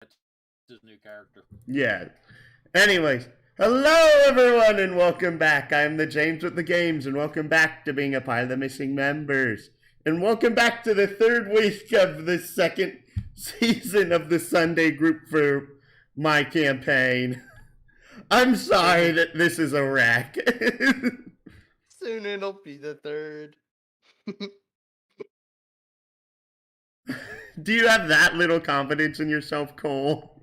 his new character. Yeah. Anyways, hello everyone and welcome back. I'm the James with the Games and welcome back to being a part of the missing members. And welcome back to the third week of the second season of the Sunday group for my campaign. I'm sorry that this is a wreck. Soon it'll be the third. Do you have that little confidence in yourself, Cole?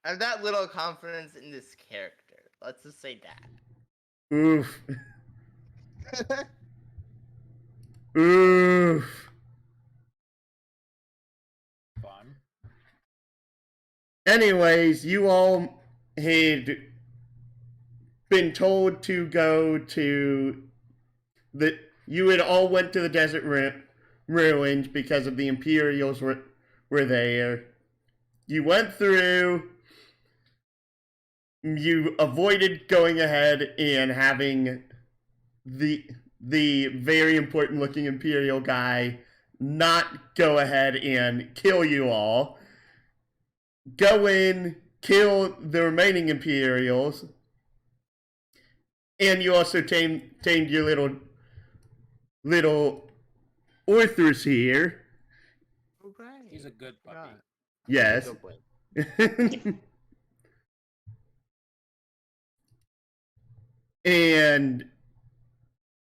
I have that little confidence in this character. Let's just say that. Oof. Oof. Fun. Anyways, you all had been told to go to the. You had all went to the desert ruins because of the Imperials were there. You went through. You avoided going ahead and having the very important looking Imperial guy not go ahead and kill you all. Go in, kill the remaining Imperials, and you also tamed your little Orthus here. Right. He's a good puppy. Yes. And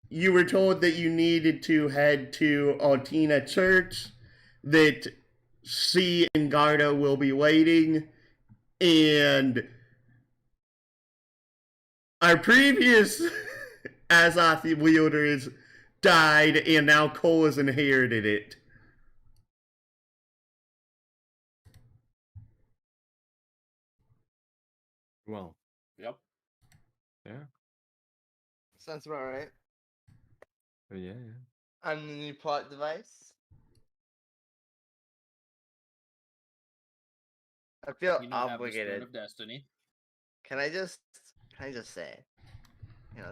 you were told that you needed to head to Altina Church, that C and Gardo will be waiting, and our previous Azoth wielders died, and now Cole has inherited it. Well. Yep. Yeah. Sounds about right. Yeah. I'm the new plot device. I feel You don't obligated. have the Spoon of Destiny. Can I just say,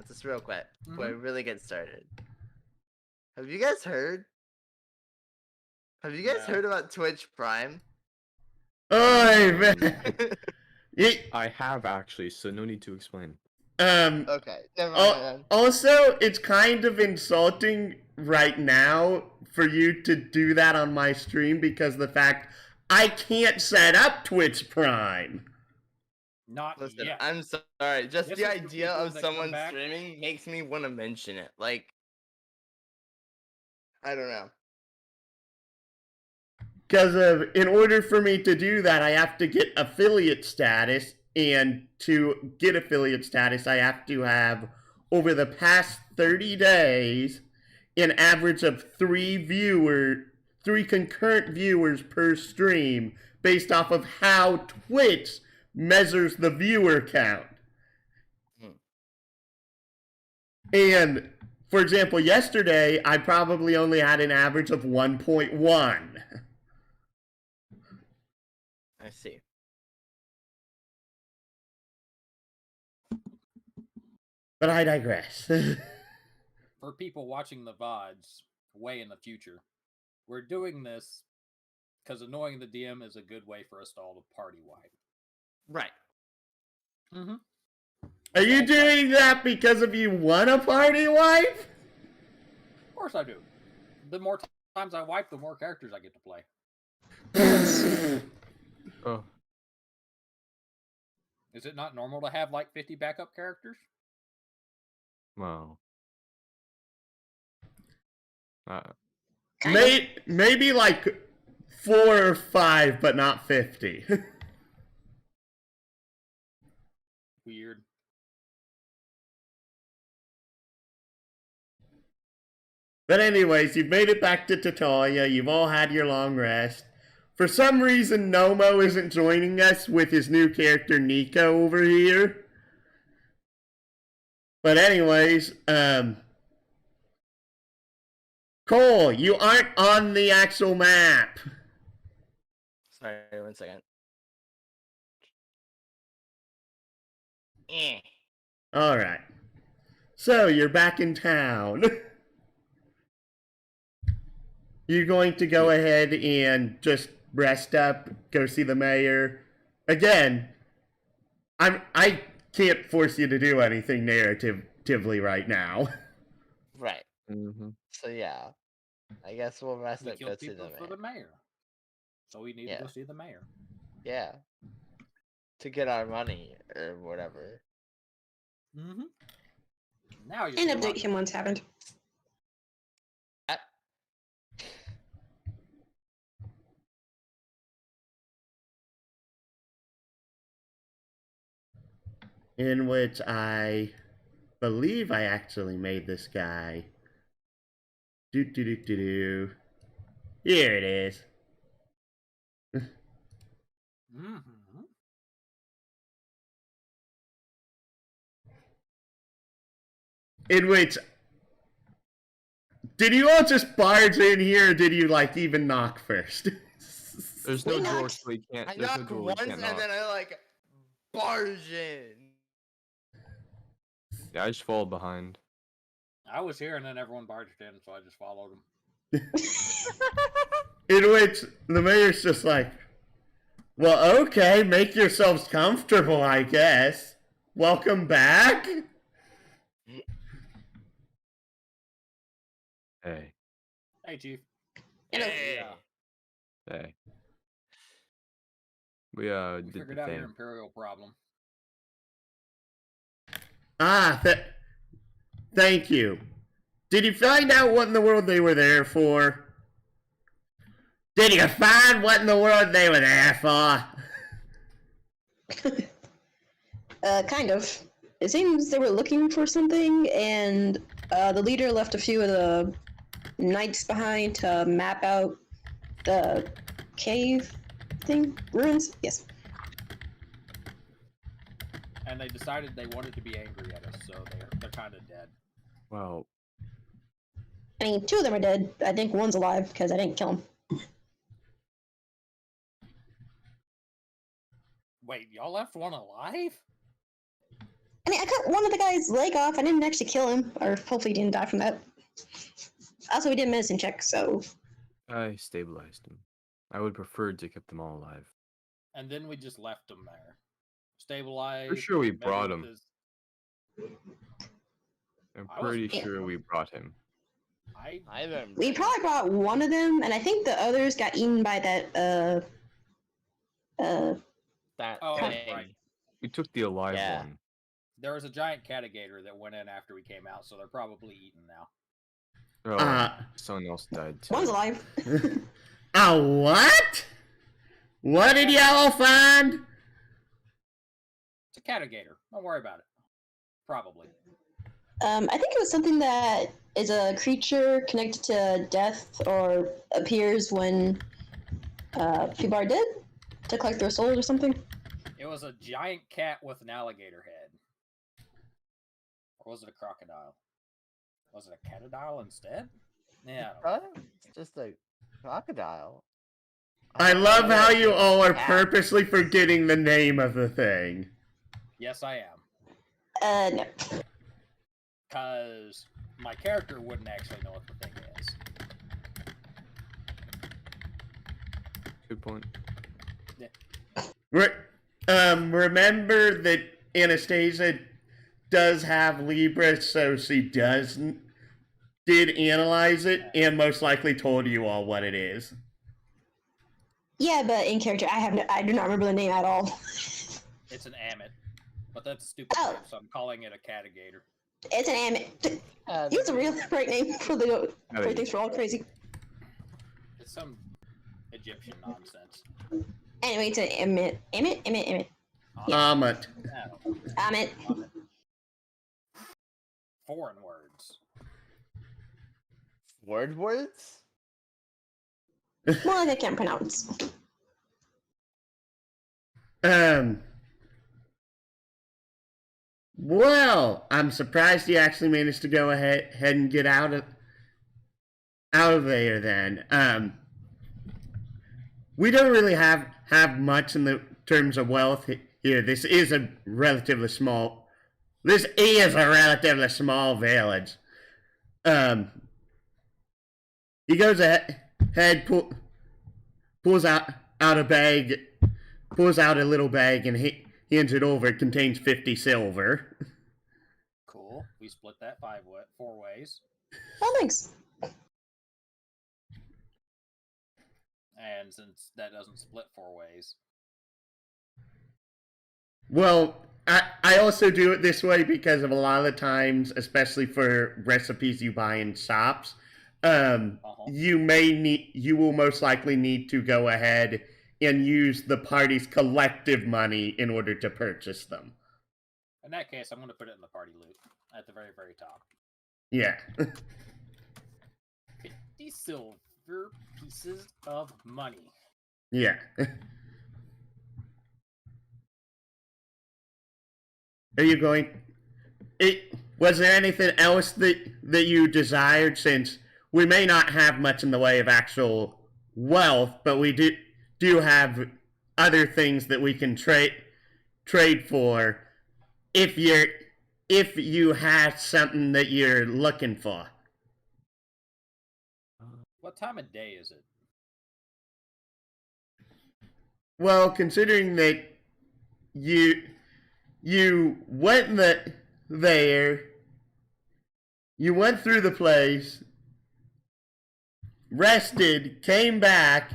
just real quick before I really get started. Have you guys heard? Have you guys heard about Twitch Prime? Oh, man. I have actually, so no need to explain. Okay, never mind. Also, it's kind of insulting right now for you to do that on my stream because the fact I can't set up Twitch Prime. Listen, Yet. I'm sorry. Just This the is for idea people of that someone come back. streaming makes me want to mention it. Like, I don't know. Because in order for me to do that, I have to get affiliate status, and to get affiliate status, I have to have, over the past 30 days, an average of 3 concurrent viewers per stream, based off of how Twitch measures the viewer count. And, for example, yesterday, I probably only had an average of 1.1. I see. But I digress. For people watching the VODs way in the future, we're doing this because annoying the DM is a good way for us to all to party wipe. Right. Mm-hmm. Are you doing that because of you want a party wife? Of course I do. The more times I wipe, the more characters I get to play. Oh. Is it not normal to have like 50 backup characters? Wow. Maybe like 4 or 5, but not 50. Weird. But anyways, you've made it back to Tatalia. You've all had your long rest. For some reason, Nomo isn't joining us with his new character, Nico, over here. But anyways, Cole, you aren't on the actual map. Sorry, 1 second. Alright. So, you're back in town. You're going to go ahead and just rest up, go see the mayor. Again, I can't force you to do anything narratively right now. Right. Mm-hmm. So yeah, I guess we'll rest We up, go killed see the people for mayor. the mayor. So we need to Yeah. go see the mayor. Yeah. To get our money or whatever. Mm-hmm. Now you're And still update on him once happened. In which I believe I actually made this guy. Do. Here it is. Mm-hmm. In which, did you all just barge in here, or did you like even knock first? There's We no door, knocked. so we can't. I There's no knocked door we once can't and knock. then I like barge in. Yeah, I just followed behind. I was here and then everyone barged in, so I just followed them. In which the mayor's just like, well, okay, make yourselves comfortable, I guess. Welcome back. Hey, Hey, Chief. Hello. Yeah. hey. We We did figured the out your thing. imperial problem. Ah, thank you. Did you find out what in the world they were there for? Did you find what in the world they were there for? Kind of. It seems they were looking for something, and the leader left a few of the knights behind to map out the cave thing? Ruins? Yes. And they decided they wanted to be angry at us, so they're kind of dead. Well, I mean, two of them are dead. I think one's alive because I didn't kill him. Wait, y'all left one alive? I mean, I cut one of the guy's leg off. I didn't actually kill him, or hopefully he didn't die from that. Also, we did medicine check, so I stabilized him. I would prefer to keep them all alive. And then we just left them there. Stabilized. For sure we met brought with him. his- I'm I wasn't pretty here. sure we brought him. I remember. we probably brought one of them, and I think the others got eaten by that that Oh, thing. right. We took the alive Yeah. one. There was a giant catigator that went in after we came out, so they're probably eaten now. Oh, someone else died too. one's alive. What? What did y'all find? It's a catigator. Don't worry about it. Probably. I think it was something that is a creature connected to death or appears when people are dead to collect their souls or something. It was a giant cat with an alligator head. Or was it a crocodile? Was it a catadile instead? Yeah. I don't know. Huh? It's just a crocodile. I love how you all are Cat. purposely forgetting the name of the thing. Yes, I am. No. Because my character wouldn't actually know what the thing is. Good point. Remember that Anastasia does have Libra, so she did analyze it and most likely told you all what it is. Yeah, but in character, I do not remember the name at all. It's an amit. But that's a stupid Oh. name, so I'm calling it a catigator. It's an amit. Use a real right name for the for things for all crazy. It's some Egyptian nonsense. Anyway, it's an amit. Amit. Amit. Amit. Foreign words. Words? More like I can't pronounce. Well, I'm surprised you actually managed to go ahead and get out of there then. We don't really have much in the terms of wealth here. This is a relatively small village. He goes ahead, pulls pulls out a bag, pulls out a little bag, and hands it over. It contains 50 silver. Cool. We split that 4 ways. Oh, thanks. And since that doesn't split 4 ways. Well, I also do it this way because of a lot of the times, especially for recipes you buy in shops, you will most likely need to go ahead and use the party's collective money in order to purchase them. In that case, I'm going to put it in the party loot at the very, very top. Yeah. 50 silver pieces of money. Yeah. Are you going? Was there anything else that you desired? Since we may not have much in the way of actual wealth, but we do have other things that we can trade for if you have something that you're looking for. What time of day is it? Well, considering that you went there, you went through the place, rested, came back,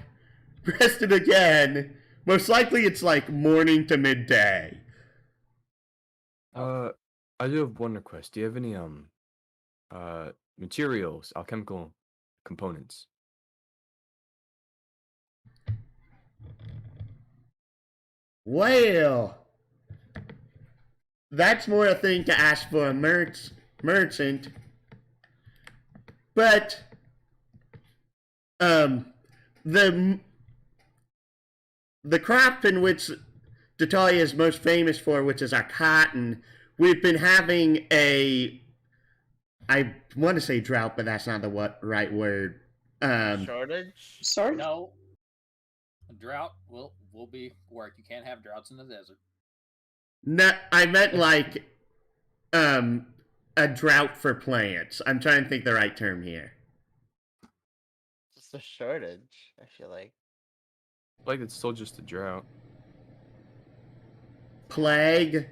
rested again. Most likely it's like morning to midday. I do have one request. Do you have any materials, alchemical components? Well, that's more a thing to ask for a merchant. But the crop in which D'Italia is most famous for, which is our cotton, we've been having I want to say drought, but that's not the right word. Shortage? Sorry? No. A drought will be work. You can't have droughts in the desert. No, I meant like a drought for plants. I'm trying to think the right term here. Just a shortage, I feel like. Like it's still just a drought. Plague?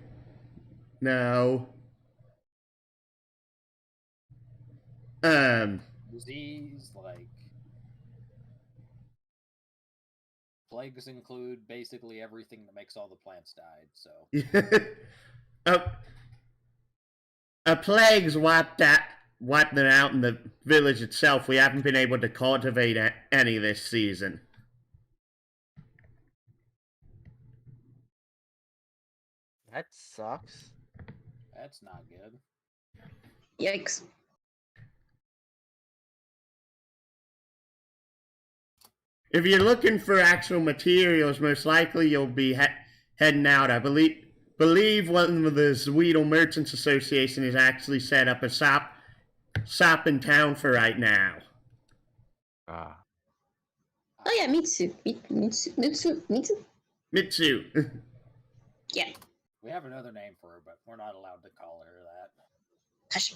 No. Disease, like plagues include basically everything that makes all the plants died, so a plague's wiped them out in the village itself. We haven't been able to cultivate any this season. That sucks. that's not good. Yikes. If you're looking for actual materials, most likely you'll be heading out. I believe one of the Zweedle Merchants Association has actually set up a shop in town for right now. Ah. Oh yeah, Mitsu. Mitsu. Yeah. We have another name for her, but we're not allowed to call her that. Hush.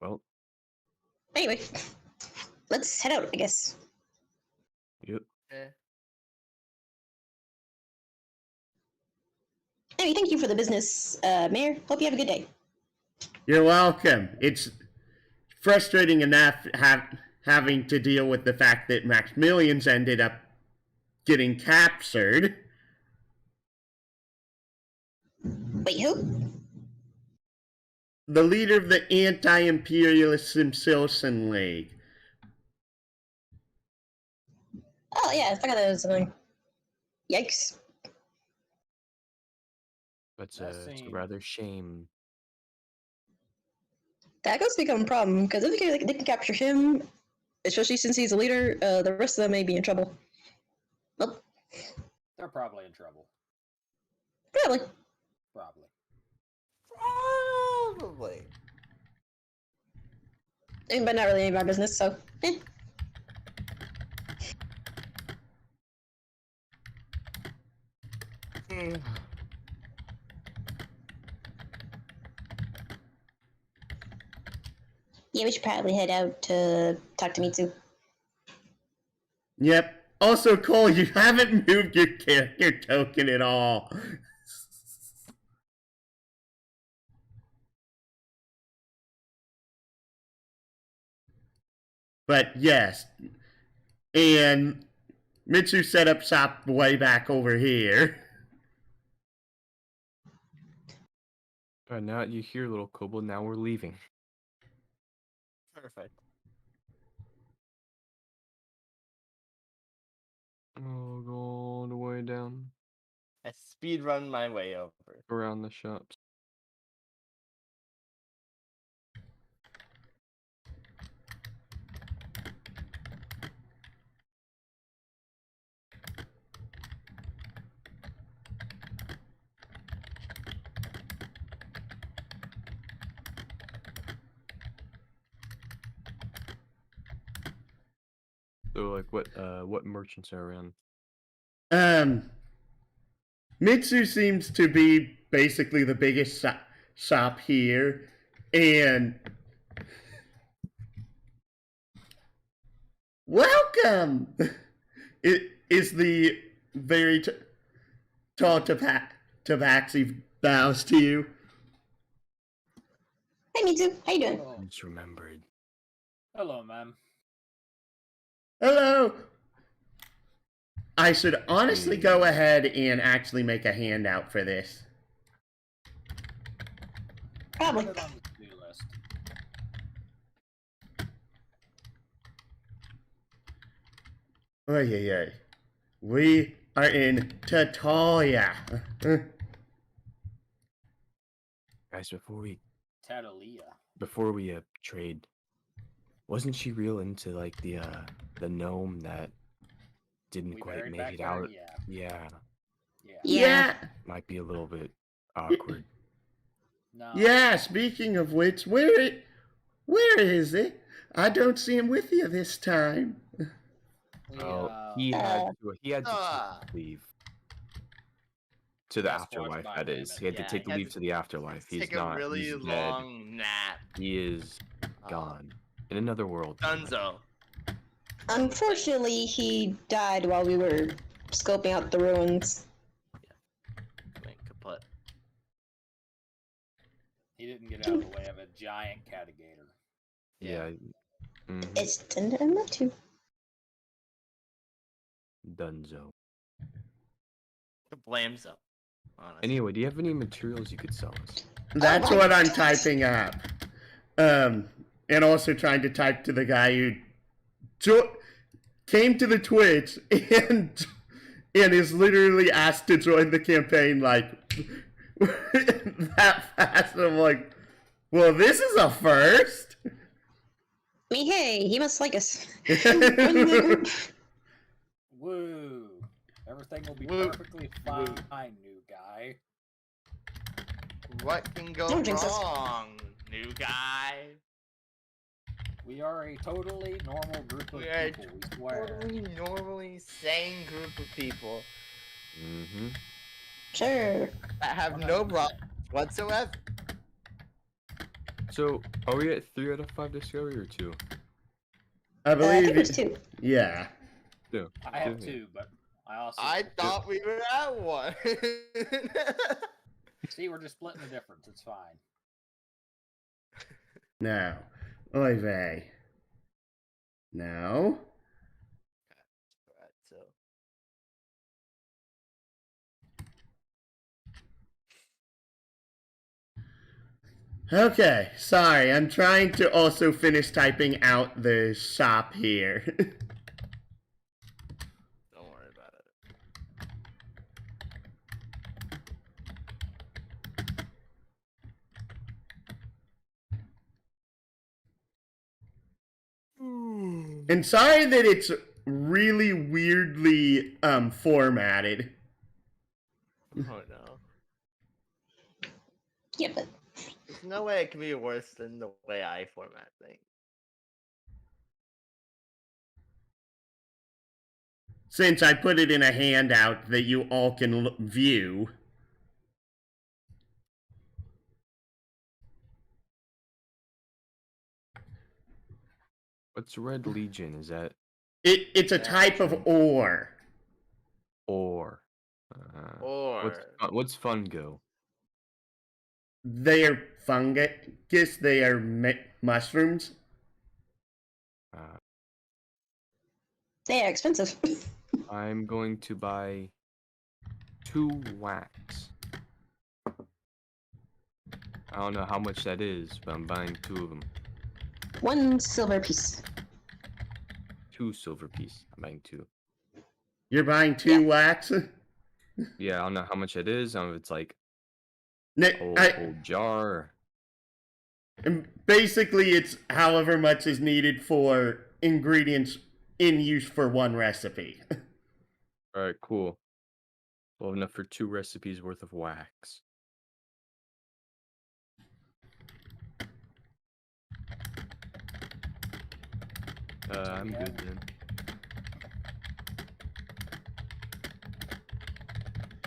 Well. Anyway, let's head out, I guess. Yep. Anyway, thank you for the business, Mayor. Hope you have a good day. You're welcome. It's frustrating enough having to deal with the fact that Maxmillian's ended up getting captured. Wait, who? The leader of the anti-imperialist Simpson League. Oh yeah, I forgot that was something. Yikes. That's That it's a seems- rather shame. That does become a problem, because if they can capture him, especially since he's a leader, the rest of them may be in trouble. Well, They're probably in trouble. probably. Probably. Probably. But not really any of our business, so Yeah, we should probably head out to talk to Mitsu. Yep. Also, Cole, you haven't moved your character token at all. But yes. And Mitsu set up shop way back over here. Now you hear, little kobold. Now we're leaving. Perfect. Oh, go all the way down I speed run my way over. around the shops. So, like, what merchants are around? Mitsu seems to be basically the biggest shop here, and welcome. It is the very tall tabaxi bows to you. Hey, Mitsu. How you doing? Oh, Just remembered. hello, ma'am. Hello. I should honestly go ahead and actually make a handout for this. Probably. Put it on the to-do list. Oy, oy, oy. We are in Tatalia. Guys, Tatalia. before we trade, wasn't she real into like the gnome that didn't We quite buried make back it there? out? Yeah. Yeah, Yeah. Yeah. might be a little bit awkward. No. Yeah, speaking of which, where is it? I don't see him with you this time. We, He had to Ah. leave to the Sasquatch afterlife. by That name is, it. he had to Yeah, take he the had leave to- to the afterlife. He's Take not. a really He's dead. long nap. He is gone in another world. Dunzo. Unfortunately, he died while we were scoping out the ruins. Wait, kaput. He didn't get out of the way of a giant catigator. Yeah. Mhm. It's tender enough to. Dunzo. Blamzo. Honestly. Anyway, do you have any materials you could sell us? That's my what I'm gosh. typing up. And also trying to type to the guy who came to the Twitch and is literally asked to join the campaign like that fast. And I'm like, well, this is a first. I mean, hey, he must like us. Join the group. Woo! Everything will be Woo. perfectly fine, new guy. What can go Don't jinx us. wrong, new guy? We are a totally normal group of We are people, we swear. totally normally sane group of people Mm-hmm. Sure. that have no 100%. problems whatsoever. So, are we at 3 out of 5 discovery or 2? I I believe think there's it. two. Yeah. 2. I have two, but I also I thought we were at one. see we're just splitting the difference. It's fine. Now. Oy vey. Now. Alright, so Okay, sorry, I'm trying to also finish typing out the shop here. don't worry about it. And sorry that it's really weirdly formatted. Oh no. Yeah, but There's no way it can be worse than the way I format things. Since I put it in a handout that you all can view. What's Red Legion? Is that It's a type of ore. ore? What's fungo? They are fungus. They are mushrooms. They are expensive. I'm going to buy 2 wax. I don't know how much that is, but I'm buying 2 of them. 1 silver piece. 2 silver piece. I'm buying 2. You're buying 2 wax? Yeah, I don't know how much it is. I don't know if it's like old jar. And basically, it's however much is needed for ingredients in use for 1 recipe. Alright, cool. We'll have enough for 2 recipes worth of wax. I'm good then.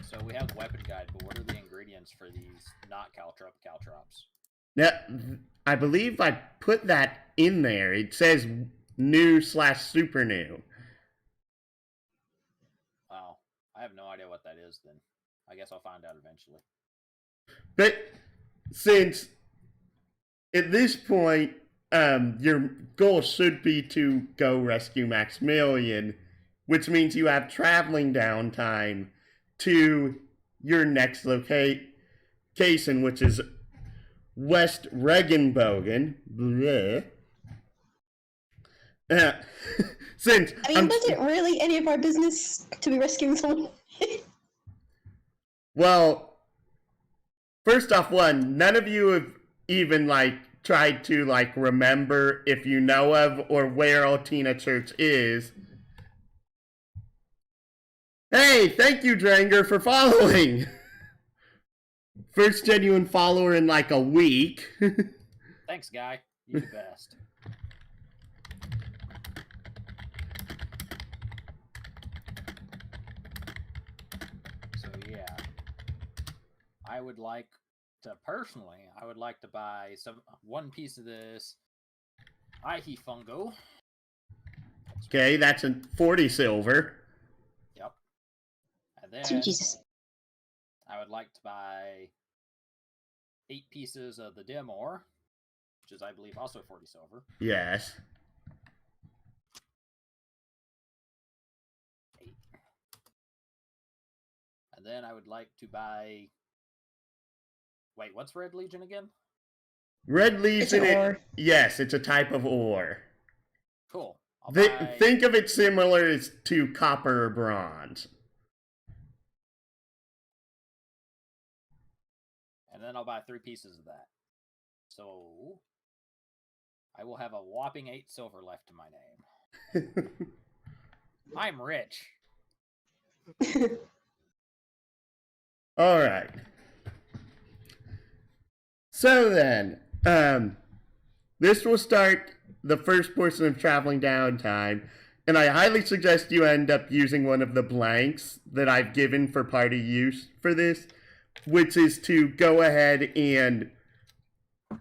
So we have the weapon guide, but what are the ingredients for these not caltrops? Now, I believe I put that in there. It says new/super new. Oh, I have no idea what that is then. I guess I'll find out eventually. But since at this point, your goal should be to go rescue Maxmillian, which means you have traveling downtime to your next location, which is West Regenbogen. Since was it really any of our business to be rescuing someone? Well, first off, none of you have even tried to remember if you know of or where Altina Church is. Hey, thank you, Dranger, for following. First genuine follower in a week. Thanks, guy. You're the best. So yeah, I would like to buy 1 piece of this Ihi fungo. Okay, that's 40 silver. Yep. And then Sweet Jesus. I would like to buy 8 pieces of the dim ore, which is, I believe, also 40 silver. Yes. 8. And then I would like to buy... Wait, what's Red Legion again? Red Legion, It's an ore. yes, it's a type of ore. Cool. I'll buy... Think of it similar to copper or bronze. And then I'll buy 3 pieces of that. So I will have a whopping 8 silver left to my name. I'm rich. All right. So then, this will start the first portion of traveling downtime, and I highly suggest you end up using one of the blanks that I've given for party use for this, which is to go ahead and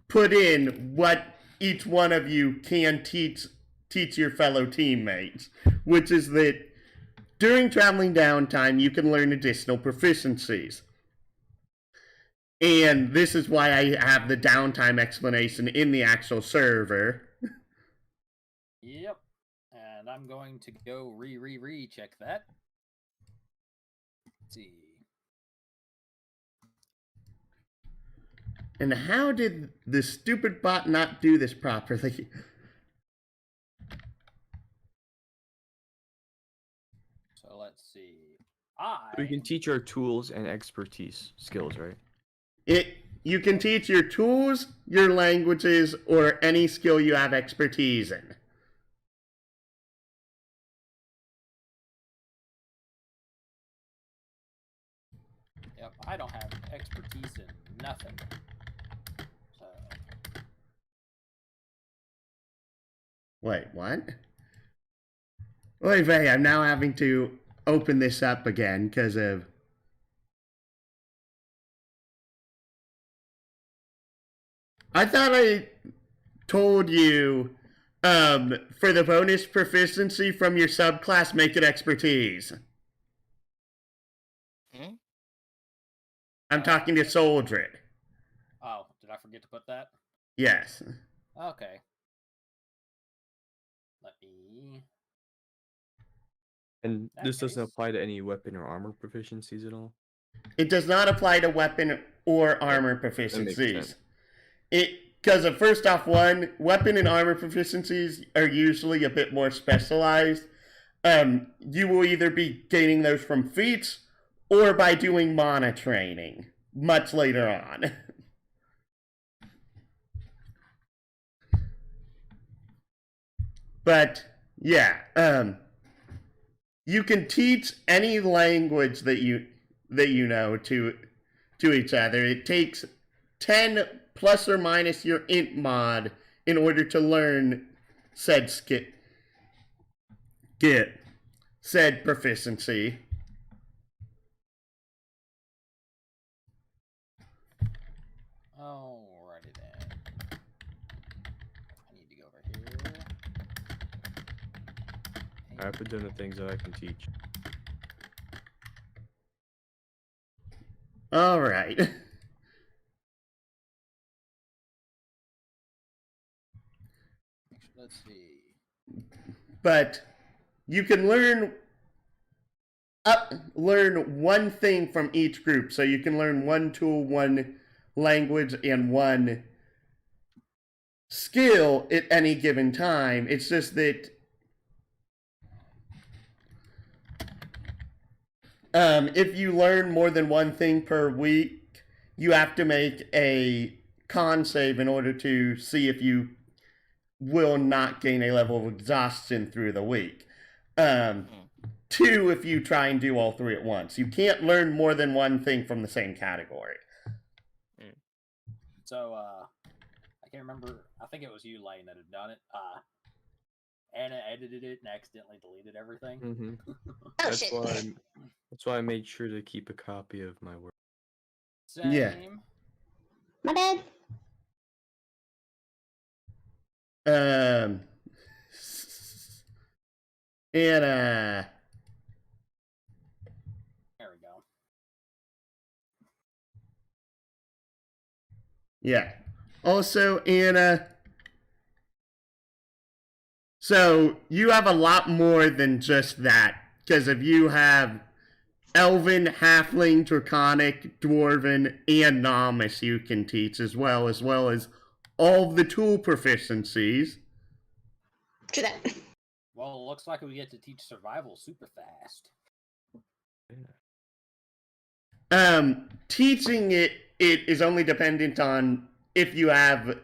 put in what each one of you can teach your fellow teammates, which is that during traveling downtime, you can learn additional proficiencies. And this is why I have the downtime explanation in the actual server. Yep. And I'm going to go check that. Let's see. And how did the stupid bot not do this properly? So let's see. We can teach our tools and expertise skills, right? You can teach your tools, your languages, or any skill you have expertise in. Yep, I don't have expertise in nothing. So... Wait, what? Wait, I'm now having to open this up again because of... I thought I told you For the bonus proficiency from your subclass, make it expertise. Hmm? I'm talking to Soldred. Oh, did I forget to put that? Yes. Okay. Let me. And That this doesn't case- apply to any weapon or armor proficiencies at all? It does not apply to weapon or armor That makes proficiencies. sense. Because of first off, one, weapon and armor proficiencies are usually a bit more specialized. You will either be gaining those from feats or by doing mana training much later on. But yeah, you can teach any language that you know to each other. It takes 10 plus or minus your int mod in order to learn said said proficiency. Alrighty then. I need to go over here. I put down the things that I can teach. All right. Let's see. But you can learn one thing from each group. So you can learn one tool, one language, and one skill at any given time. It's just that if you learn more than one thing per week, you have to make a con save in order to see if you will not gain a level of exhaustion through the week. 2, if you try and do all 3 at once. You can't learn more than one thing from the same category. So, I can't remember. I think it was you, Lane, that had done it. Anna edited it and accidentally deleted everything. Mm-hmm. Oh That's shit. why I made sure to keep a copy of my work. Same. Yeah. My bad. And There we go. yeah. Also, Anna, so you have a lot more than just that, because if you have Elven, Halfling, Draconic, Dwarven, and Novice you can teach as well as all the tool proficiencies. True that. Well, it looks like we get to teach survival super fast. Teaching it is only dependent on if you have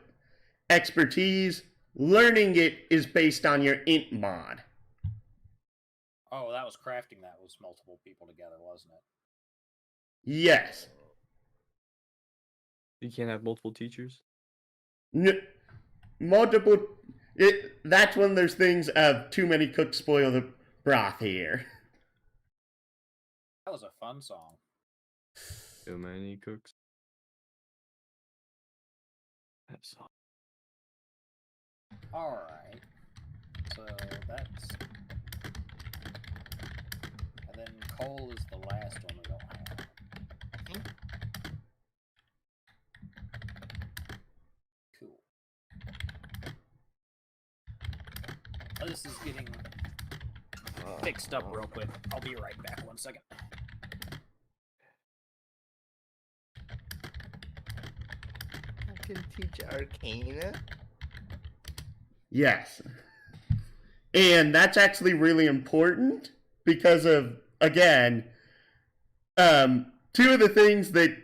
expertise. Learning it is based on your int mod. Oh, that was crafting. That was multiple people together, wasn't it? Yes. You can't have multiple teachers? Multiple. That's one of those things of too many cooks spoil the broth here. That was a fun song. Too many cooks. That's all. Alright. So that's. And then coal is the last one we don't have. Cool. Oh, this is getting fixed up real quick. I'll be right back. 1 second. I can teach Arcana. Yes. And that's actually really important because of, again, 2 of the things that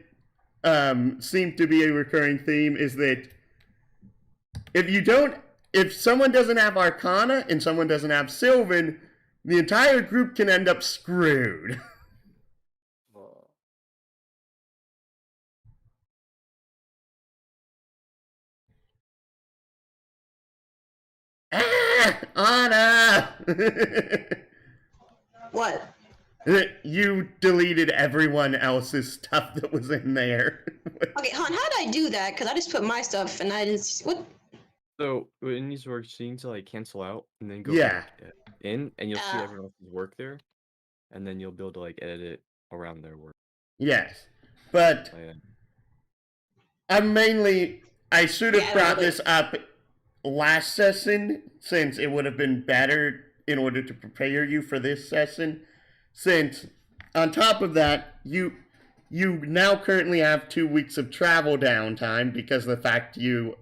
seem to be a recurring theme is that if someone doesn't have Arcana and someone doesn't have Sylvan, the entire group can end up screwed. Anna! What? You deleted everyone else's stuff that was in there. Okay, hon, how did I do that? Because I just put my stuff and I didn't. What? So when these works, you need to like cancel out and then go Yeah. back in, and you'll see Ah. everyone else's work there, and then you'll be able to like edit it around their work. Yes. But I should have Yeah, brought but- this up last session, since it would have been better in order to prepare you for this session. Since, on top of that, you now currently have 2 weeks of travel downtime because of the fact you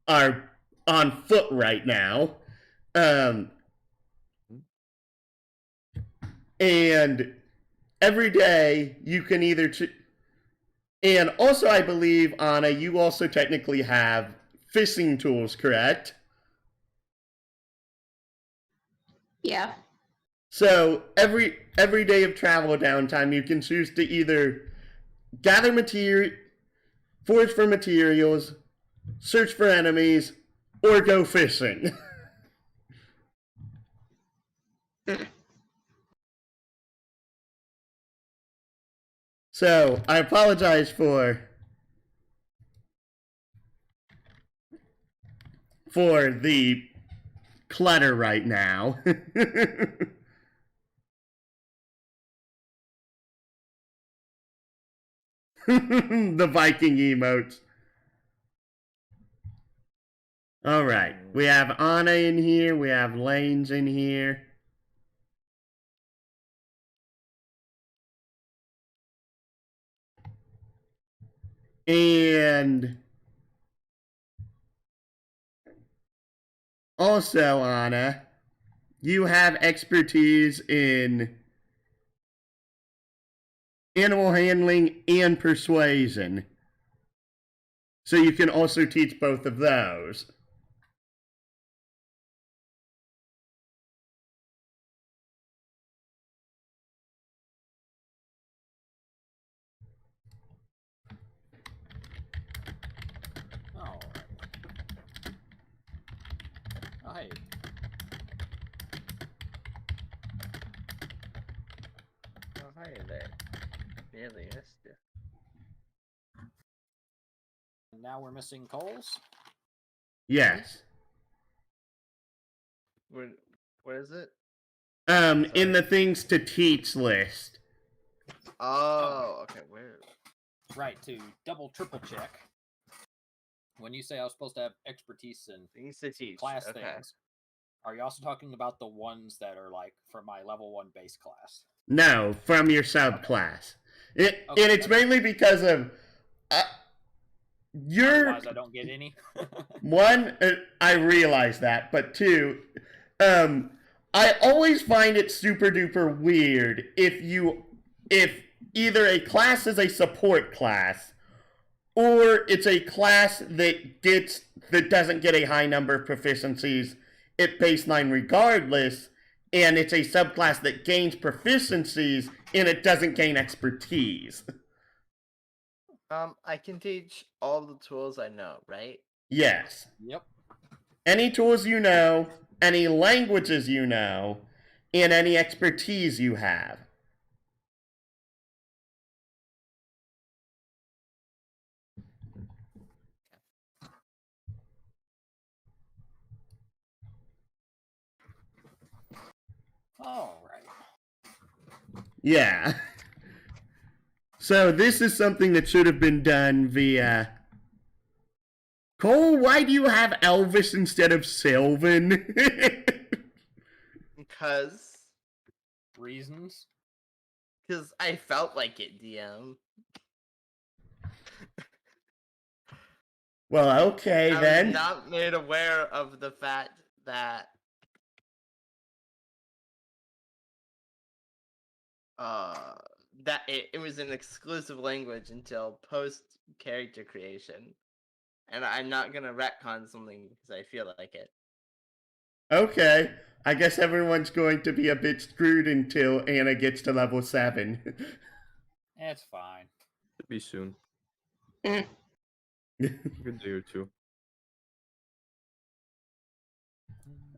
are on foot right now. And every day you can either... And also, I believe, Anna, you also technically have fishing tools, correct? Yeah. So every day of travel downtime, you can choose to either gather material, forage for materials, search for enemies, or go fishing. So I apologize for the clutter right now. The Viking emotes. All right, we have Anna in here. We have Lanes in here. And also, Anna, you have expertise in animal handling and persuasion. So you can also teach both of those. All right. Oh, hey. Oh, hi there. Nearly missed you. Now we're missing coals. Yes. What is it? In the things to teach list. Oh, okay. Where? Right, to double triple check. When you say I was supposed to have expertise in Things to teach. class Okay. things, are you also talking about the ones that are like for my level 1 base class? No, from your subclass. And it's mainly because of Otherwise, I don't get any. one, I realize that, but two, I always find it super duper weird if either a class is a support class or it's a class that doesn't get a high number of proficiencies at baseline regardless, and it's a subclass that gains proficiencies and it doesn't gain expertise. I can teach all the tools I know, right? Yes. Yep. Any tools you know, any languages you know, and any expertise you have. All right. Yeah. So this is something that should have been done via... Cole, why do you have Elvis instead of Sylvan? Because Reasons. I felt like it, DM. Well, okay I then. was not made aware of the fact that it was an exclusive language until post character creation. And I'm not gonna retcon something because I feel like it. Okay. I guess everyone's going to be a bit screwed until Anna gets to level 7. It's fine. Should be soon. Mm. Good day or two.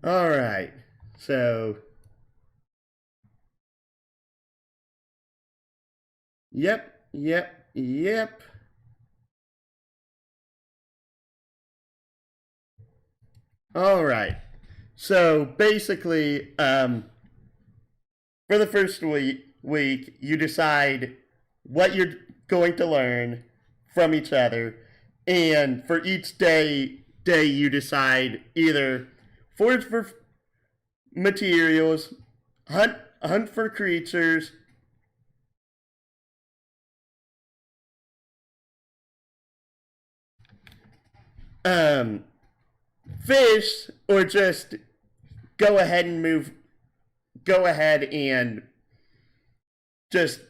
Alright. So... Yep. All right. So basically, for the first week, you decide what you're going to learn from each other, and for each day you decide either forage for materials, hunt for creatures, fish, or just go ahead and just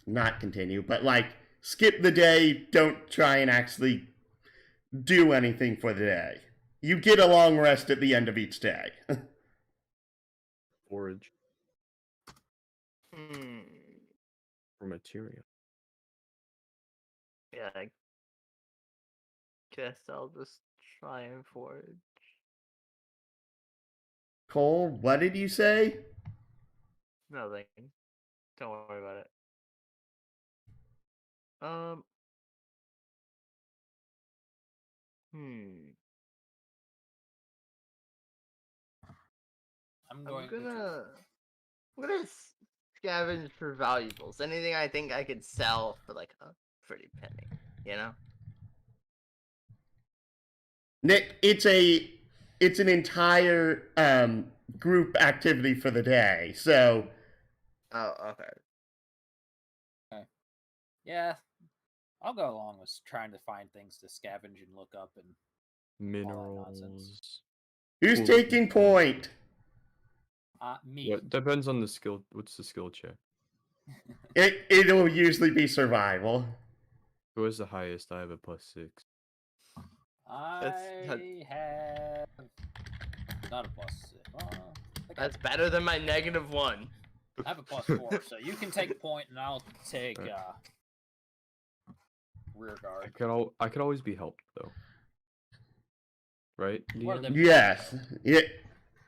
not continue, but like skip the day, don't try and actually do anything for the day. You get a long rest at the end of each day. Forage Hmm. for material. Yeah, I guess I'll just try and forage. Cole, what did you say? Nothing. Don't worry about it. Hmm. I'm I'm going gonna scavenge for valuables. Anything I think I could sell for like a pretty penny. You know? It's an entire group activity for the day. So Oh, okay. Yeah, I'll go along with trying to find things to scavenge and look up and nonsense. Minerals. who's Cool. taking point? Me. Yeah, depends on the skill. What's the skill check? It'll usually be survival. Who has the highest? I have a +6. I have not a +6. That's better than my -1. I have a +4, so you can take point, and I'll take rear guard. I could always be helped though, right? What are DM? them- Yes.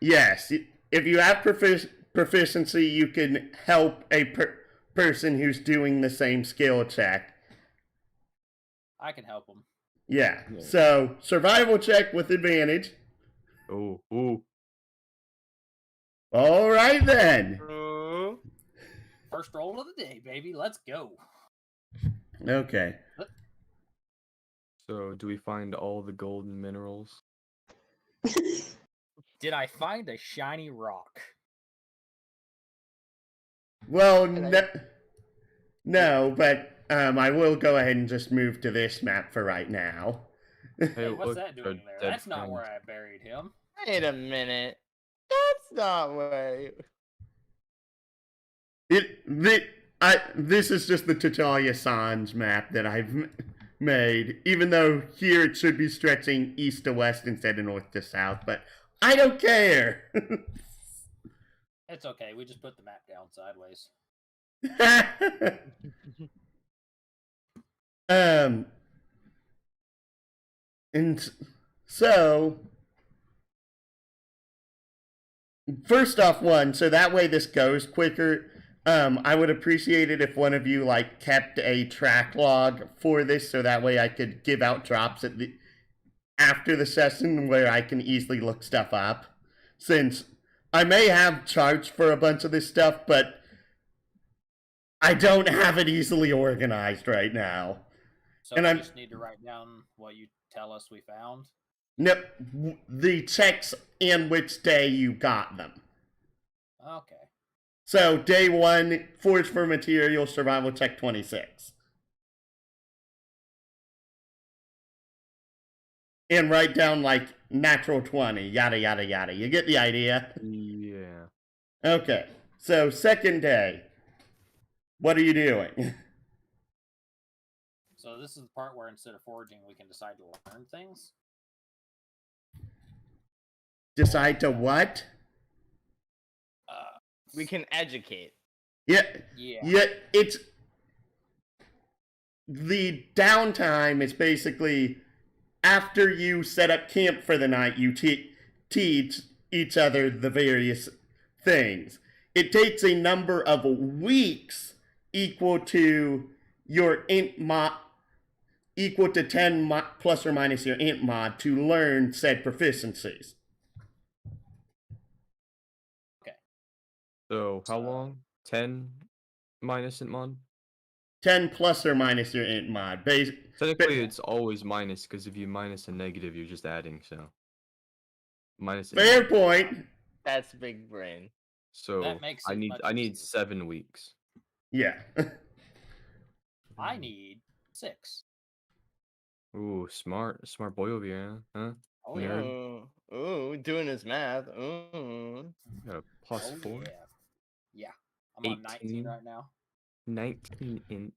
Yes. If you have proficiency, you can help a person who's doing the same skill check. I can help them. Yeah. Yeah. So, survival check with advantage. Oh. All right then. First roll of the day, baby. Let's go. Okay. So, do we find all the golden minerals? Did I find a shiny rock? Well, Can I- no, but I will go ahead and just move to this map for right now. Hey, what's look, that a doing there? dead That's not friend. where I buried him. Wait a minute. That's not where. This is just the Tatalia Sans map that I've made, even though here it should be stretching east to west instead of north to south, but I don't care. It's okay. We just put the map down sideways. And so first off, so that way this goes quicker. I would appreciate it if one of you like kept a track log for this, so that way I could give out drops after the session where I can easily look stuff up. Since I may have charts for a bunch of this stuff, but I don't have it easily organized right now. So And we I'm- just need to write down what you tell us we found. Nope, the checks and which day you got them. Okay. So day 1, forage for material, survival check 26. And write down like natural 20, yada yada yada. You get the idea? Yeah. Okay. So second day. What are you doing? So this is the part where instead of foraging, we can decide to learn things. Decide to what? We can educate. Yeah. Yeah. Yeah, it's the downtime is basically after you set up camp for the night, you teach each other the various things. It takes a number of weeks equal to your equal to 10 plus or minus your int mod to learn said proficiencies. Okay. So how long? 10 minus int mod? 10 plus or minus your int mod. Technically, it's always minus because if you minus a negative, you're just adding. So minus int Fair mod. point. That's big brain. So That makes I it need much 7 weeks. Yeah. I need 6. Ooh, smart boy over here, huh? Oh yeah. Nerd. Ooh, doing his math. Ooh. Got a plus Oh 4. yeah. Yeah. I'm on 19 18. right now. 19 int.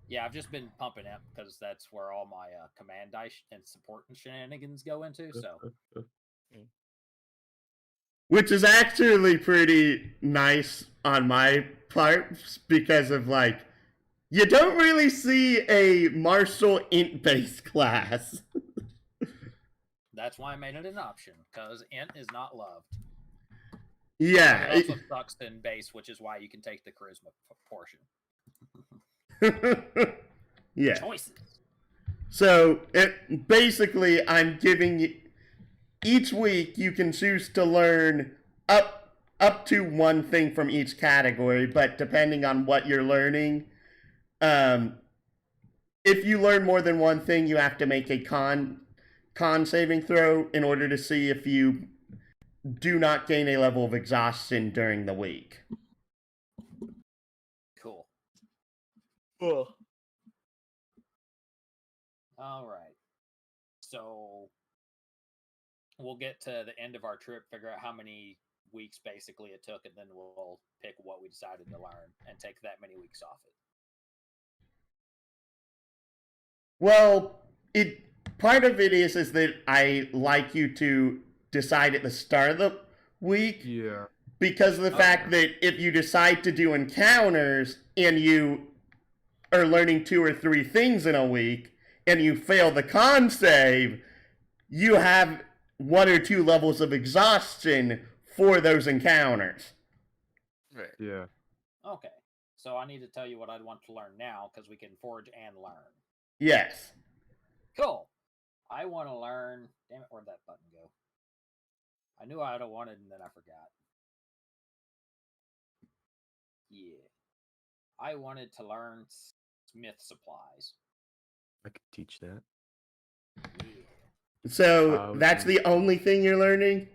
Yeah, I've just been pumping it because that's where all my command dice and support and shenanigans go into. So Which is actually pretty nice on my part because of like, you don't really see a martial int based class. that's why I made it an option because int is not loved. Yeah. It also sucks in base, which is why you can take the charisma portion. Yeah. Choices. So basically, I'm giving you each week you can choose to learn up to one thing from each category, but depending on what you're learning, if you learn more than one thing, you have to make a con saving throw in order to see if you do not gain a level of exhaustion during the week. Cool. Cool. All right. So we'll get to the end of our trip, figure out how many weeks basically it took, and then we'll pick what we decided to learn and take that many weeks off it. Well, part of it is that I like you to decide at the start of the week. Yeah. Because of the fact that if you decide to do encounters and you are learning 2 or 3 things in a week and you fail the con save, you have 1 or 2 levels of exhaustion for those encounters. Right. Yeah. Okay. So I need to tell you what I'd want to learn now because we can forge and learn. Yes. Cool. I want to learn. Damn it, where'd that button go? I knew I'd have wanted and then I forgot. Yeah. I wanted to learn smith supplies. I could teach that. Yeah. So that's the only thing you're learning?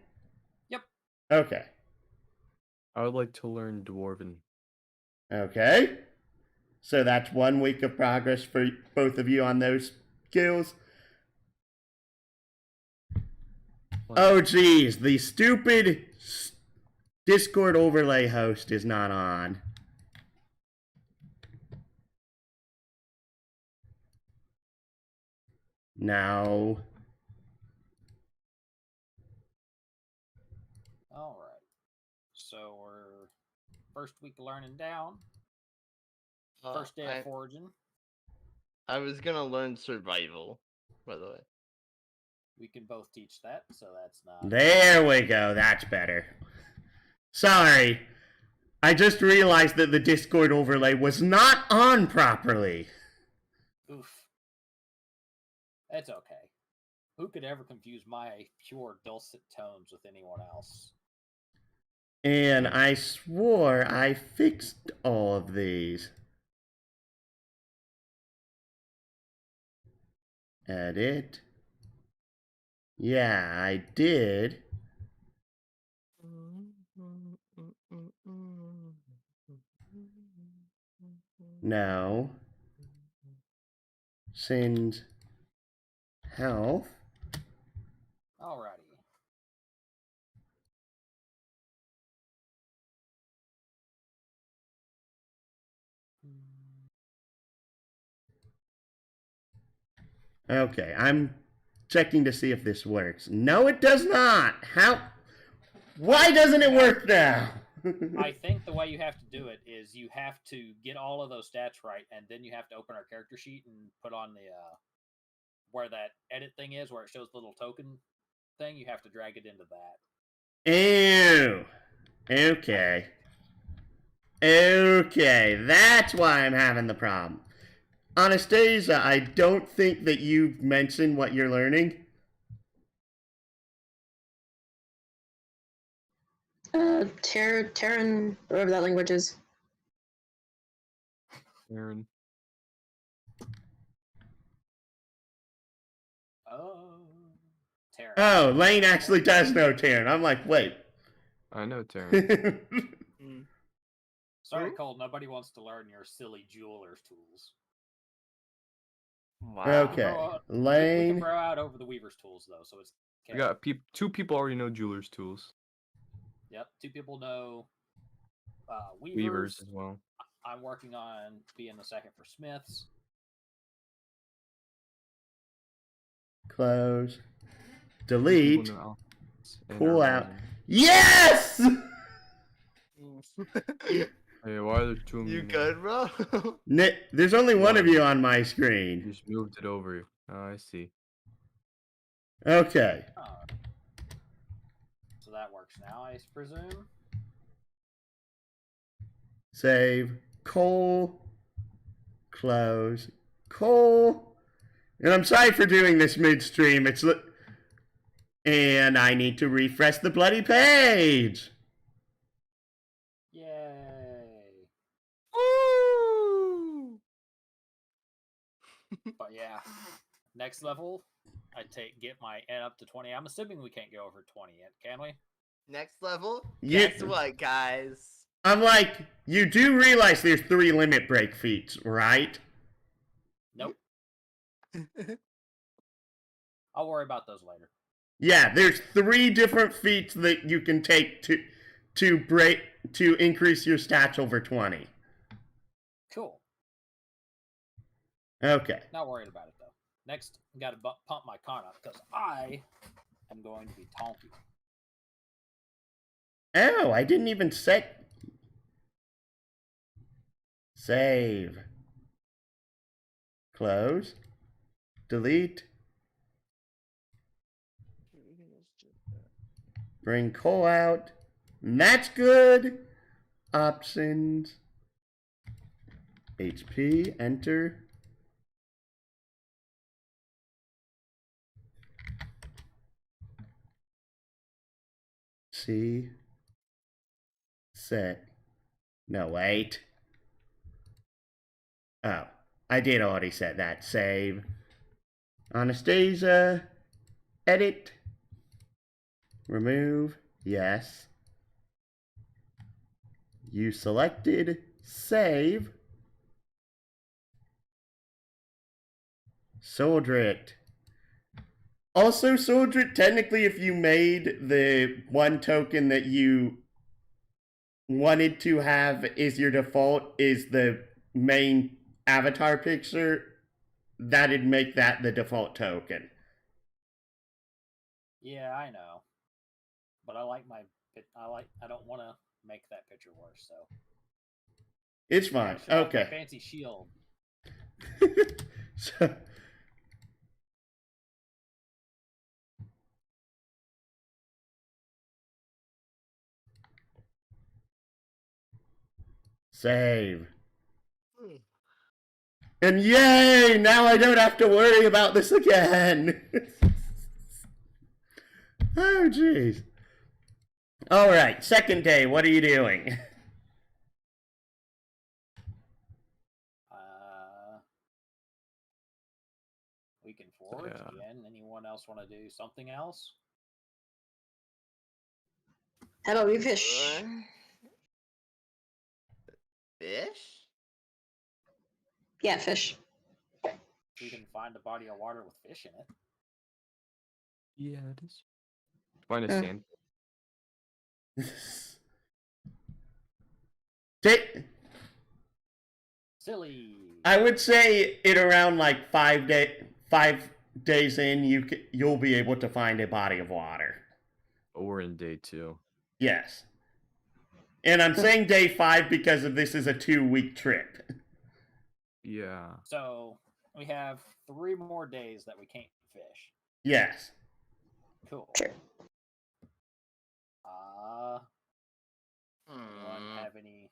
Yep. Okay. I would like to learn dwarven. Okay. So that's 1 week of progress for both of you on those skills. Oh, geez. The stupid Discord overlay host is not on. No. All right. So we're first week learning down. First day of foraging. I was gonna learn survival, by the way. We can both teach that, so that's not. There we go. That's better. Sorry. I just realized that the Discord overlay was not on properly. Oof. It's okay. Who could ever confuse my pure dulcet tones with anyone else? And I swore I fixed all of these. Edit. Yeah, I did. No. Send health. Alrighty. Okay, I'm checking to see if this works. No, it does not. How? Why doesn't it work now? I think the way you have to do it is you have to get all of those stats right, and then you have to open our character sheet and put on the where that edit thing is, where it shows the little token thing. You have to drag it into that. Ew. Okay. Okay, that's why I'm having the problem. Anastasia, I don't think that you've mentioned what you're learning. Terran, whatever that language is. Aaron. Oh, Terran. Oh, Lane actually does know Terran. I'm like, wait. I know Terran. Sorry, Cole. Nobody wants to learn your silly jeweler's tools. Wow. Okay, We can Lane. bro out over the weaver's tools though, so it's. We got two people already know jeweler's tools. Yep, 2 people know Weavers as well. I'm working on being the second for smiths. Close. People Delete. know alphabets and Pull are out. learning. Yes! Hey, why are there two of me You now? good, bro? There's only one of you on my screen. You just moved it over. Oh, I see. Okay. So that works now, I presume. Save. Cole. Close. Cole. And I'm sorry for doing this midstream. And I need to refresh the bloody page. Yay! Woo! But yeah, next level, I get my N up to 20. I'm assuming we can't go over 20 yet, can we? Next level. Yeah. Guess what, guys? I'm like, you do realize there's 3 limit break feats, right? Nope. I'll worry about those later. Yeah, there's 3 different feats that you can take to increase your stats over 20. Cool. Okay. Not worried about it though. Next, got to pump my con up because I am going to be Tonky. Oh, I didn't even set. Save. Close. Delete. Bring Cole out. And that's good. Options. HP. Enter. C. Set. No, wait. Oh, I did already set that. Save. Anastasia. Edit. Remove. Yes. You selected. Save. Soldrit. Also, Soldrit, technically, if you made the 1 token that you wanted to have is your default, is the main avatar picture, that'd make that the default token. Yeah, I know. But I like I don't want to make that picture worse, so. It's fine. I like my Okay. fancy shield. So, save. And yay! Now I don't have to worry about this again. Oh, jeez. All right, second day. What are you doing? We can forge Yeah. again. Anyone else want to do something else? How about we fish? Fish? Yeah, fish. We can find a body of water with fish in it. Yeah, it is. Find a Yeah. sand. Silly. I would say it around like 5 days in, you'll be able to find a body of water. But we're in day 2. Yes. And I'm saying day 5 because of this is a 2-week trip. Yeah. So we have 3 more days that we can't fish. Yes. Cool. Sure. Anyone have any?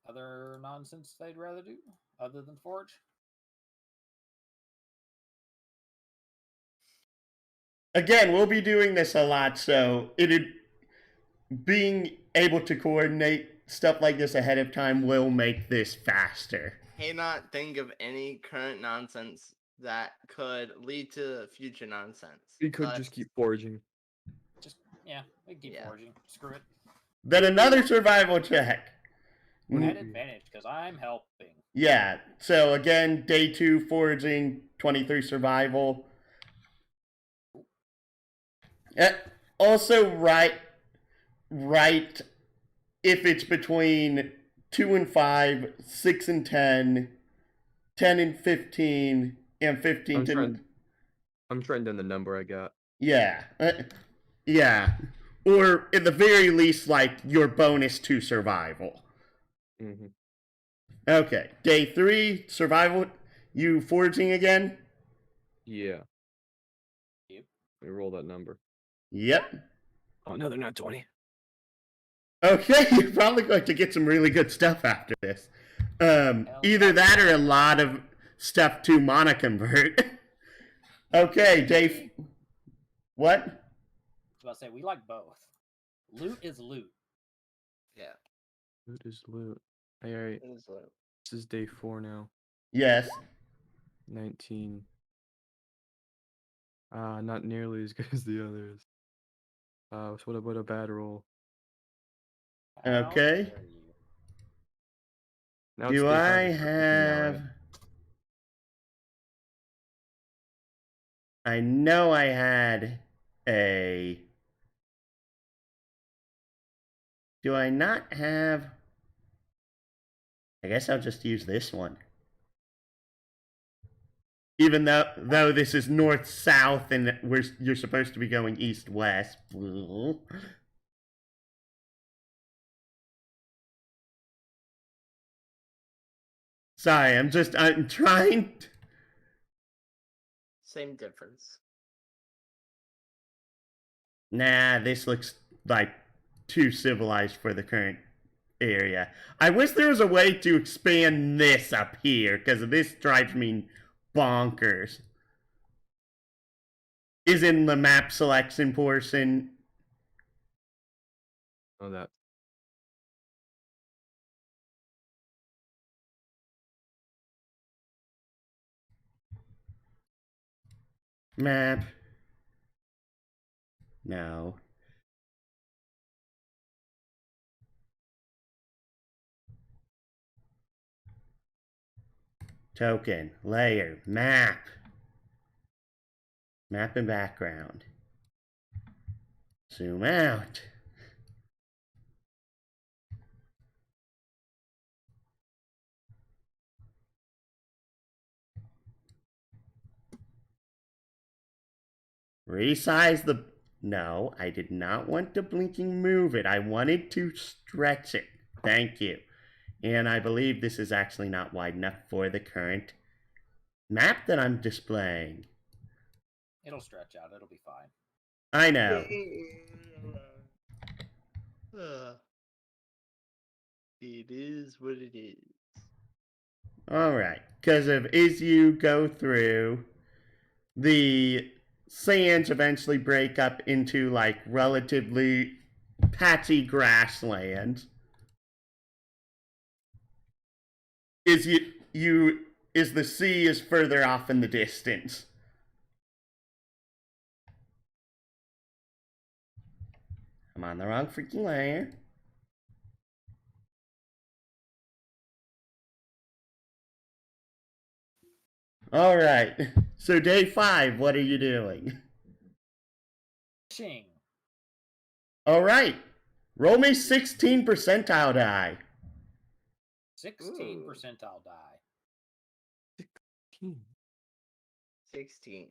other nonsense they'd rather do other than forge? Again, we'll be doing this a lot, so being able to coordinate stuff like this ahead of time will make this faster. Cannot think of any current nonsense that could lead to future nonsense. We could just keep foraging. Yeah, we can keep forging. Screw it. Then another survival check. I had advantage because I'm helping. Yeah, so again, day 2 foraging, 23 survival. Also, right if it's between 2 and 5, 6 and 10, 10 and 15, and 15 to... I'm trying down the number I got. Yeah. Yeah. Or, at the very least, like, your bonus to survival. Mm-hmm. Okay. Day 3, survival. You foraging again? Yeah. Yep. Let me roll that number. Yep. Oh, no, they're not 20. Okay, you're probably going to get some really good stuff after this. Either that or a lot of stuff to mana convert. Okay, Dave. What? I was about to say, we like both. Loot is loot. Yeah. Loot is loot. Alright. It is loot. This is day 4 now. Yes. 19. Not nearly as good as the others. So what about a bad roll? How Okay. dare you. Now Do it's day 5, I it's start picking now, have... right? I know I had a... Do I not have... I guess I'll just use this one. Even though this is north-south and you're supposed to be going east-west. Sorry, I'm trying... Same difference. Nah, this looks like too civilized for the current area. I wish there was a way to expand this up here, because this drives me bonkers. Is in the map selection portion. Oh, that. Map. No. Token, layer, map. Map and background. Zoom out. Resize the... No, I did not want to blinking move it. I wanted to stretch it. Thank you. And I believe this is actually not wide enough for the current map that I'm displaying. It'll stretch out. It'll be fine. I know. It is what it is. Alright. Because as you go through, the sands eventually break up into like relatively patchy grasslands. Is the sea is further off in the distance. I'm on the wrong freaking layer. Alright, so day 5, what are you doing? Ching. Alright, roll me 16 percentile die. 16 percentile die. 16.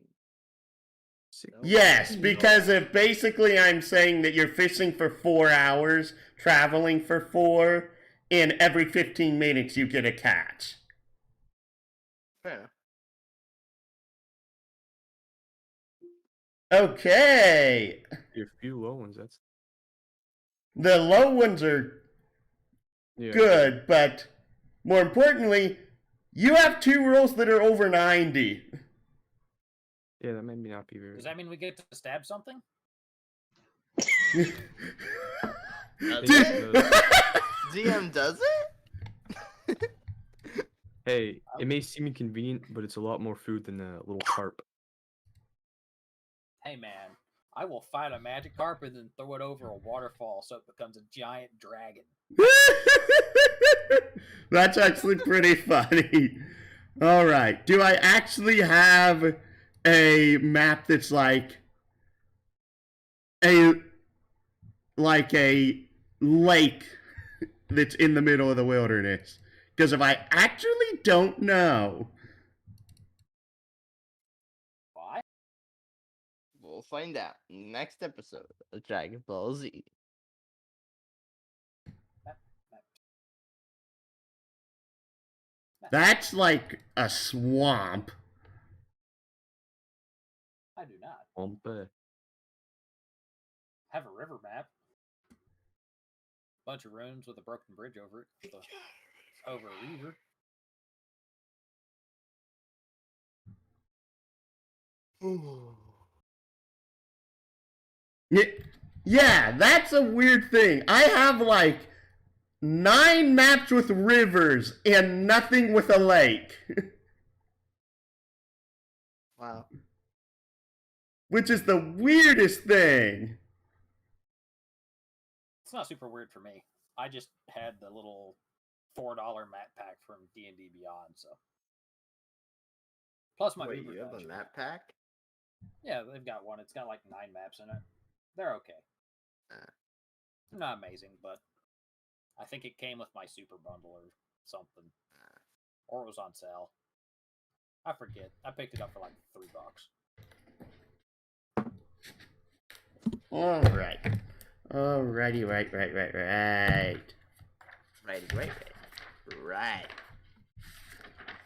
Yes, because if basically I'm saying that you're fishing for 4 hours, traveling for 4, and every 15 minutes you get a catch. Fair enough. Okay. A few low ones, that's... The low ones are Yeah. good, but more importantly, you have 2 rolls that are over 90. Yeah, that made me not be very. Does that mean we get to stab something? Does Dude. DM does it? Hey, it may seem inconvenient, but it's a lot more food than a little carp. Hey man, I will fight a magic carp and then throw it over a waterfall so it becomes a giant dragon. That's actually pretty funny. All right. Do I actually have a map that's like a lake that's in the middle of the wilderness? Because if I actually don't know, Why? We'll find out next episode of Dragon Ball Z. that's like a swamp. I do not. Wompa. Have a river map. Bunch of ruins with a broken bridge over it. Over a river. Yeah, that's a weird thing. I have like 9 maps with rivers and nothing with a lake. Wow. Which is the weirdest thing. It's not super weird for me. I just had the little $4 map pack from D&D Beyond, so. Plus my Wait, Uber you have a voucher. map pack? Yeah, they've got one. It's got like 9 maps in it. They're okay. They're not amazing, but I think it came with my super bundle or something. Or it was on sale. I forget. I picked it up for like $3. Alright. Alrighty, right. Right.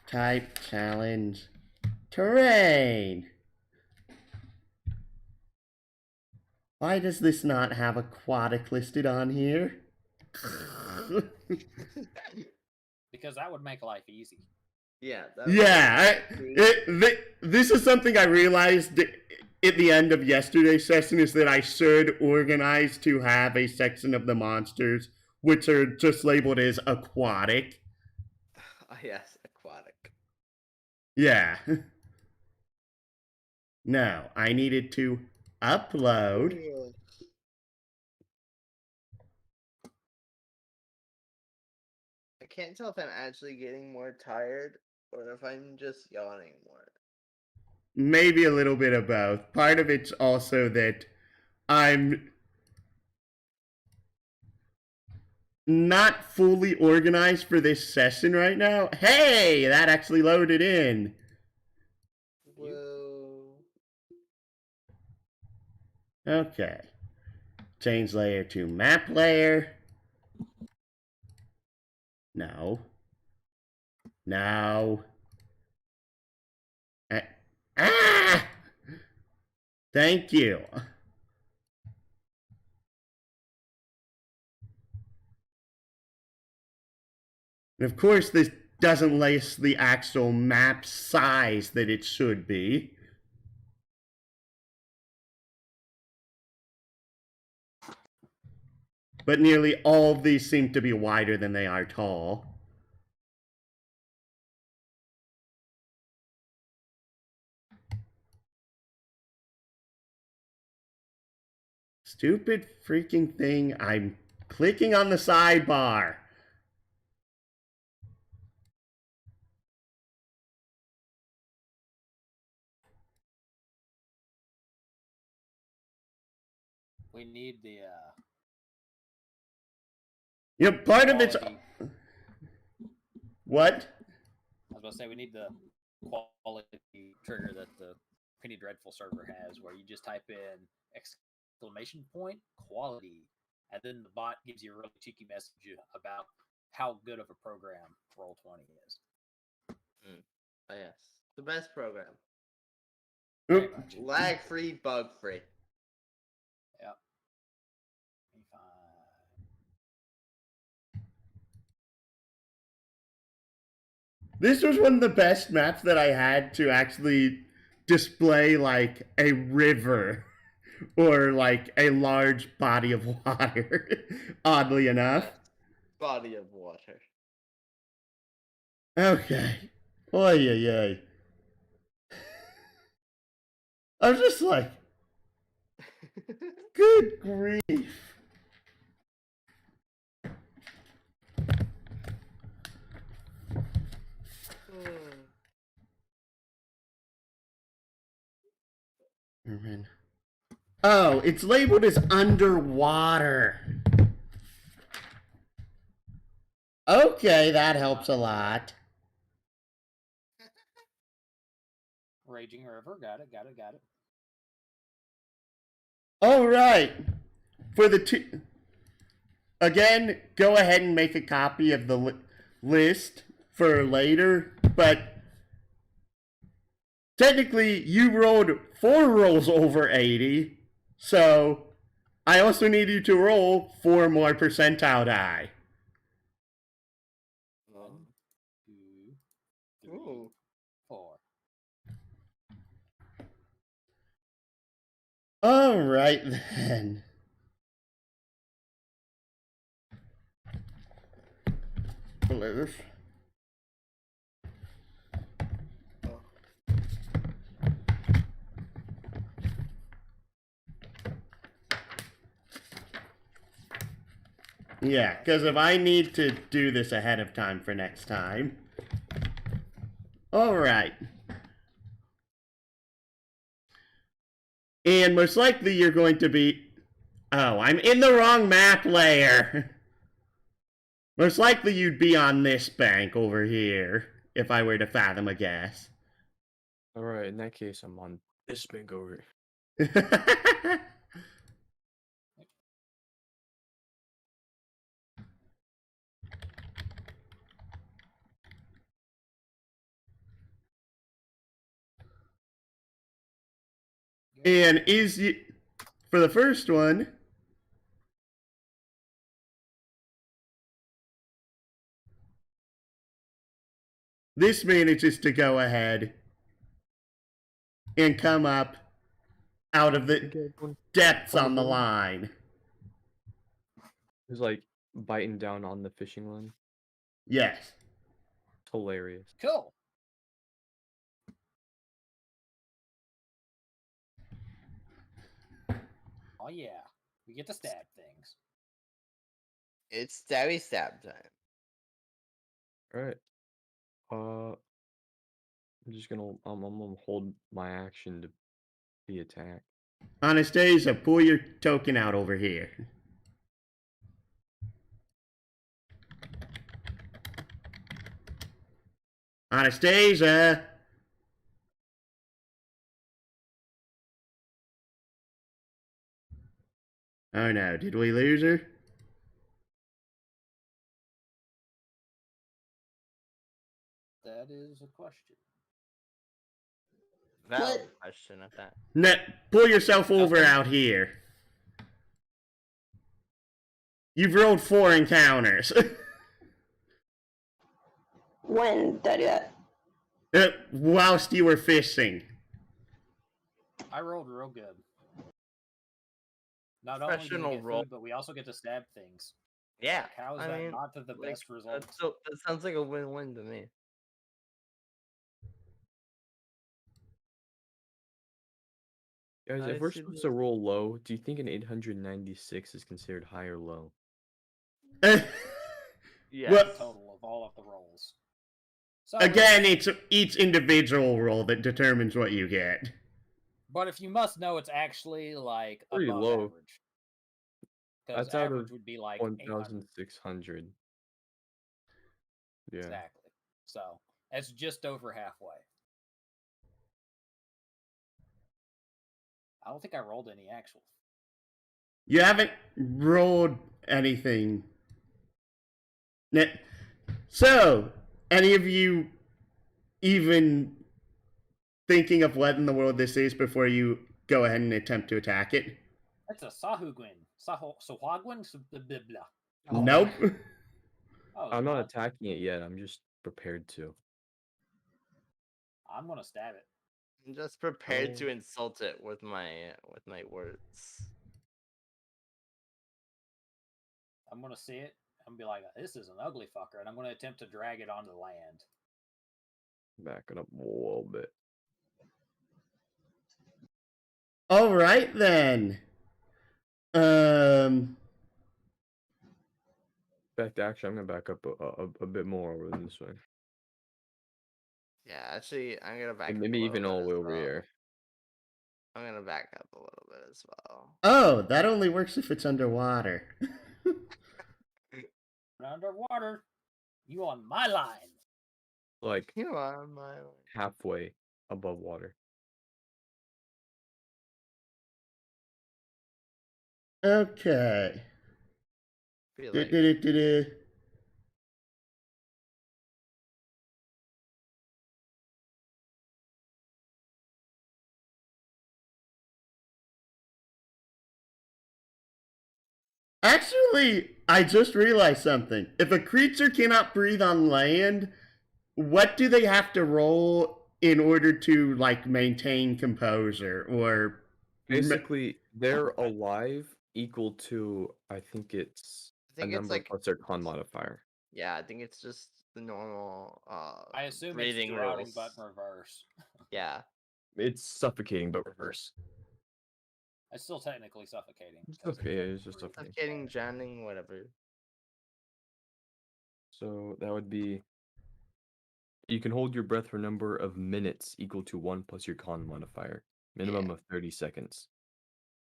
Type, challenge, terrain. Why does this not have aquatic listed on here? Because that would make life easy. Yeah. This is something I realized at the end of yesterday's session, is that I should organize to have a section of the monsters which are just labeled as aquatic. Yes, aquatic. Yeah. No, I needed to upload. I can't tell if I'm actually getting more tired or if I'm just yawning more. Maybe a little bit of both. Part of it's also that I'm not fully organized for this session right now. Hey, that actually loaded in. Whoa. Okay. Change layer to map layer. No. No. Ah! Thank you. And of course, this doesn't list the actual map size that it should be. But nearly all of these seem to be wider than they are tall. Stupid freaking thing. I'm clicking on the sidebar. We need the You know, part of it's... quality- What? I was about to say we need the quality trigger that the Penny Dreadful server has, where you just type in exclamation point quality, and then the bot gives you a really cheeky message about how good of a program Roll20 is. Oh, yes. The best program. Very Oop. much. Lag free, bug free. Yep. This was one of the best maps that I had to actually display like a river or like a large body of water, oddly enough. Body of water. Okay. Oy, oy, oy. I was just like, good grief. Oh, it's labeled as underwater. Okay, that helps a lot. Raging River, got it. All right. For the two, again, go ahead and make a copy of the list for later. But technically, you rolled 4 rolls over 80, so I also need you to roll 4 more percentile die. 1, 2, 3, Ooh. 4. All right then. Live. Yeah, because if I need to do this ahead of time for next time. All right. And most likely you're going to be... Oh, I'm in the wrong map layer. Most likely you'd be on this bank over here, if I were to fathom a guess. Alright, in that case, I'm on this bank over. And for the first one, this manages to go ahead and come up out of the depths on the line. It's like biting down on the fishing line. Yes. It's hilarious. Cool. Oh yeah, we get to stab things. It's stabby stab time. Alright. I'm just gonna I'm gonna hold my action to be attacked. Anastasia, pull your token out over here. Anastasia! Oh no, did we lose her? That is a question. Valid question at that. No, pull yourself over out here. You've rolled 4 encounters. When did I do that? Whilst you were fishing. I rolled real good. Not only do we get food, but we also get to stab things. Yeah. Like, how is that not the best result? That sounds like a win-win to me. Guys, if we're supposed to roll low, do you think an 896 is considered high or low? Yeah. Well, Total of all of the rolls. So, again, it's each individual roll that determines what you get. But if you must know, it's actually like Pretty above low. average. Because That's out average of would be like 1,600. Yeah. Exactly. So it's just over halfway. I don't think I rolled any actual. You haven't rolled anything. So, any of you even thinking of what in the world this is before you go ahead and attempt to attack it? That's a Sahuagin. Sahuagin? Nope. Oh, I'm not attacking it yet. I'm just prepared to. I'm gonna stab it. I'm just prepared Oh. to insult it with my words. I'm gonna see it. I'm gonna be like, this is an ugly fucker, and I'm gonna attempt to drag it onto the land. Back it up a little bit. All right then. In fact, actually, I'm gonna back up a bit more over this way. Yeah, actually, I'm gonna back And up maybe a even little all bit the way as over well. here. I'm gonna back up a little bit as well. Oh, that only works if it's underwater. Underwater, you on my line. Like You are my. halfway above water. Okay. Feel Du- like du- du- du- du. Actually, I just realized something. If a creature cannot breathe on land, what do they have to roll in order to like maintain composure or Basically, they're alive equal to, I think it's I think a it's number like plus their con modifier. yeah, I think it's just the normal I assume it's breathing drowning rules. but in reverse. Yeah. It's suffocating but reverse. It's still technically suffocating. It's 'cause okay, can't it's just breathe. suffocating. Suffocating, drowning, whatever. So that would be. You can hold your breath for a number of minutes equal to 1 plus your con modifier. Minimum of 30 seconds.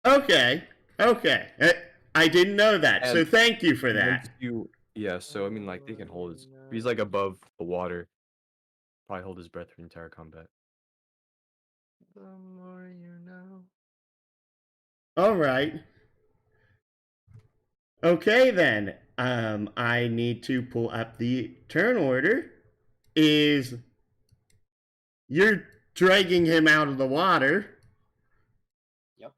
Okay. Okay. I didn't know that, so And thank you for that. Once you, yeah, so I mean, like, they can hold his. If he's like above the water, probably hold his breath for entire combat. The more you know. All right. Okay then. I need to pull up the turn order. Is you're dragging him out of the water. Yep.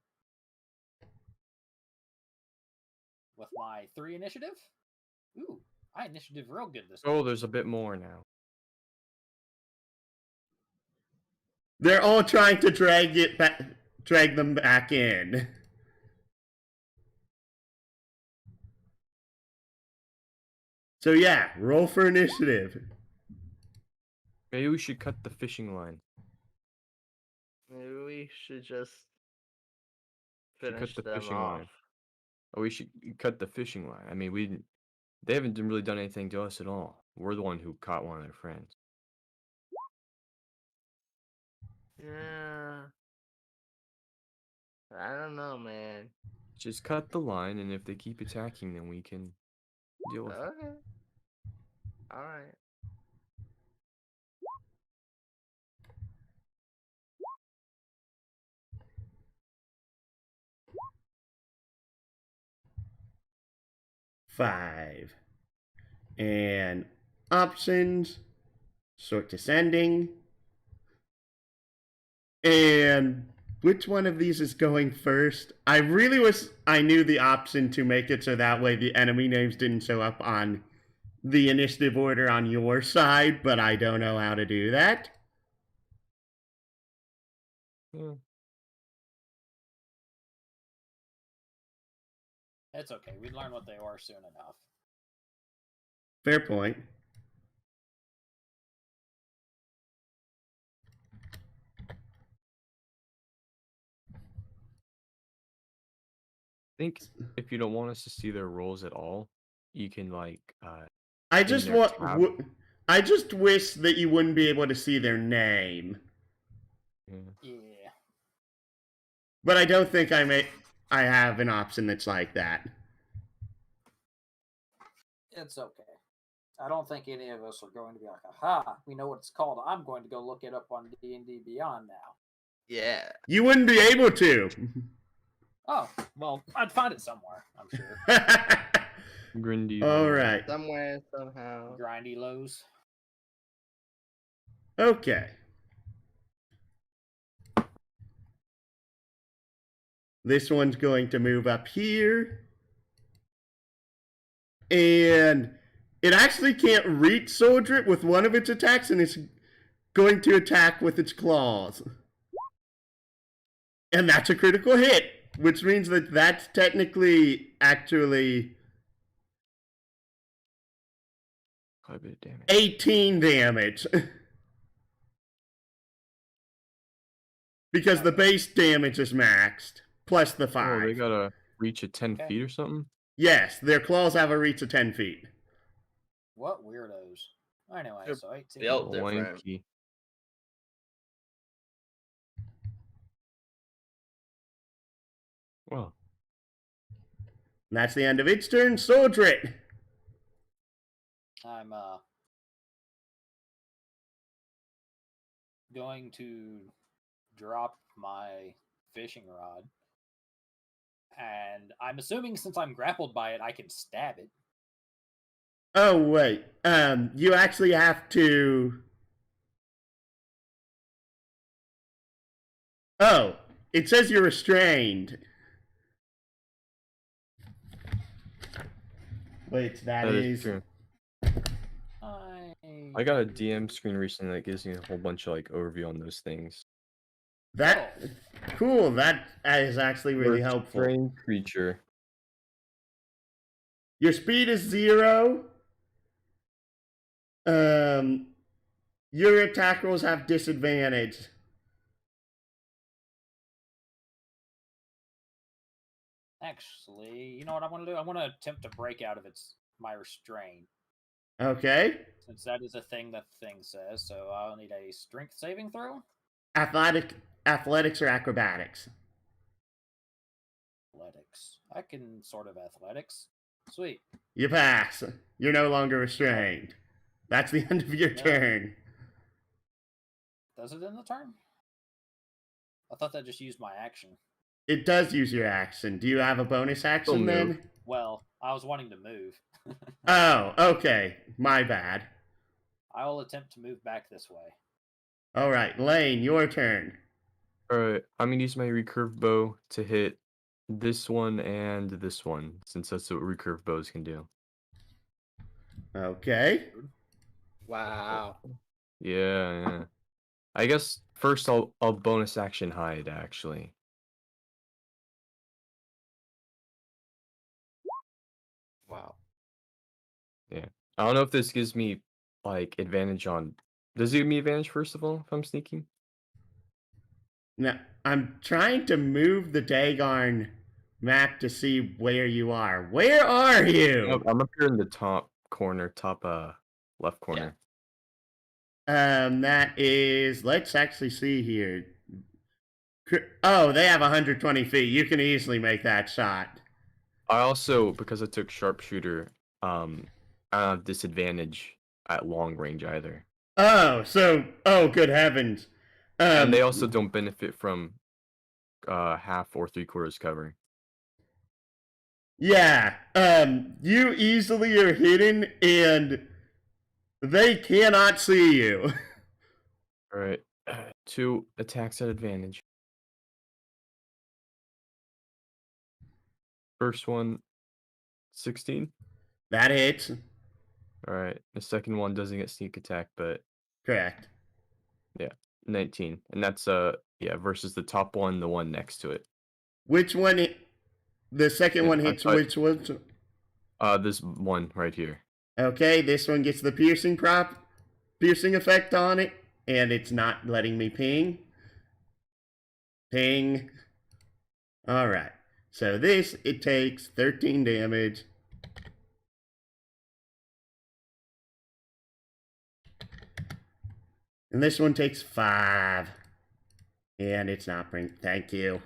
With my 3 initiative. Ooh, I initiative real good this Oh, time. there's a bit more now. They're all trying to drag them back in. So yeah, roll for initiative. Maybe we should cut the fishing line. Maybe we should just Should finish cut the them fishing off. line. Oh, we should cut the fishing line. I mean, they haven't really done anything to us at all. We're the one who caught one of their friends. Yeah. I don't know, man. Just cut the line, and if they keep attacking, then we can deal with it. Okay. Alright. Five. And options. Sort descending. And which one of these is going first? I knew the option to make it so that way the enemy names didn't show up on the initiative order on your side, but I don't know how to do that. Yeah. It's okay. We'd learn what they are soon enough. Fair point. I think if you don't want us to see their rolls at all, you can like I in just their want. tab. I just wish that you wouldn't be able to see their name. Yeah. Yeah. But I don't think I have an option that's like that. It's okay. I don't think any of us are going to be like, aha, we know what it's called. I'm going to go look it up on D&D Beyond now. Yeah. You wouldn't be able to. Oh, well, I'd find it somewhere, I'm sure. Grindy. All right. Somewhere, somehow. Grindy lows. Okay. This one's going to move up here. And it actually can't reach Soldier with one of its attacks, and it's going to attack with its claws. And that's a critical hit, which means that that's technically actually Quite a bit of damage. 18 damage. Because the base damage is maxed, plus the 5. Oh, they gotta reach at 10 Okay. feet or something? Yes, their claws have a reach of 10 feet. What weirdos. Anyway, They're so 18. built different. Wanky. Well, And that's the end of its turn. Sordrit. I'm going to drop my fishing rod. And I'm assuming since I'm grappled by it, I can stab it. Oh, wait. You actually have to... Oh, it says you're restrained. Wait, that is true. I got a DM screen recently that gives me a whole bunch of like overview on those things. That... Cool, that is actually really helpful. Restrained creature. Your speed is 0. Your attack rolls have disadvantage. Actually, you know what I want to do? I want to attempt to break out of my restraint. Okay. Since that is a thing that the thing says, so I'll need a strength saving throw. Athletics or acrobatics? Athletics. I can sort of athletics. Sweet. You pass. You're no longer restrained. That's the end of your turn. Does it end the turn? I thought that just used my action. It does use your action. Do you have a bonus action then? Well, I was wanting to move. Oh, okay. My bad. I will attempt to move back this way. All right, Lane, your turn. Alright, I'm gonna use my recurve bow to hit this one and this one, since that's what recurve bows can do. Okay. Wow. Yeah. I guess first I'll bonus action hide, actually. Wow. Yeah. I don't know if this gives me, like, advantage on... Does it give me advantage, first of all, if I'm sneaking? Now, I'm trying to move the Dagon map to see where you are. Where are you? I'm up here in the top corner, left corner. That is... Let's actually see here. Oh, they have 120 feet. You can easily make that shot. I also, because I took sharpshooter, I don't have disadvantage at long range either. Oh, good heavens. And they also don't benefit from half or 3/4 cover. Yeah, you easily are hidden and they cannot see you. Alright, 2 attacks at advantage. First one, 16. That hits. Alright, the second one doesn't get sneak attack, but Correct. 19. And that's versus the top one, the one next to it. Which one? The second one hits which one? This one right here. Okay, this one gets the piercing effect on it, and it's not letting me ping. Ping. Alright. So it takes 13 damage. And this one takes 5. And it's not thank you.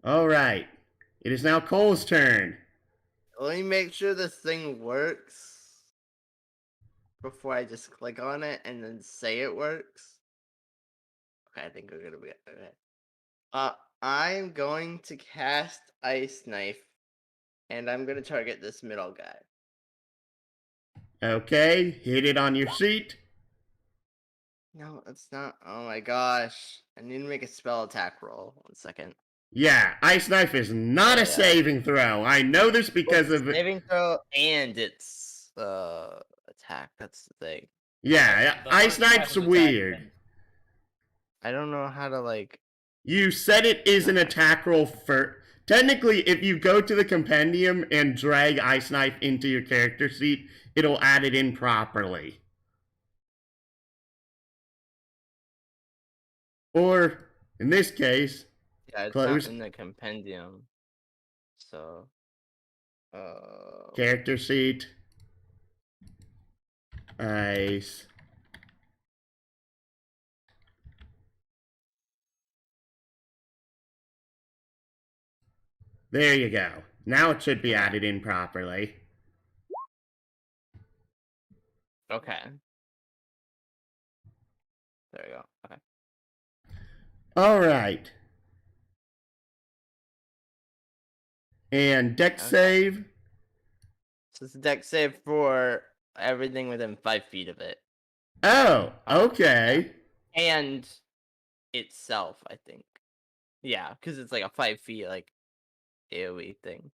Alright. It is now Cole's turn. Let me make sure this thing works before I just click on it and then say it works. Okay, I think we're gonna be okay. I'm going to cast Ice Knife, and I'm gonna target this middle guy. Okay, hit it on your sheet. No, it's not. Oh my gosh. I need to make a spell attack roll. 1 second. Yeah, Ice Knife is not a saving throw. I know this because of saving throw and its attack. That's the thing. Yeah, The Ice first class Knife's of attack weird. can- I don't know how to like. You said it is an attack roll for. Technically, if you go to the compendium and drag Ice Knife into your character sheet, it'll add it in properly. Or, in this case, Yeah, it's close not in the compendium. So. character sheet, Ice. There you go. Now it should be added in properly. Okay. There we go. Okay. Alright. And deck Okay. save. So it's a deck save for everything within 5 feet of it. Oh, okay. And itself, I think. Yeah, because it's like a 5 feet like AoE thing.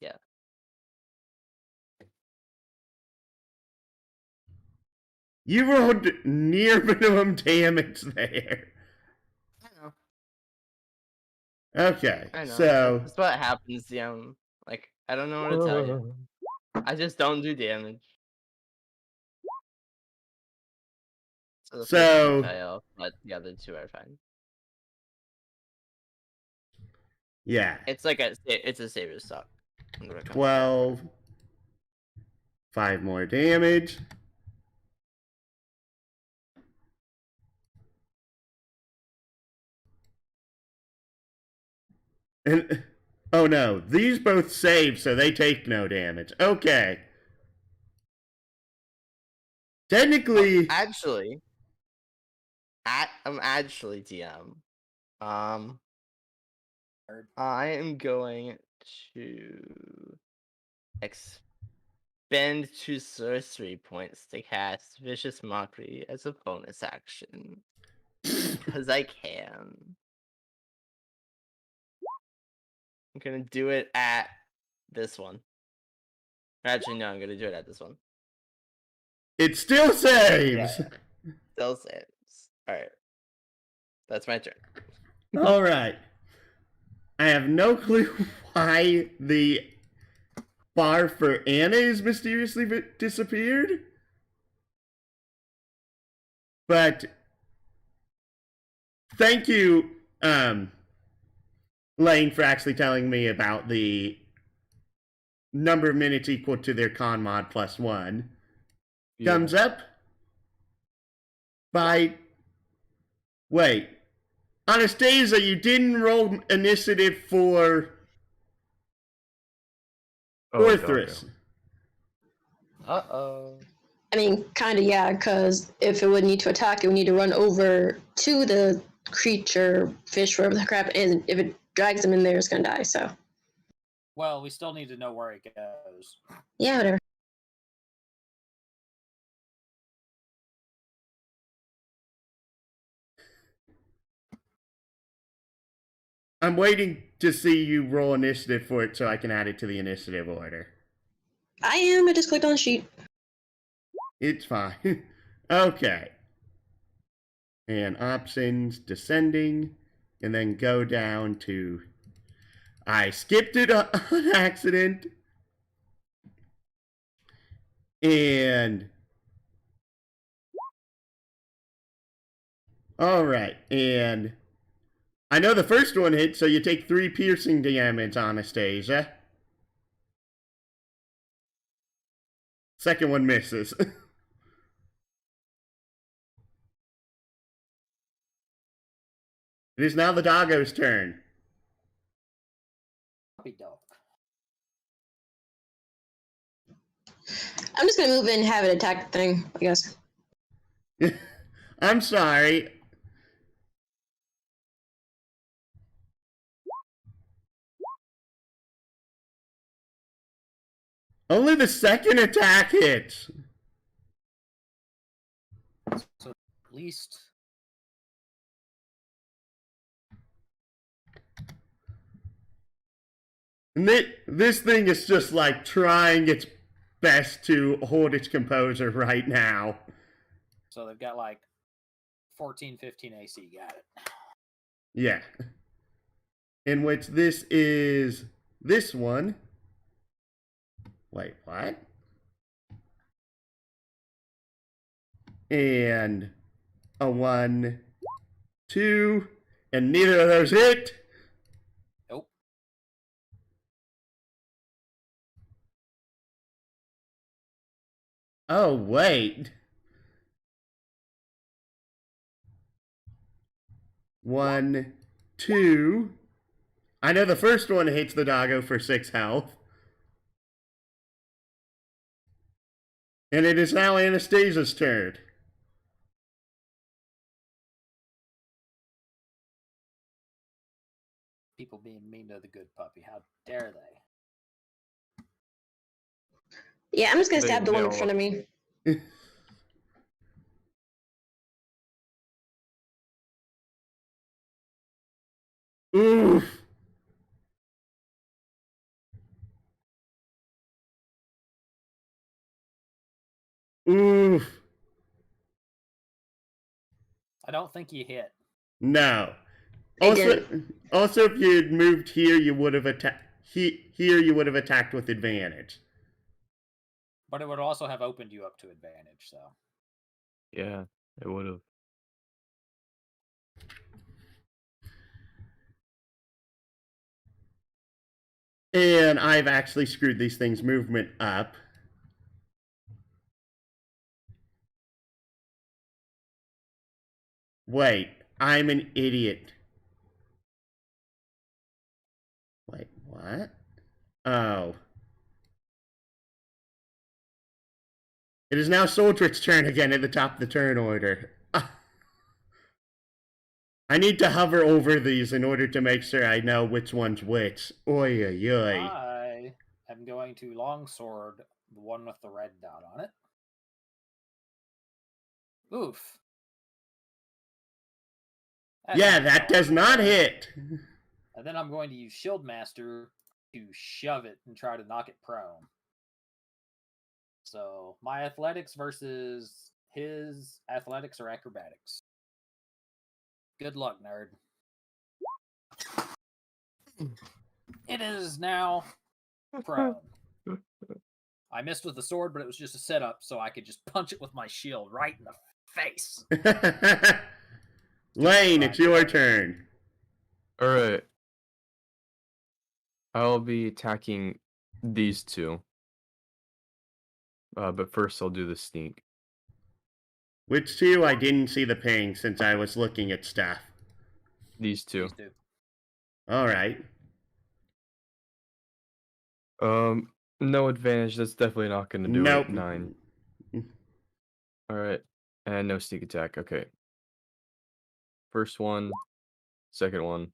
Yeah. You rolled near minimum damage there. I know. Okay, I know. so That's what happens, like, I don't know what to tell you. I just don't do damage. So the first two fail, but the other two are fine. yeah, It's like it's a saber stock. 12. 5 more damage. And oh no, these both save, so they take no damage. Okay. Technically, Actually, I'm actually TM. I am going to expend 2 sorcery points to cast Vicious Mockery as a bonus action. Because I can. I'm gonna do it at this one. Actually, no, I'm gonna do it at this one. it still saves. Yeah. Still saves. Alright. That's my turn. All right. I have no clue why the bar for Anna is mysteriously disappeared. But thank you, Lane, for actually telling me about the number of minutes equal to their con mod +1. Yeah. Thumbs up by. Wait. Anastasia, you didn't roll initiative for Orthrus. Uh-oh. I mean, kind of, yeah, because if it would need to attack, it would need to run over to the creature, fish, wherever the crap, and if it drags him in there, it's going to die, so. Well, we still need to know where it goes. Yeah, whatever. I'm waiting to see you roll initiative for it so I can add it to the initiative order. I am. I just clicked on the sheet. It's fine. Okay. And options, descending, and then go down to. I skipped it on accident. And. Alright, and. I know the first one hit, so you take 3 piercing damage, Anastasia. Second one misses. It is now the doggo's turn. Puppy dog. I'm just going to move in and have it attack the thing, I guess. I'm sorry. Only the second attack hits. So at least And this thing is just like trying its best to hold its composure right now. So they've got like 14, 15 AC. Got it. Yeah. In which this is this one. Wait, what? And a 1, 2, and neither of those hit. Nope. Oh, wait. 1, 2. I know the first one hits the doggo for 6 health. And it is now Anastasia's turn. People being mean to the good puppy. How dare they? Yeah, I'm just gonna They- stab the they one in all- front of me. Oof. Oof. I don't think you hit. No. They Also, if you had moved here, you would have attacked. Here, you would have attacked with advantage. But it would also have opened you up to advantage, so. Yeah, it would have. And I've actually screwed these things' movement up. Wait, I'm an idiot. Wait, what? Oh. It is now Soldrick's turn again at the top of the turn order. I need to hover over these in order to make sure I know which one's which. Oy, oy, oy. I am going to longsword the one with the red dot on it. Oof. Yeah, didn't that go does not hit. And then I'm going to use Shield Master to shove it and try to knock it prone. So my athletics versus his athletics or acrobatics. Good luck, nerd. It is now prone. I missed with the sword, but it was just a setup so I could just punch it with my shield right in the face. Lane, it's your turn. Alright. I'll be attacking these two. But first I'll do the sneak. Which two? I didn't see the ping since I was looking at stuff. These two. These two. Alright. No advantage. That's definitely not gonna do Nope. it. 9. Alright. And no sneak attack. Okay. First one. Second one.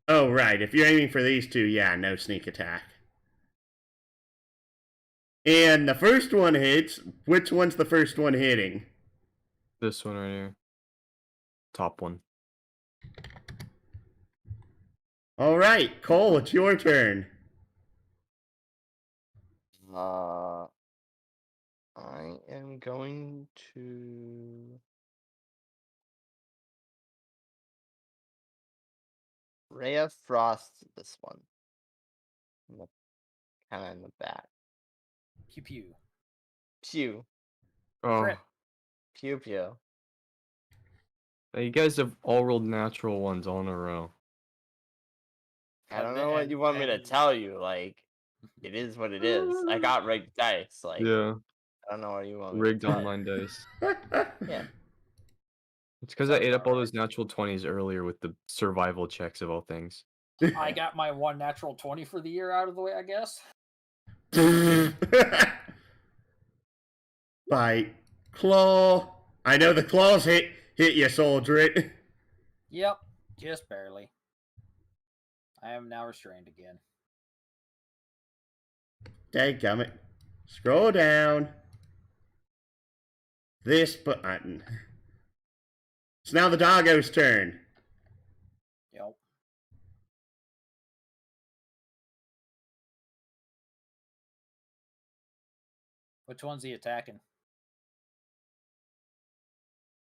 Oh, right. If you're aiming for these two, yeah, no sneak attack. And the first one hits. Which one's the first one hitting? This one right here. Top one. Alright, Cole, it's your turn. I am going to Ray of Frost this one. Kind of in the back. Pew pew. Pew. Oh. Crit. Pew pew. You guys have all rolled natural ones all in a row. I don't know what you want me to tell you. Like, it is what it is. I got rigged dice. Like, Yeah. I don't know what you want me Rigged to tell online dice. Yeah. It's because I ate up all those natural 20s earlier with the survival checks of all things. I got my one natural 20 for the year out of the way, I guess. Bite. Claw. I know the claws hit you, Soldrick. Yep, just barely. I am now restrained again. Dadgummit. Scroll down. This button. It's now the doggo's turn. Yep. Which one's he attacking?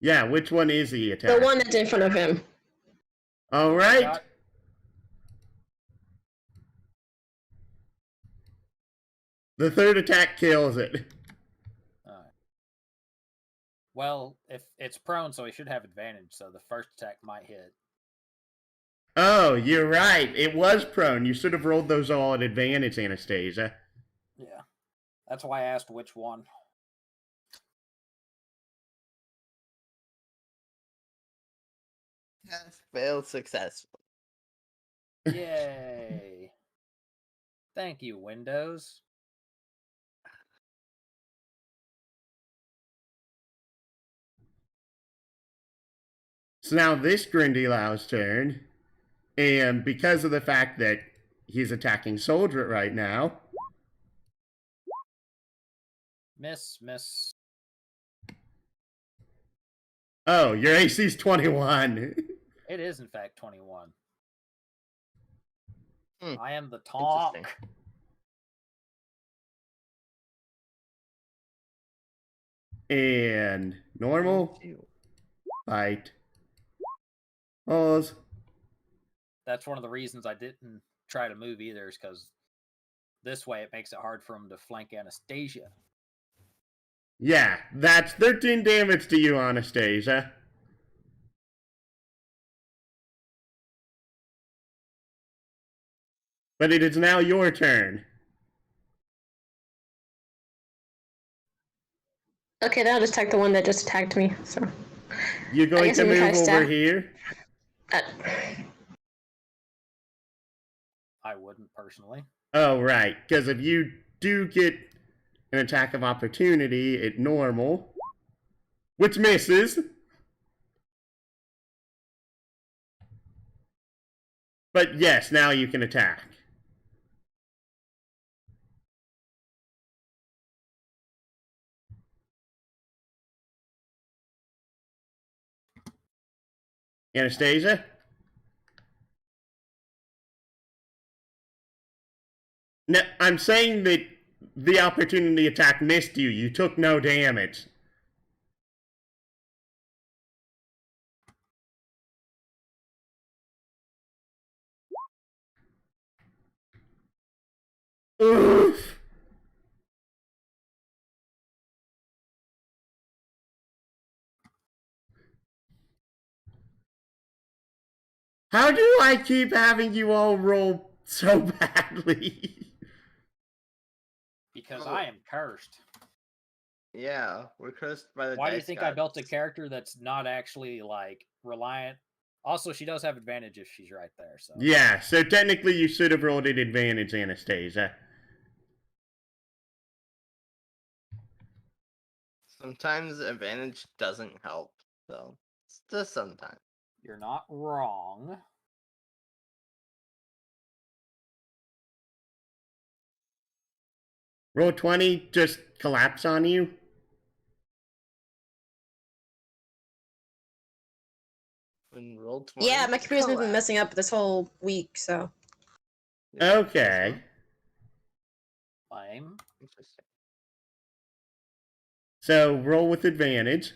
Yeah, which one is he attacking? The one that's in front of him. All right. Shot. The third attack kills it. Alright. Well, if it's prone, so he should have advantage, so the first attack might hit. Oh, you're right. It was prone. You should have rolled those all at advantage, Anastasia. Yeah. That's why I asked which one. Has failed successfully. Yay. Thank you, Windows. So now this Grindelow's turn. And because of the fact that he's attacking Soldier right now. Miss. Oh, your AC's 21. It is, in fact, 21. Hmm. I am the talk. Interesting. And normal. Fight. Pause. That's one of the reasons I didn't try to move either, is because this way it makes it hard for him to flank Anastasia. Yeah, that's 13 damage to you, Anastasia. But it is now your turn. Okay, then I'll just attack the one that just attacked me. So You're going guess to I'm gonna move try to over stab. here. uh, I wouldn't personally. Oh, right. Because if you do get an attack of opportunity at normal, which misses. But yes, now you can attack. Anastasia? No, I'm saying that the opportunity attack missed you. You took no damage. Oof. How do I keep having you all roll so badly? Because Oh. I am cursed. Yeah, we're cursed by the Why do you dice think I built a gods. character that's not actually, like, reliant? Also, she does have advantage if she's right there, so. Yeah, so technically you should have rolled at advantage, Anastasia. Sometimes advantage doesn't help, so it's just sometimes. You're not wrong. Roll 20, just collapse on you. When roll 20. yeah, my computer's been collapse. messing up this whole week, so Yeah, Okay. Lame. Interesting. So roll with advantage.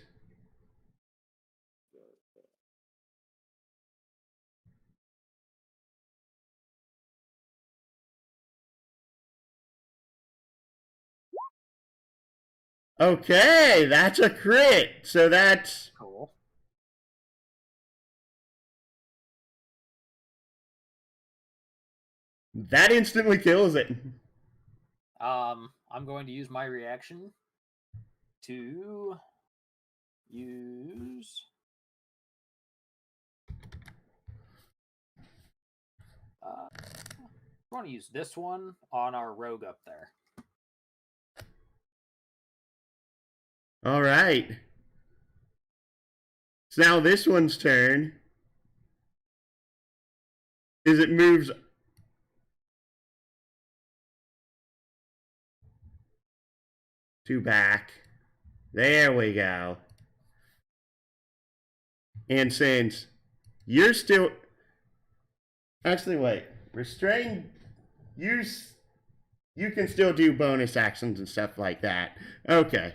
Okay, that's a crit. So that's Cool. that instantly kills it. I'm going to use my reaction to use I want to use this one on our rogue up there. All right. So now this one's turn is it moves to back. There we go. And since you're still actually wait, restrain use You can still do bonus actions and stuff like that. Okay.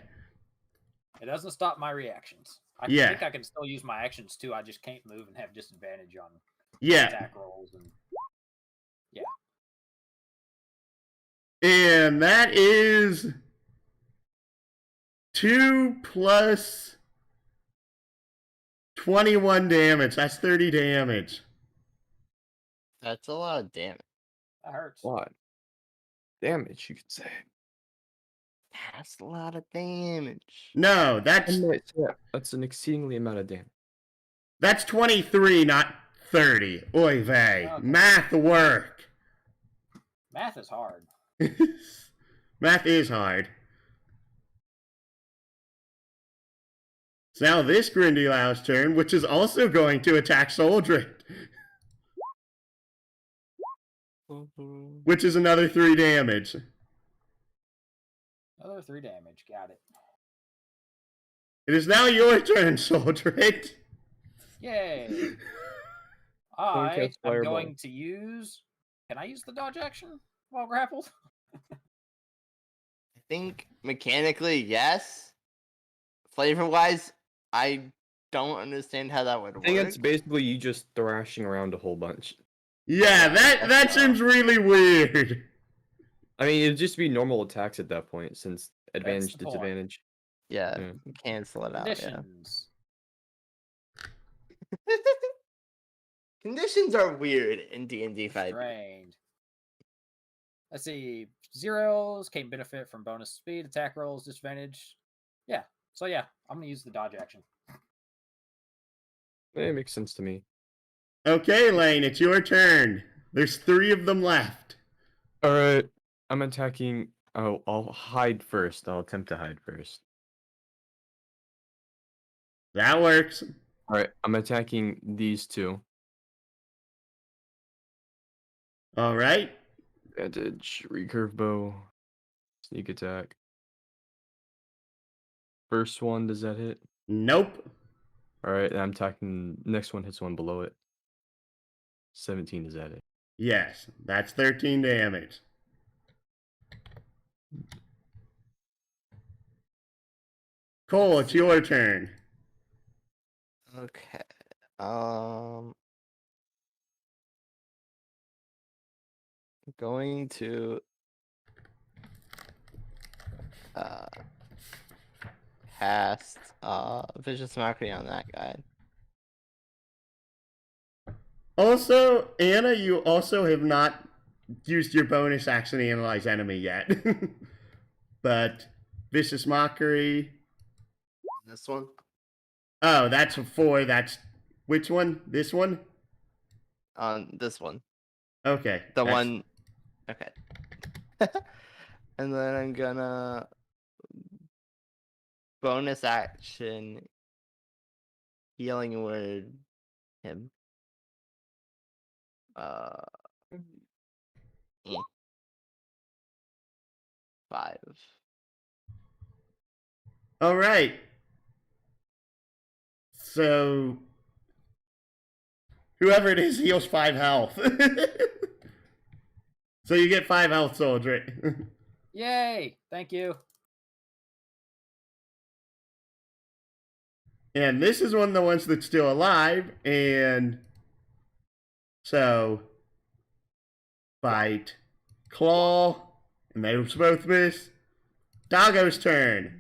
It doesn't stop my reactions. I Yeah. think I can still use my actions too. I just can't move and have disadvantage on Yeah. attack rolls and yeah. And that is 2 plus 21 damage. That's 30 damage. That's a lot of damage. That hurts. What? Damage, you could say. That's a lot of damage. No, that's Yeah, that's an exceedingly amount of damage. 23, not 30. Oy vey. Okay. Math work. Math is hard. Math is hard. So now this Grindyloud's turn, which is also going to attack Soldred. Which is another 3 damage. Another 3 damage. Got it. It is now your turn, Soldred. Yay! I cast am Fireball. going to use... Can I use the dodge action while grappled? I think mechanically, yes. Flavor-wise, I don't understand how that would I work. think it's basically you just thrashing around a whole bunch. Yeah, that seems really weird. I mean, it'd just be normal attacks at that point, since advantage, the point. disadvantage. Yeah, Yeah. cancel it out. Yeah. Conditions. Conditions are weird in D&D 5. Drained. Let's see. Zeros can't benefit from bonus speed, attack rolls, disadvantage. Yeah. So yeah, I'm gonna use the dodge action. It makes sense to me. Okay, Lane, it's your turn. There's 3 of them left. Alright, I'm attacking. Oh, I'll hide first. I'll attempt to hide first. That works. Alright, I'm attacking these 2. All right. Advantage, recurve bow, sneak attack. First one, does that hit? Nope. Alright, I'm attacking. Next one hits one below it. 17, does that hit? Yes, that's 13 damage. Cole, it's your turn. Okay. Going to cast vicious mockery on that guy. Also, Anna, you also have not used your bonus action to analyze enemy yet. But vicious mockery. This one? Oh, that's a 4. That's which one? This one? On this one. Okay. The that's- one. Okay. And then I'm gonna bonus action healing word him. Eh. 5. All right. So, whoever it is heals 5 health. So you get 5 health, soldier. Yay! Thank you. And this is one of the ones that's still alive, and so bite, claw, and they both miss. Doggo's turn.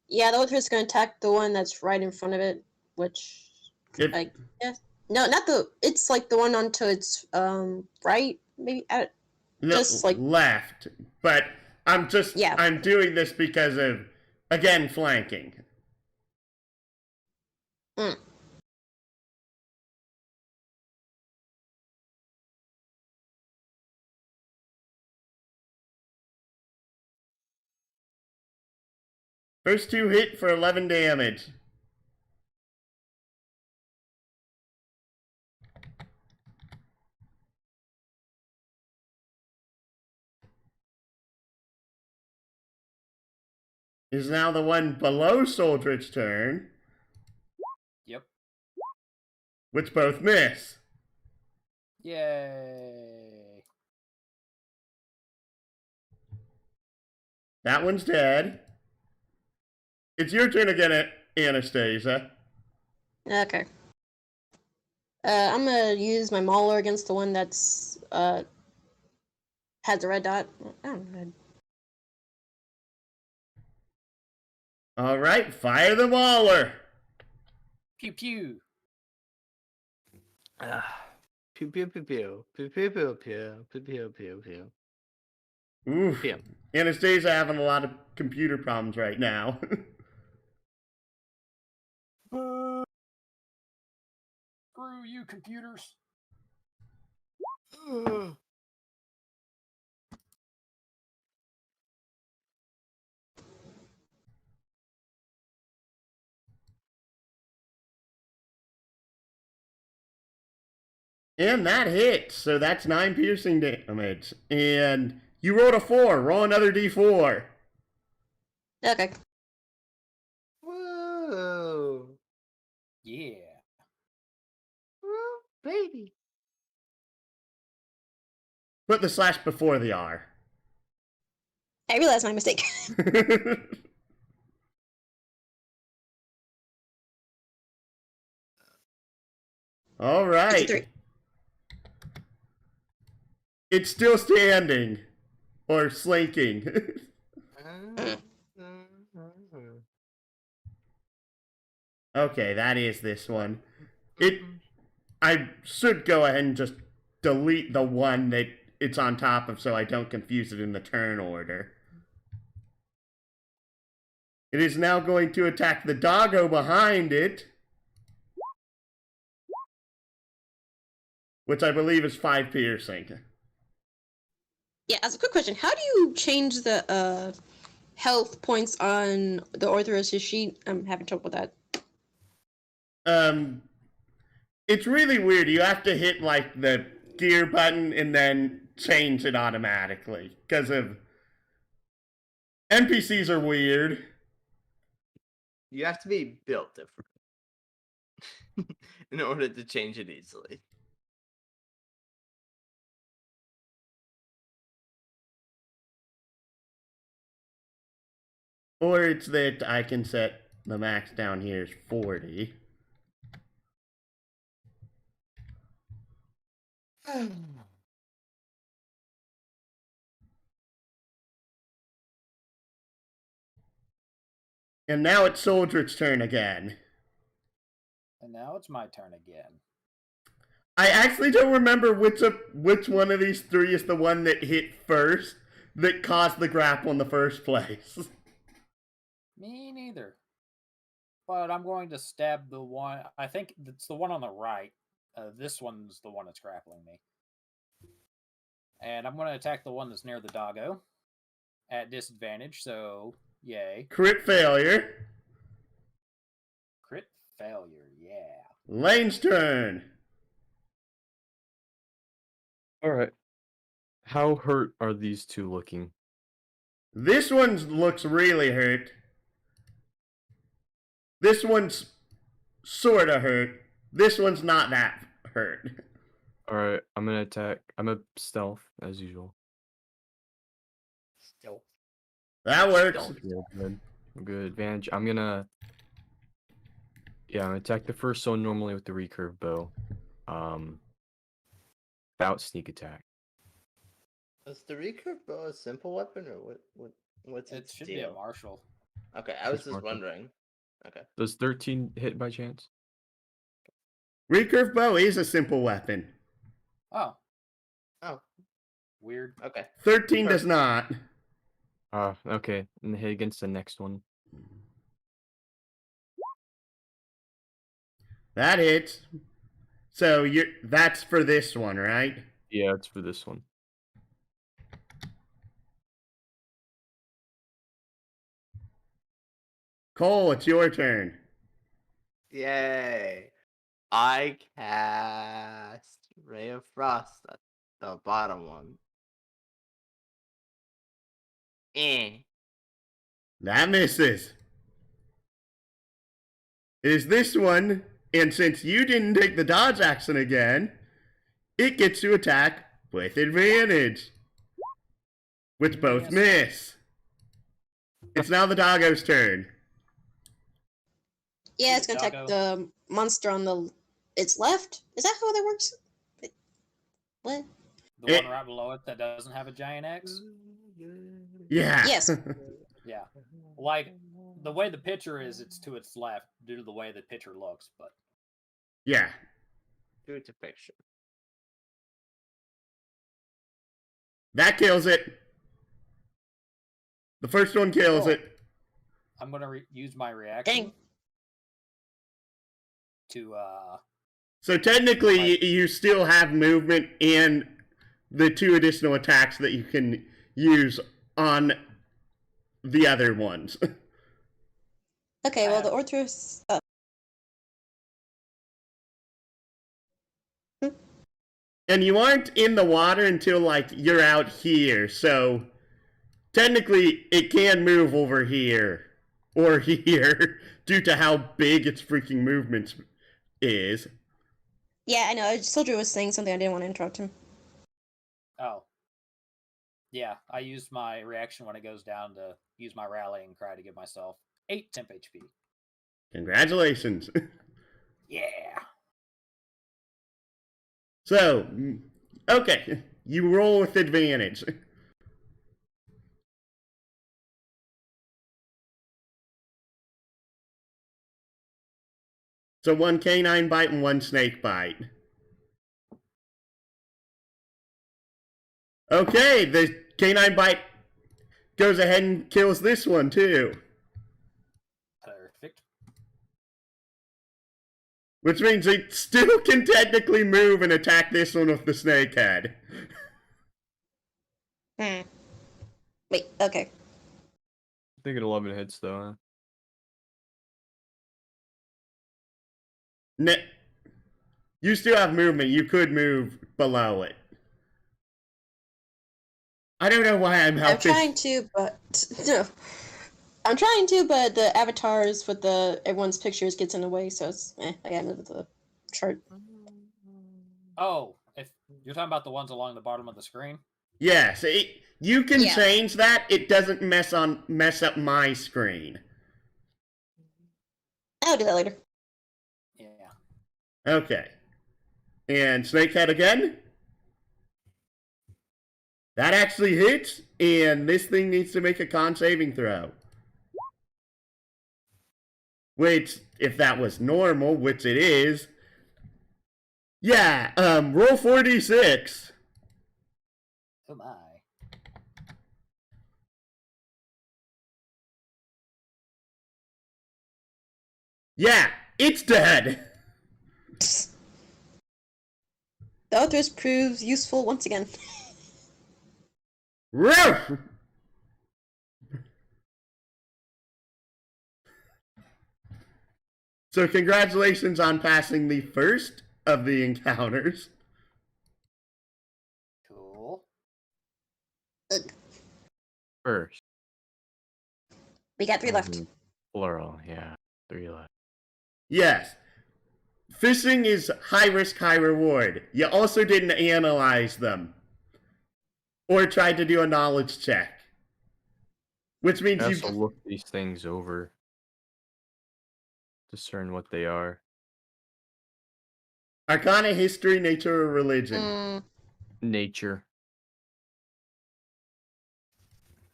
Yeah, the Ultra's gonna attack the one that's right in front of it, which If- I guess no, not the. It's like the one onto its right, maybe. No, Just like- left, but I'm Yeah. I'm doing this because of, again, flanking. Mm. First 2 hit for 11 damage. Is now the one below Soldred's turn, Yep. which both miss. Yay! That one's dead. It's your turn again, Anastasia. Okay. I'm gonna use my Mauler against the one that's has a red dot. Oh, good. All right, fire the Mauler. Pew pew. Pew pew pew pew pew pew pew pew pew pew pew pew. Oof. Pew. Anastasia having a lot of computer problems right now. Screw you, computers. And that hits, so that's 9 piercing damage. And you rolled a 4. Roll another d4. Okay. Whoa. Yeah. Whoa, baby. Put the slash before the R. I realized my mistake. All It's a right. 3. It's still standing. Or slinking. Okay, that is this one. I should go ahead and just delete the one that it's on top of so I don't confuse it in the turn order. It is now going to attack the doggo behind it, which I believe is 5 piercing. Yeah, as a quick question, how do you change the health points on the Orthros' sheet? I'm having trouble with that. It's really weird. You have to hit like the gear button and then change it automatically because of NPCs are weird. You have to be built different in order to change it easily. Or it's that I can set the max down here is 40. And now it's Soldrick's turn again. And now it's my turn again. I actually don't remember which one of these 3 is the one that hit first that caused the grapple in the first place. Me neither. But I'm going to stab the one. I think it's the one on the right. This one's the one that's grappling me. And I'm going to attack the one that's near the doggo at disadvantage, so yay. Crit failure. Crit failure, yeah. Lane's turn. Alright. How hurt are these two looking? This one looks really hurt. This one's sort of hurt. This one's not that hurt. Alright, I'm gonna attack. I'm a stealth, as usual. Still. That works. Yeah, good advantage. I'm gonna attack the first one normally with the recurve bow. Without sneak attack. Is the recurve bow a simple weapon or what's It its should deal? be a martial. Okay, I was It's just martial. wondering. Okay. Does 13 hit by chance? Recurve bow is a simple weapon. Oh. Oh, Weird. okay. 13 does not. Okay. And hit against the next one. That hits. So that's for this one, right? Yeah, it's for this one. Cole, it's your turn. Yay. I cast Ray of Frost at the bottom one. That misses. It is this one, and since you didn't take the dodge action again, it gets to attack with advantage, which both miss. It's now the doggo's turn. Yeah, it's gonna attack the monster on its left. Is that how that works? What? The one right below it that doesn't have a giant X? Yeah. Yes. Yeah. Like, the way the picture is, it's to its left due to the way the picture looks, but... Yeah. Due to picture. That kills it. The first one kills it. I'm gonna use my reaction. Dang. To, So technically, you still have movement and the 2 additional attacks that you can use on the other ones. Okay, well, the Orthrus... And you aren't in the water until, like, you're out here, so technically it can move over here or here due to how big its freaking movement is. Yeah, I know. Soldier was saying something. I didn't want to interrupt him. Oh. Yeah, I used my reaction when it goes down to use my rallying cry to give myself 8 temp HP. Congratulations. Yeah. So, okay, you roll with advantage. So 1 canine bite and 1 snake bite. Okay, the canine bite goes ahead and kills this one too. Perfect. Which means it still can technically move and attack this one with the snake head. Wait, okay. I think it 11 hits though. Huh? You still have movement. You could move below it. I don't know why I'm helping. I'm trying to, but no. I'm trying to, but the avatars with everyone's pictures gets in the way, so it's I got rid of the chart. Oh, if you're talking about the ones along the bottom of the screen? Yes, you can change that. It doesn't mess up my screen. I'll do that later. Yeah. Okay. And Snakehead again? That actually hits, and this thing needs to make a con saving throw. Which, if that was normal, which it is, yeah, roll 4d6. Oh my. Yeah, it's dead. The Orthrus proves useful once again. Roof! So congratulations on passing the first of the encounters. Cool. First. We got 3 left. Plural, yeah. 3 left. Yes. Fishing is high risk, high reward. You also didn't analyze them. Or tried to do a knowledge check. Which means I you also look these things over. Discern what they are. Arcana, history, nature, or religion. Nature.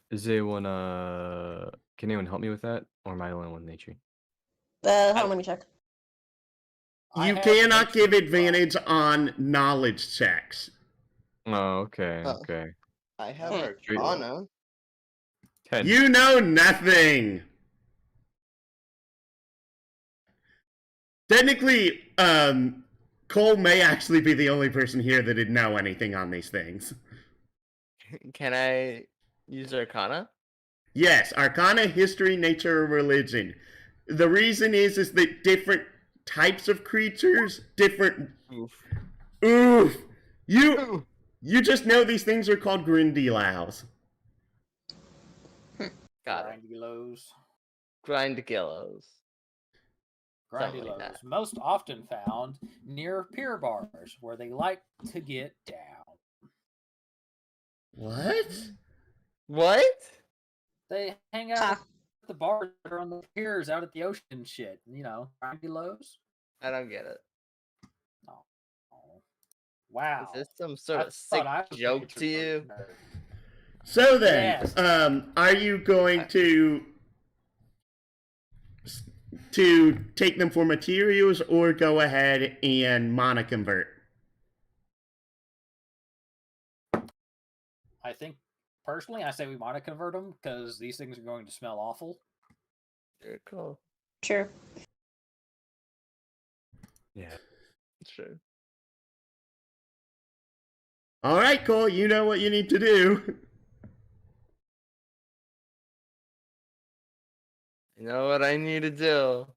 Is anyone can anyone help me with that? Or am I the only one with nature? Hold on, let me check. You cannot give advantage on knowledge checks. Oh, okay, okay. I have Arcana. 10. You know nothing. Technically, Cole may actually be the only person here that didn't know anything on these things. Can I use Arcana? Yes, Arcana, history, nature, or religion. The reason is that different types of creatures, different... Oof. You just know these things are called Grindylows. Got it. Grindgillows. Grindgillows. Grindy Something like lows, that. most often found near pier bars where they like to get down. What? What? They hang out at the bars that are on the piers out at the ocean and shit. You know, grindy lows. I don't get it. Oh, wow. Is this some sort I of sick thought I was joke the to you? nerd. So then, Yes. are you going to take them for materials or go ahead and mana convert? I think personally, I say we want to convert them because these things are going to smell awful. Very cool. Sure. Yeah. Sure. All right, Cole, you know what you need to do. You know what I need to do?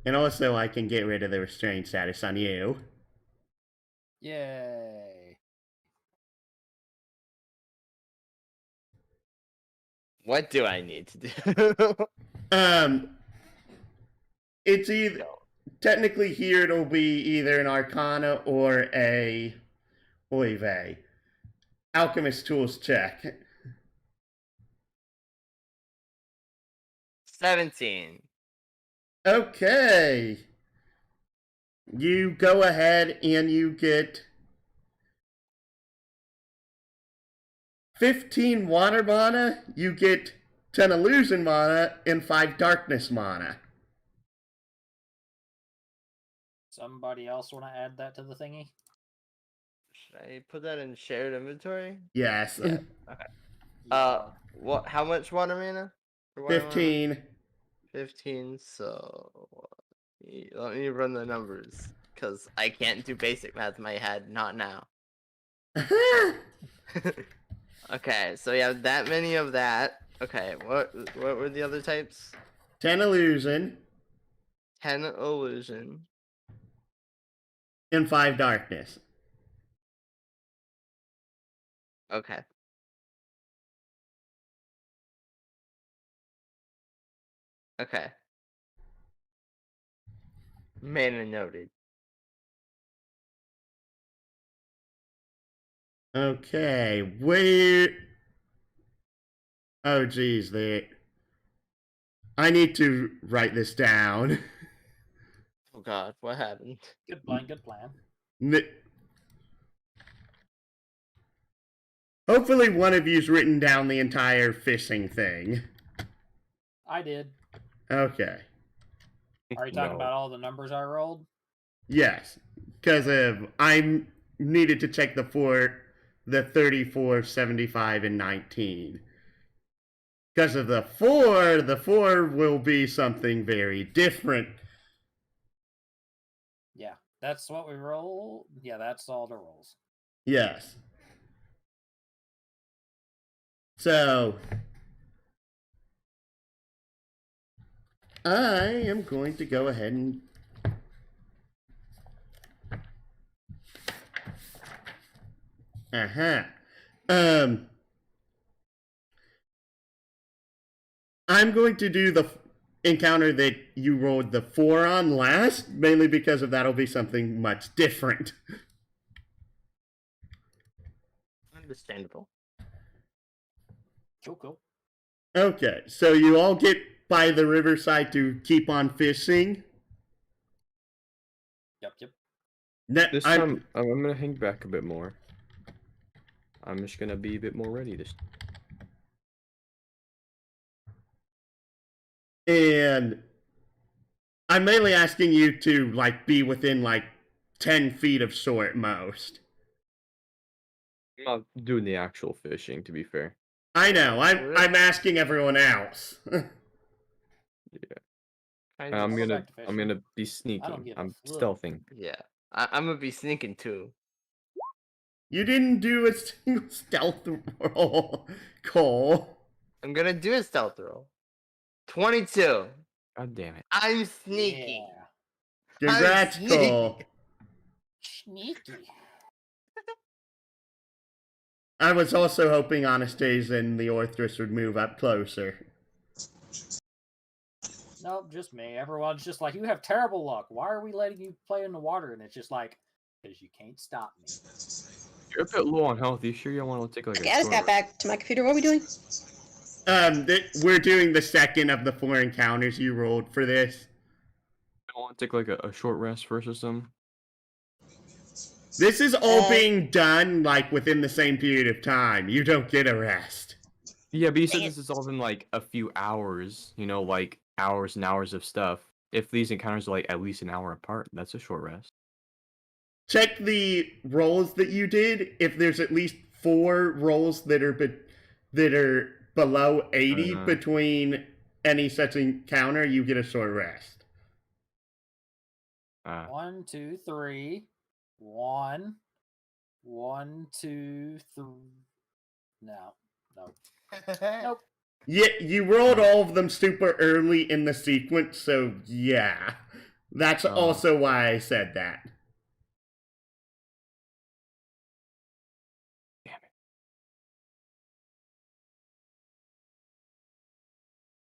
And also, I can get rid of the restraint status on you. Yay. What do I need to do? It's either technically here it'll be either an Arcana or a Oy vey. Alchemist tools check. 17. Okay. You go ahead and you get 15 water mana, you get 10 illusion mana, and 5 darkness mana. Somebody else want to add that to the thingy? Should I put that in shared inventory? Yes. Yeah. Okay. What? How much water mana? For water 15. Mana? 15. So let me run the numbers because I can't do basic math in my head. Not now. Okay, so we have that many of that. Okay, what were the other types? 10 illusion. 10 illusion. And 5 darkness. Okay. Okay. Mana noted. Okay, where... Oh, geez, I need to write this down. Oh god, what happened? Good plan, good plan. Hopefully one of you's written down the entire fishing thing. I did. Okay. Are you talking about all the numbers I rolled? Yes, because I needed to check the 34, 75, and 19. Because of the 4 will be something very different. Yeah, that's what we roll. Yeah, that's all the rolls. Yes. So, I am going to go ahead and I'm going to do the encounter that you rolled the 4 on last, mainly because of that'll be something much different. Understandable. Cool. Okay, so you all get by the riverside to keep on fishing. Yep. This time, I'm gonna hang back a bit more. I'm just gonna be a bit more ready this. And I'm mainly asking you to be within 10 feet of shore at most. I'm not doing the actual fishing, to be fair. I know. I'm asking everyone else. Yeah. I'm gonna be sneaking. I'm stealthing. Yeah, I'm gonna be sneaking too. You didn't do a single stealth roll, Cole. I'm gonna do a stealth roll. 22. God damn it! I'm sneaky. Yeah. Congrats, Cole. Sneaky. I was also hoping Anastasia and the Orthrus would move up closer. Nope, just me. Everyone's just like, you have terrible luck. Why are we letting you play in the water? And it's just like, because you can't stop me. You're a bit low on health. You sure you don't want to take like Okay, a I just short got back to my computer. What are we doing? We're doing the second of the 4 encounters you rolled for this. You don't want to take like a short rest first or something? This is all being done, like, within the same period of time. You don't get a rest. Yeah, but you said this is all in like a few hours, you know, like hours and hours of stuff. If these encounters are like at least an hour apart, that's a short rest. Check the rolls that you did. If there's at least 4 rolls that are below 80 between any such encounter, you get a short rest. 1, 2, 3. 1, 1, 2, 3. No. Nope. Yeah, you rolled all of them super early in the sequence, so yeah. That's also why I said that. Damn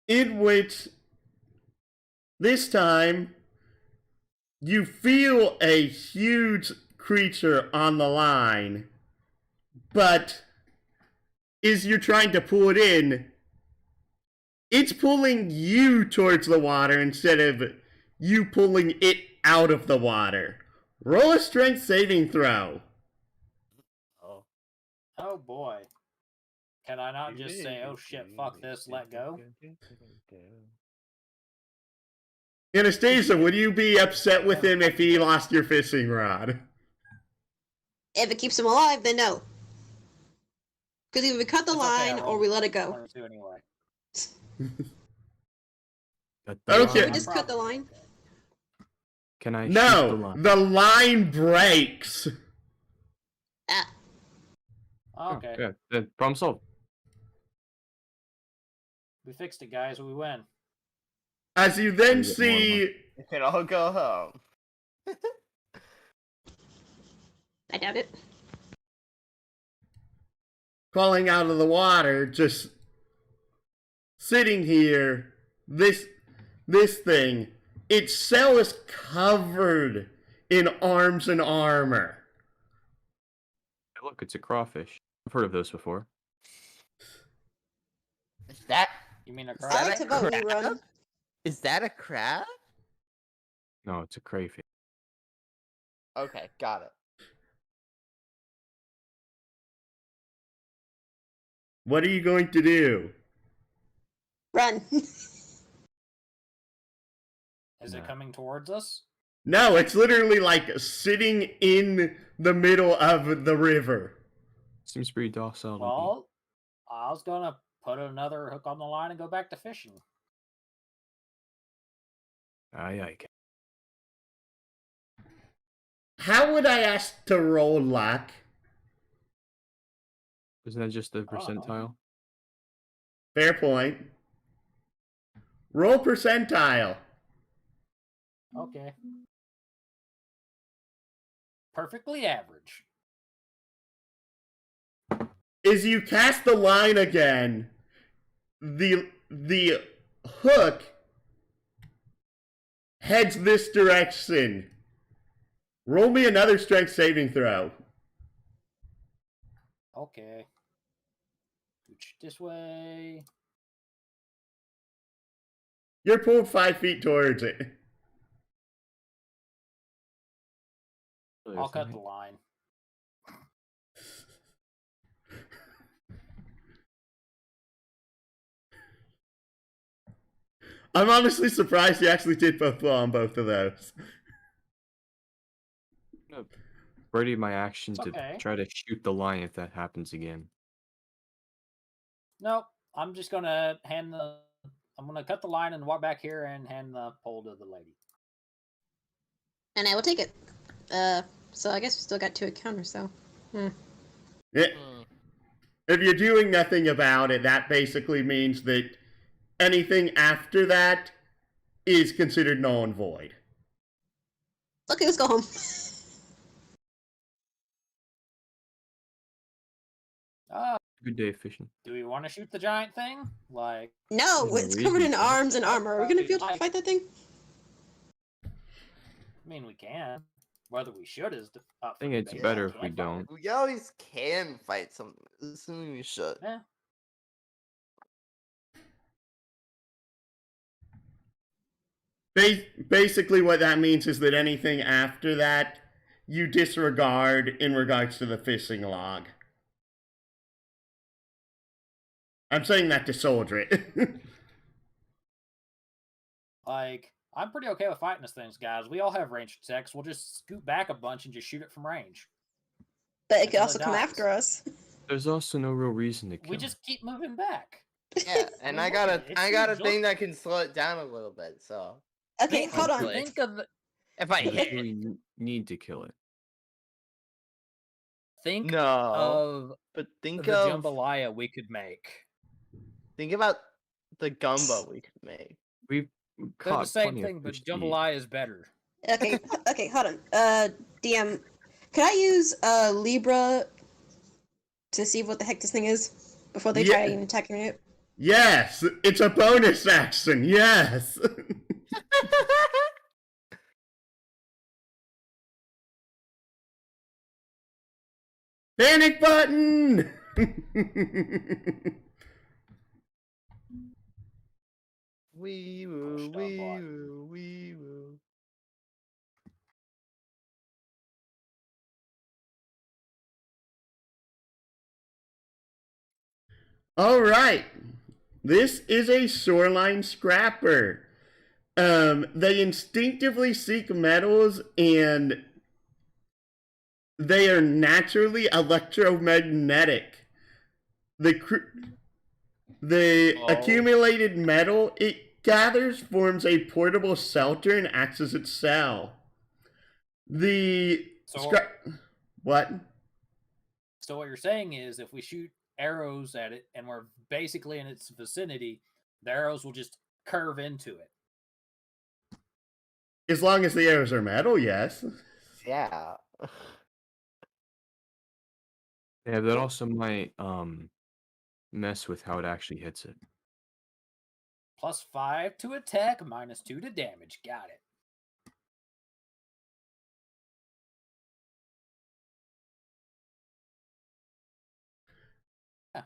it. In which, this time, you feel a huge creature on the line, but as you're trying to pull it in, it's pulling you towards the water instead of you pulling it out of the water. Roll a strength saving throw. Oh boy. Can I not just say, oh shit, fuck this, let go? Anastasia, would you be upset with him if he lost your fishing rod? If it keeps him alive, then no. Because either we cut the It's okay, line I'll or we let it go. 22 anyway. Okay. We just cut the line. Can I shoot the No, line? the line breaks. Ah. Okay. Yeah, then problem solved. We fixed it, guys. We win. As you then You get more see You can all go home. I doubt it. crawling out of the water, just sitting here, this thing, its cell is covered in arms and armor. Hey, look, it's a crawfish. I've heard of those before. Is that? You mean a Is crab? that like a to vote we crab? run. Is that a crab? No, it's a crayfish. Okay, got it. What are you going to do? Run. Is it coming towards us? No, it's literally like sitting in the middle of the river. Seems pretty docile. to me. Well, I was gonna put another hook on the line and go back to fishing. Aye, aye. How would I ask to roll luck? Isn't that just the I don't know. percentile? Fair point. Roll percentile. Okay. Perfectly average. As you cast the line again, the hook heads this direction. Roll me another strength saving throw. Okay. Reach this way. You're pulled 5 feet towards it. I'll cut the line. I'm honestly surprised you actually did both well on both of those. Ready my action It's to okay. try to shoot the line if that happens again. Nope. I'm just gonna I'm gonna cut the line and walk back here and hand the pole to the lady. And I will take it. So I guess we still got 2 encounters, so. Yeah. Hmm. If you're doing nothing about it, that basically means that anything after that is considered null and void. Okay, let's go home. Good day fishing. Do we want to shoot the giant thing? Like, No, There's no it's covered in reason to. arms and armor. Are we gonna be able to fight that thing? I mean, we can. Whether we should is up I think for it's debate. better We if we can't fight don't. it. We always can fight something, assuming we should. Yeah. Basically, what that means is that anything after that, you disregard in regards to the fishing log. I'm saying that to soldier it. Like, I'm pretty okay with fighting these things, guys. We all have ranged attacks. We'll just scoot back a bunch and just shoot it from range. But it could Until also come dies. after us. There's also no real reason to kill. We just keep moving back. Yeah, and I got It's a just- thing that can slow it down a little bit. So Okay, hold on. Like, Think of if I You hit, really need to kill it. think no, of but think the of jambalaya we could make. think about the gumbo we could make. We've They're caught the same plenty of thing, but fish to eat. jambalaya is better. Okay, okay, hold on. DM, can I use Libra to see what the heck this thing is before they try and attack it? Yes, it's a bonus action. Yes. Panic button. Wee woo, Pushed up wee button. woo, wee woo. All right. This is a shoreline scrapper. They instinctively seek metals and they are naturally electromagnetic. The accumulated metal it gathers forms a portable shelter and acts as its cell. What? So what you're saying is, if we shoot arrows at it and we're basically in its vicinity, the arrows will just curve into it. As long as the arrows are metal, yes. Yeah. Yeah, that also might mess with how it actually hits it. +5 to attack, -2 to damage. Got it. I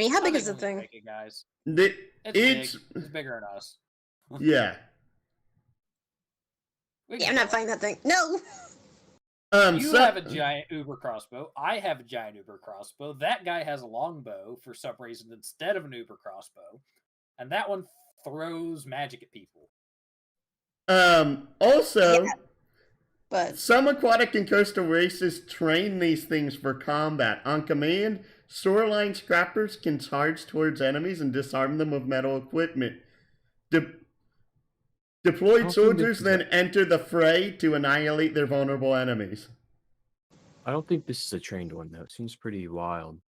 mean, how big I is the think we can thing? make it, guys. It's It's bigger than us. yeah. We Yeah, can I'm not do it. fighting that thing. No! You have a giant uber crossbow. I have a giant uber crossbow. That guy has a longbow for some reason instead of an uber crossbow. And that one throws magic at people. Also, Yeah. But some aquatic and coastal races train these things for combat. On command, shoreline scrappers can charge towards enemies and disarm them with metal equipment. Deployed soldiers then enter the fray to annihilate their vulnerable enemies. I don't think this is a trained one, though. It seems pretty wild.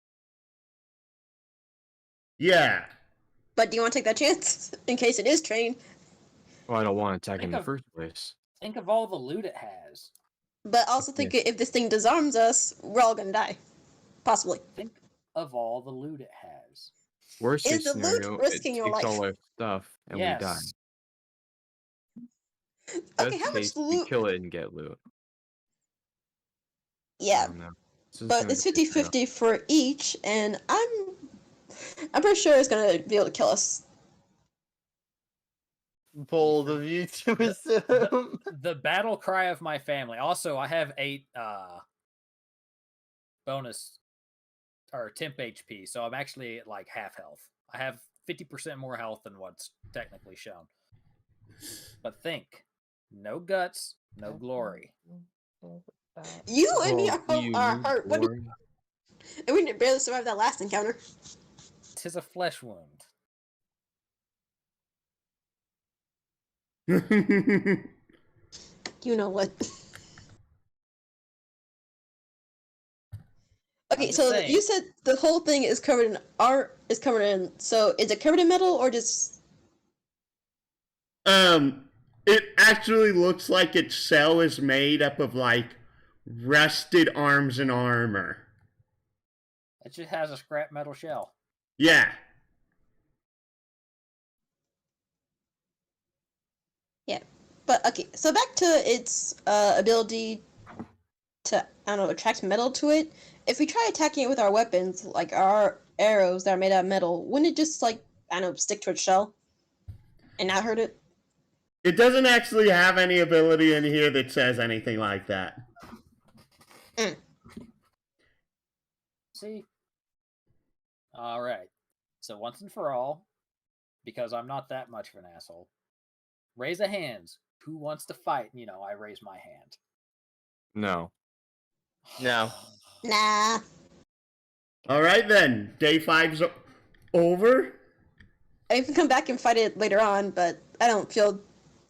Yeah. do you want to take that chance in case it is trained? Well, I don't want to attack in Think the of- first place. Think of all the loot it has. But also think if this thing disarms us, we're all gonna die. Possibly. Think of all the loot it has. Worst Is case the loot scenario, risking it your takes life? all our stuff and we die. Yes. Okay, Best how much case, we loot? kill it and get loot. I Yeah, don't know. This is but gonna it's be different. 50-50 for each, and I'm pretty sure it's gonna be able to kill us. Bold of you to assume. The battle cry of my family. Also, I have 8 bonus or temp HP, so I'm actually at like half health. I have 50% more health than what's technically shown. But think, no guts, no glory. You and me Well, do you are need hurt. What glory? and we barely survived that last encounter. 'Tis a flesh wound. You know what? Okay, just so saying. you said the whole thing is covered in art. Is covered in. So is it covered in metal or just? It actually looks like its shell is made up of like rusted arms and armor. It just has a scrap metal shell. Yeah. Yeah. But okay, so back to its ability to, I don't know, attract metal to it. If we try attacking it with our weapons, like our arrows that are made out of metal, wouldn't it just, like, I don't know, stick to its shell and not hurt it? It doesn't actually have any ability in here that says anything like that. See? Alright. So once and for all, because I'm not that much of an asshole, raise a hands. Who wants to fight? You know, I raise my hand. No. No. Nah. All right then. Day 5's over. I mean, we can come back and fight it later on, but I don't feel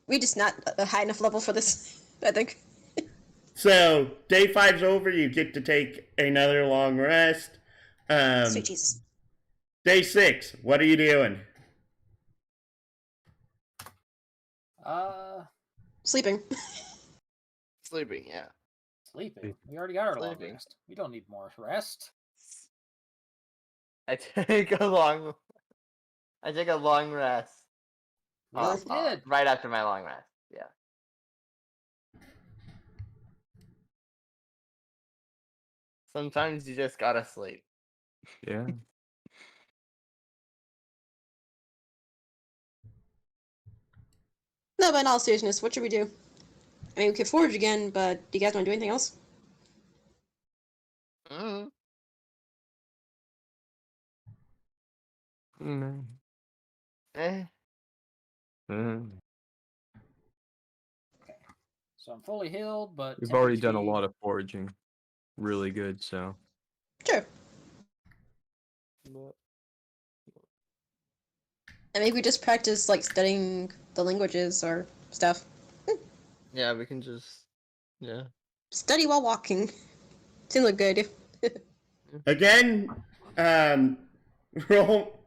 we're just not a high enough level for this, I think. So day 5's over. You get to take another long rest. Sweet Jesus. Day 6. What are you doing? Sleeping. Sleeping, yeah. Sleeping. We already got our long Sleeping. rest. We don't need more rest. I take a long rest. We already did. Right after my long rest. Yeah. Sometimes you just gotta sleep. Yeah. No, but in all seriousness, what should we do? I mean, we could forge again, but do you guys want to do anything else? Mm. Mm. Eh. Mm. So I'm fully healed, but We've already done a temperature- lot of foraging. Really good, so. Sure. And maybe we just practice, like, studying the languages or stuff. Yeah, we can just. Yeah. Study while walking. Seems like a good idea. Again, roll.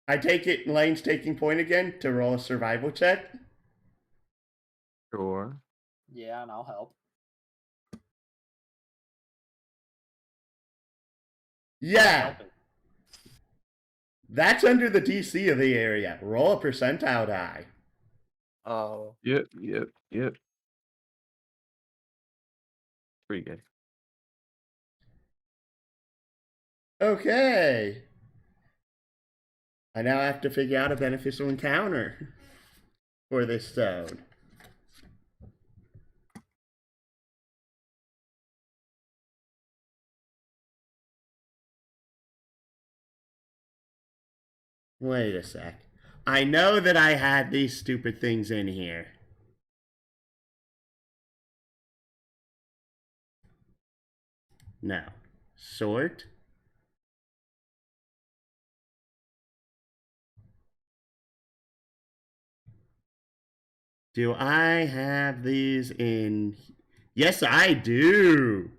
I take it Lane's taking point again to roll a survival check. Sure. Yeah, and I'll help. Yeah, Help it. that's under the DC of the area. Roll a percentile die. Oh. Yep. Pretty good. Okay. I now have to figure out a beneficial encounter for this stone. Wait a sec. I know that I had these stupid things in here. No. Sort. Do I have these in? Yes, I do.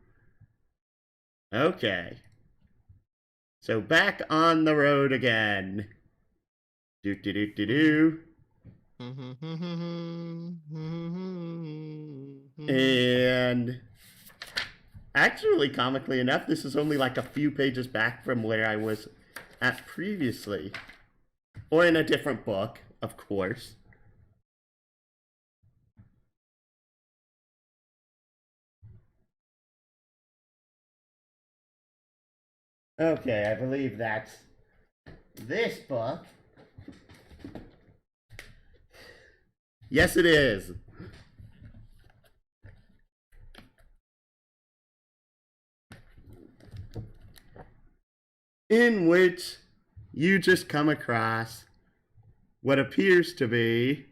Okay. So back on the road again. Do do do do do. And actually, comically enough, this is only like a few pages back from where I was at previously. Or in a different book, of course. Okay, I believe that's this book. Yes, it is. In which you just come across what appears to be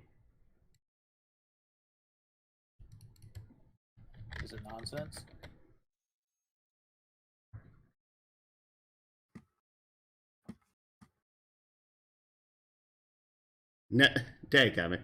Is it nonsense? Day coming.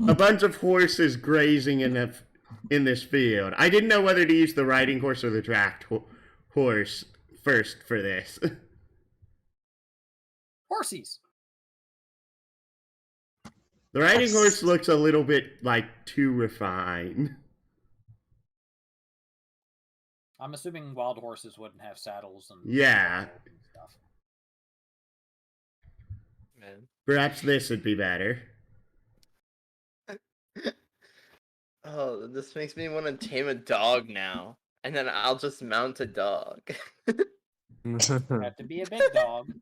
A bunch of horses grazing in a in this field. I didn't know whether to use the riding horse or the draft horse first for this. Horsies. The riding horse looks a little bit like too refined. I'm assuming wild horses wouldn't have saddles and Yeah. stuff. Man. Perhaps this would be better. Oh, this makes me want to tame a dog now. And then I'll just mount a dog. Have to be a big dog.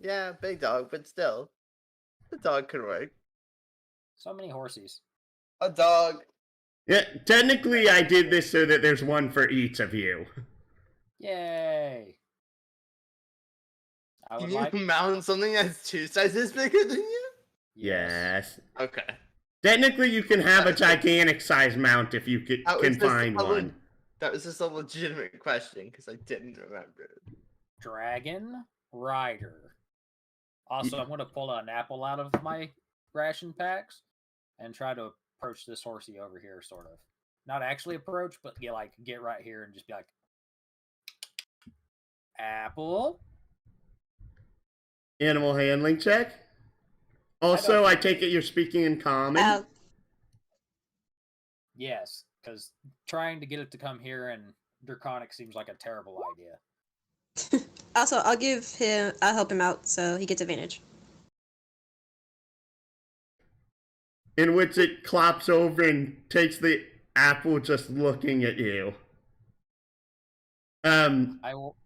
Yeah, big dog, but still. The dog could work. So many horsies. A dog. Yeah, technically I did this so that there's one for each of you. Yay! I would Can you like. mount something that's 2 sizes bigger than you? Yes. Okay. Technically you can have a gigantic size mount if you can find one. That was just a legitimate question, because I didn't remember. Dragon Rider. Also, I'm going to pull an apple out of my ration packs and try to approach this horsey over here, sort of. Not actually approach, but get right here and just be like, apple. Animal handling check. Also, I take it you're speaking in common. Yes, because trying to get it to come here in Draconic seems like a terrible idea. Also, I'll help him out so he gets advantage. In which it clops over and takes the apple just looking at you. I will.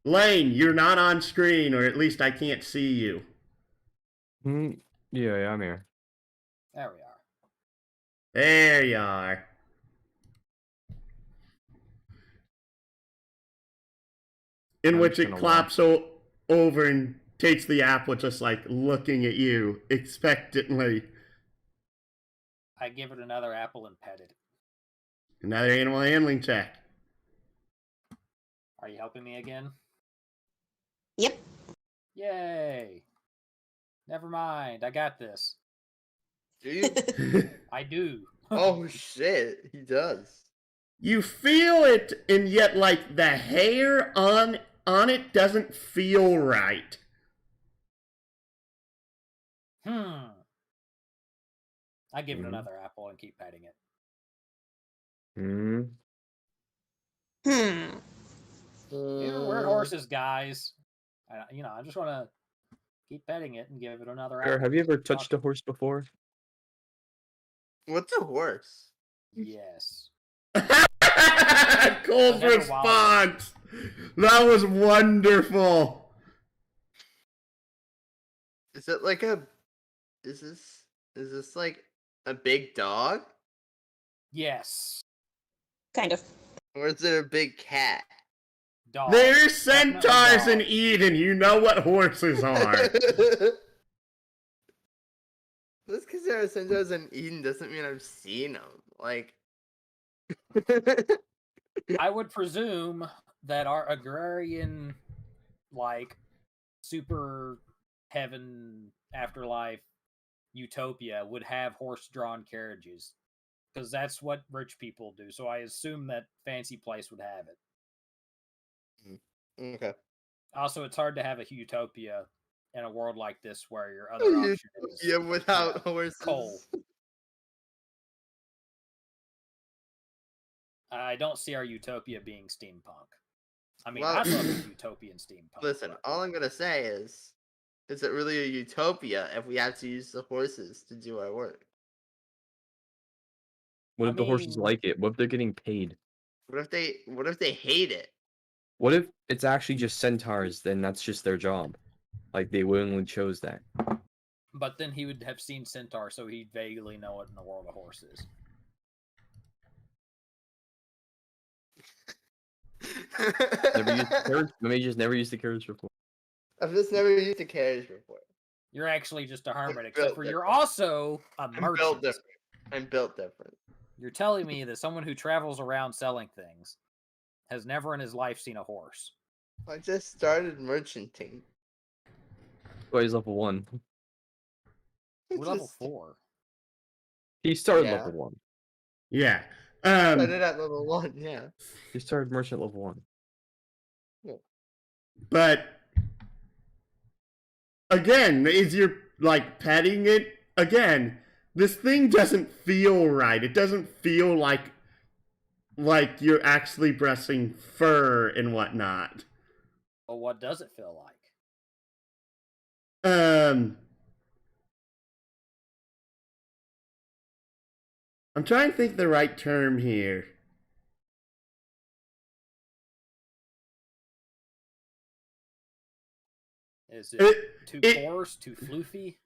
Lane, you're not on screen, or at least I can't see you. Yeah, I'm here. There we are. There you are. In which it clops over and takes the apple just looking at you expectantly. I give it another apple and pet it. Another animal handling check. Are you helping me again? Yep. Yay! Never mind, I got this. Do you? I do. Oh shit, he does. You feel it, and yet the hair on it doesn't feel right. I give it another apple and keep petting it. We're horses, guys. I just want to keep petting it and give it another apple. Have you ever touched a horse before? What's a horse? Yes. Cole's response. That was wonderful. Is it like a? Is this like a big dog? Yes. Kind of. Or is it a big cat? Dog. There's centaurs in Eden. You know what horses are. Just because there are centaurs in Eden doesn't mean I've seen them. Like, I would presume that our agrarian, super heaven afterlife utopia would have horse-drawn carriages, because that's what rich people do. So I assume that fancy place would have it. okay. Also, it's hard to have a utopia in a world like this where your other option is without horses. coal. I don't see our utopia being steampunk. I mean, Well, I love a utopian steampunk. Listen, all I'm gonna say is it really a utopia if we have to use the horses to do our work? What if the horses like it? What if they're getting paid? What if they hate it? What if it's actually just centaurs? Then that's just their job. They willingly chose that. But then he would have seen centaur, so he'd vaguely know what in the world a horse is. Never used the carriage. Maybe just never used the carriage before. I've just never used a carriage before. You're actually just a hermit, I'm except built for you're different. also a merchant. I'm built different. You're telling me that someone who travels around selling things has never in his life seen a horse. I just started merchanting. Oh, he's level 1. We're level 4. He started Yeah. level 1. Yeah. Started at level 1, yeah. You started merchant level 1. But again, is you're like petting it again? This thing doesn't feel right. It doesn't feel like you're actually brushing fur and whatnot. Well, what does it feel like? I'm trying to think the right term here. Is it too coarse, too floofy?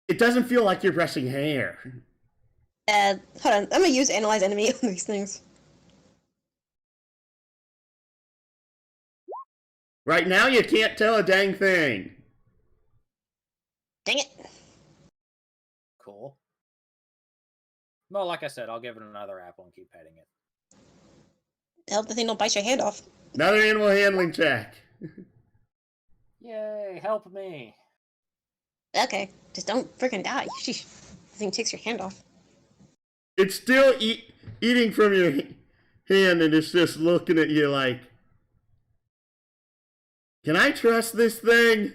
It doesn't feel like you're brushing hair. Hold on. I'm gonna use analyze enemy on these things. Right now, you can't tell a dang thing. Dang it. Cool. Well, like I said, I'll give it another apple and keep petting it. I hope the thing don't bite your hand off. Another animal handling check. Yay, help me. Okay, just don't freaking die. Sheesh. The thing takes your hand off. It's still eating from your hand, and it's just looking at you like, can I trust this thing?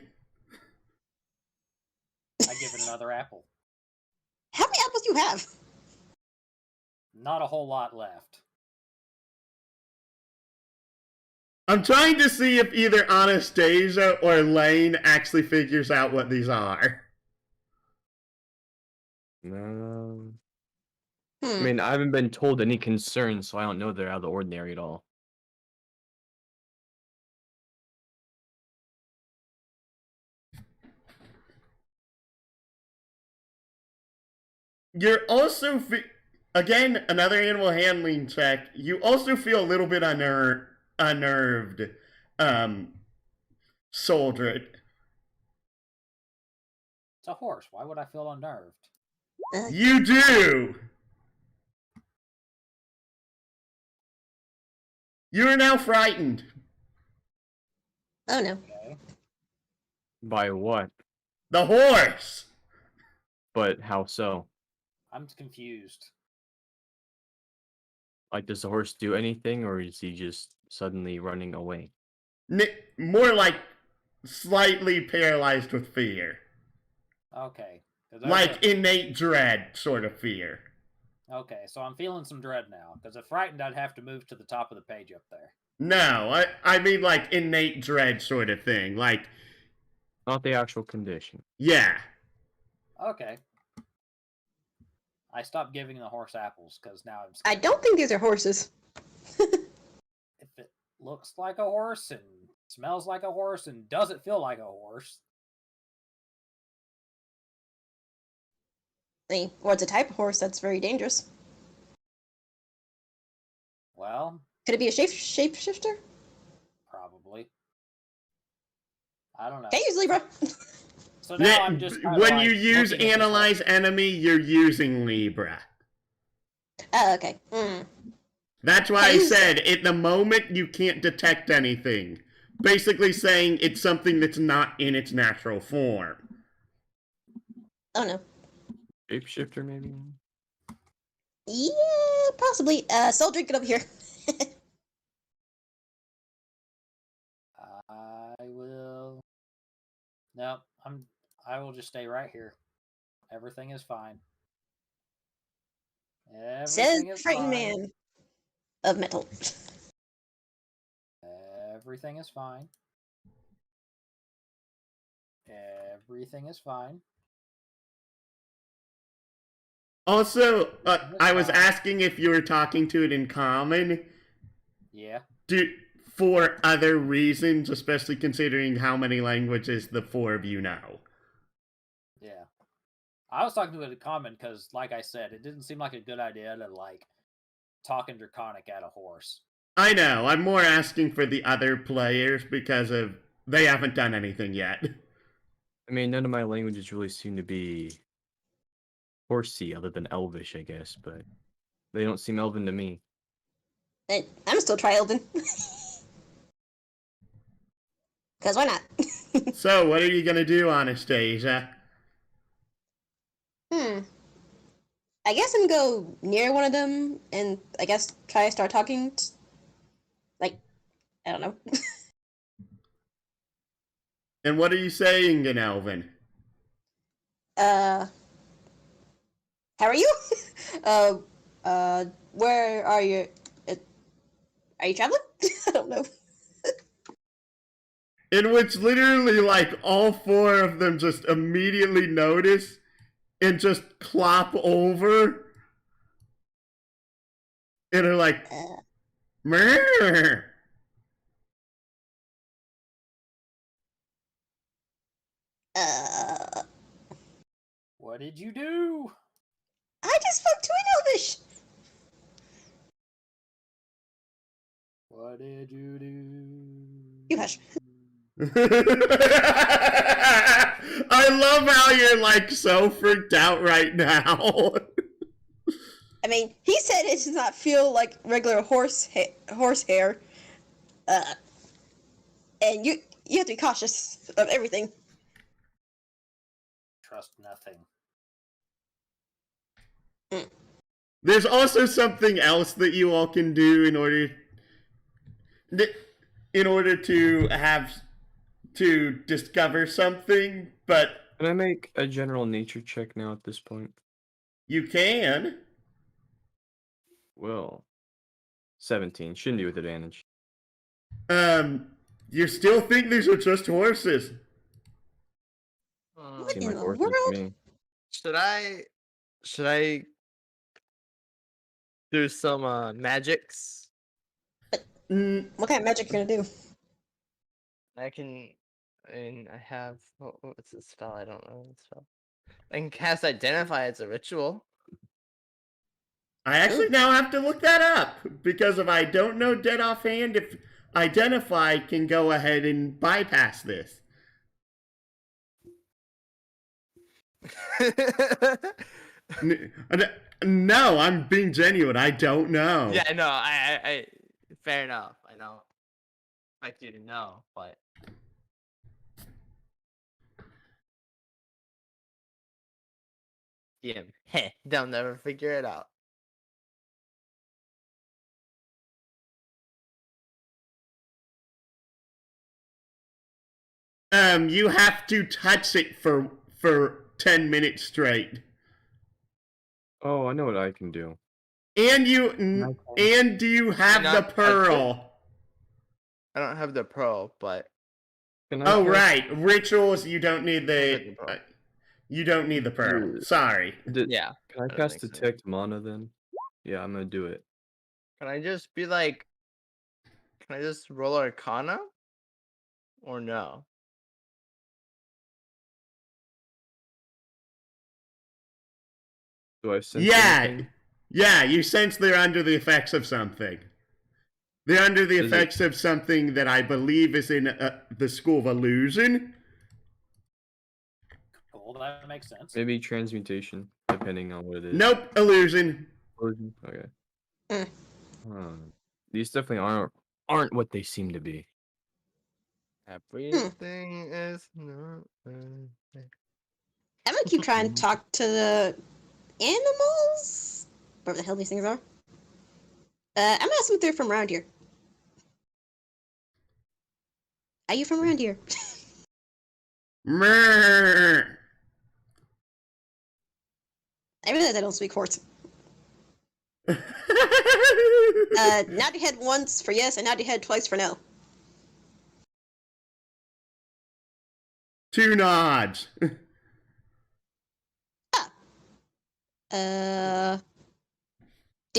I give it another apple. How many apples do you have? Not a whole lot left. I'm trying to see if either Anastasia or Lane actually figures out what these are. No. I mean, I haven't been told any concerns, so I don't know they're out of the ordinary at all. You're also, again, another animal handling check. You also feel a little bit unnerved, soldier. It's a horse. Why would I feel unnerved? You do! You are now frightened. Oh no. Okay. By what? The horse! But how so? I'm confused. Like, does the horse do anything, or is he just suddenly running away? More like slightly paralyzed with fear. Okay. Like innate dread sort of fear. Okay, so I'm feeling some dread now. Because if frightened, I'd have to move to the top of the page up there. No, I mean like innate dread sort of thing. Like, Not the actual condition. yeah. Okay. I stopped giving the horse apples because now I'm scared. I don't think these are horses. If it looks like a horse and smells like a horse and doesn't feel like a horse. Or it's a type of horse that's very dangerous. Well, Could it be a shapeshifter? probably. I don't know. Can you use Libra? So now I'm just kinda when like you use looking at this analyze enemy, you're using Libra. Oh, okay. That's why I said at the moment you can't detect anything. Basically saying it's something that's not in its natural form. Oh no. Shapeshifter, maybe? Yeah, possibly. Soldier, get over here. I will. No, I will just stay right here. Everything is fine. Says Everything is frightened fine. man of metal. Everything is fine. Everything is fine. Also, I was asking if you were talking to it in common. Yeah. For other reasons, especially considering how many languages the four of you know. Yeah. I was talking to it in common because, like I said, it didn't seem like a good idea to, like, talk in Draconic at a horse. I know, I'm more asking for the other players because they haven't done anything yet. I mean, none of my languages really seem to be horsey other than Elvish, I guess, but they don't seem Elven to me. I'm still tri-Elven. Because why not? So, what are you gonna do, Anastasia? Hmm. I guess I'm gonna go near one of them and I guess try to start talking. Like, I don't know. And what are you saying in Elven? How are you? uh, where are you? Are you traveling? I don't know. In which literally, like, all four of them just immediately notice and just clop over and are like, Mrrr. Uh, What did you do? I just spoke to an Elvish. What did you do? You hush. I love how you're like so freaked out right now. I mean, he said it does not feel like regular horse hair. And you have to be cautious of everything. Trust nothing. There's also something else that you all can do in order to have to discover something, but Can I make a general nature check now at this point? you can. Well, 17. Shouldn't be with advantage. You still think these are just horses? What Seem in like the horses to world? me. Should I do some magics? What kind of magic are you gonna do? I have what's this spell? I don't know the spell. I can cast Identify as a ritual. I actually now have to look that up because if I don't know dead offhand, if Identify can go ahead and bypass this. No, I'm being genuine. I don't know. Yeah, no, I fair enough. I don't expect you to know, but they'll never figure it out. You have to touch it for 10 minutes straight. Oh, I know what I can do. And you do you have the not touch it? pearl? I don't have the pearl, but Can I Oh cast- right, rituals. You don't need get the the pearl. you don't need the pearl. Ooh. Sorry. Yeah. Can I that cast makes sense. Detect Mana then? Yeah, I'm gonna do it. Can I just be like? Can I just roll Arcana? Or no? Do I sense Yeah, anything? yeah. You sense they're under the effects of something. They're under the Is it- effects of something that I believe is in the school of illusion. Cool, that makes sense. Maybe transmutation, depending on what it is. Nope, illusion. Illusion? Okay. Mm. These definitely aren't what they seem to be. Everything is not. I'm gonna keep trying to talk to the animals. Whatever the hell these things are. I'm gonna ask them if they're from around here. Are you from around here? Mrrr. I realize I don't speak horse. Nod your head once for yes, and nod your head twice for no. 2 nods. Did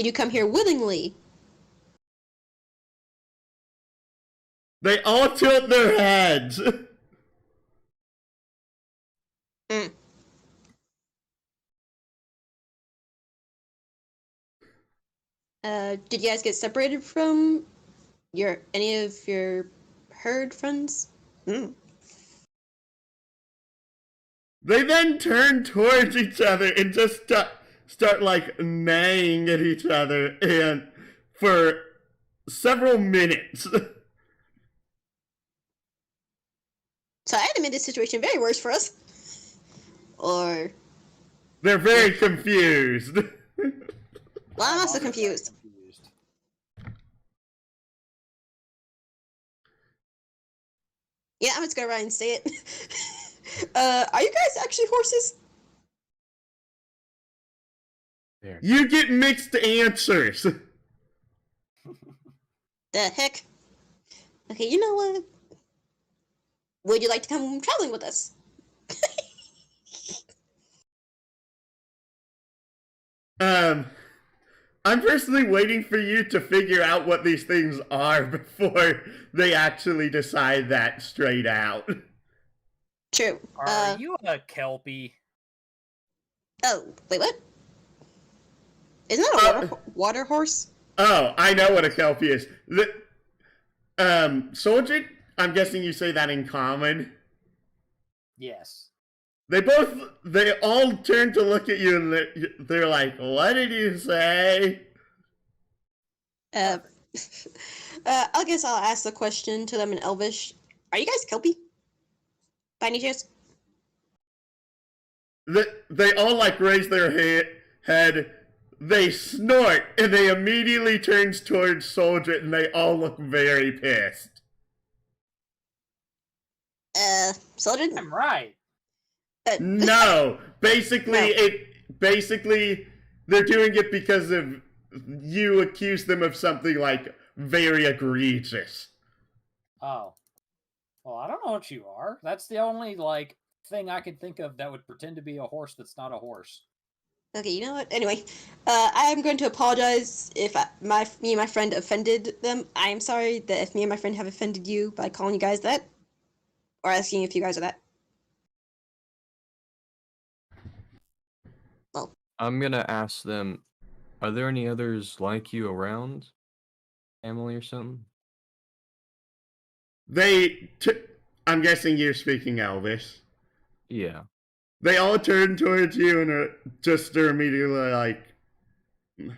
you come here willingly? They all tilt their heads. Did you guys get separated from any of your herd friends? They then turn towards each other and just start like neighing at each other, and for several minutes. So I had made this situation very worse for us. Or They're very confused. Well, I'm also confused. Yeah, I'm just gonna run and say it. Are you guys actually horses? There. You get mixed answers. The heck? Okay, you know what? Would you like to come traveling with us? I'm personally waiting for you to figure out what these things are before they actually decide that straight out. True. Are you a Kelpie? Oh, wait, what? Isn't that a water horse? Oh, I know what a Kelpie is. Soldier, I'm guessing you say that in common. Yes. They all turn to look at you and they're like, what did you say? I guess I'll ask the question to them in Elvish. Are you guys Kelpie? By any chance? They all like raise their head, they snort, and they immediately turns towards Soldier and they all look very pissed. Soldier? I'm right. No, basically they're doing it because of you accuse them of something like very egregious. Oh. Well, I don't know what you are. That's the only like thing I can think of that would pretend to be a horse that's not a horse. Okay, you know what? Anyway, I am going to apologize if me and my friend offended them. I am sorry that if me and my friend have offended you by calling you guys that, or asking if you guys are that. Well, I'm gonna ask them, are there any others like you around? Family or something? I'm guessing you're speaking Elvish. Yeah. They all turn towards you and are immediately like,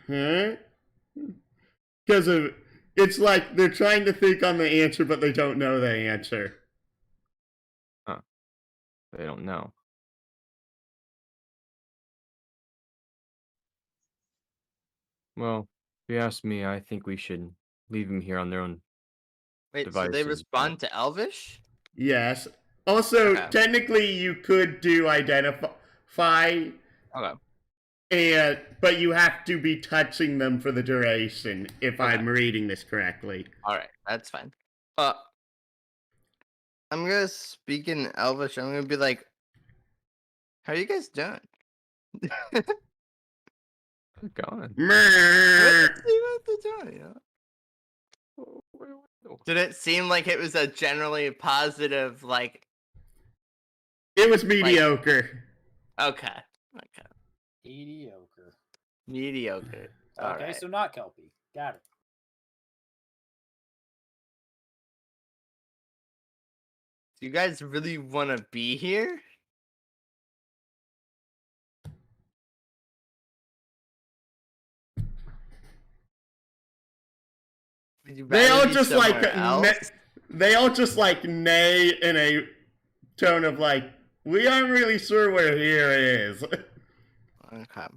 huh? Because it's like they're trying to think on the answer, but they don't know the answer. Huh. They don't know. Well, if you ask me, I think we should leave them here on their own. Wait, so devices, they respond to Elvish? Yes. Also, Okay. technically, you could do identify, Okay. but you have to be touching them for the duration, if I'm reading this correctly. Alright, that's fine. I'm gonna speak in Elvish. I'm gonna be like, how are you guys doing? God. Let's see what they're doing, you know? Did it seem like it was a generally positive, like... It was mediocre. Okay. Mediocre. Mediocre. Okay, Alright. so not Kelpie. Got it. Do you guys really want to be here? They all just like neigh in a tone of like, we aren't really sure where here is. Okay.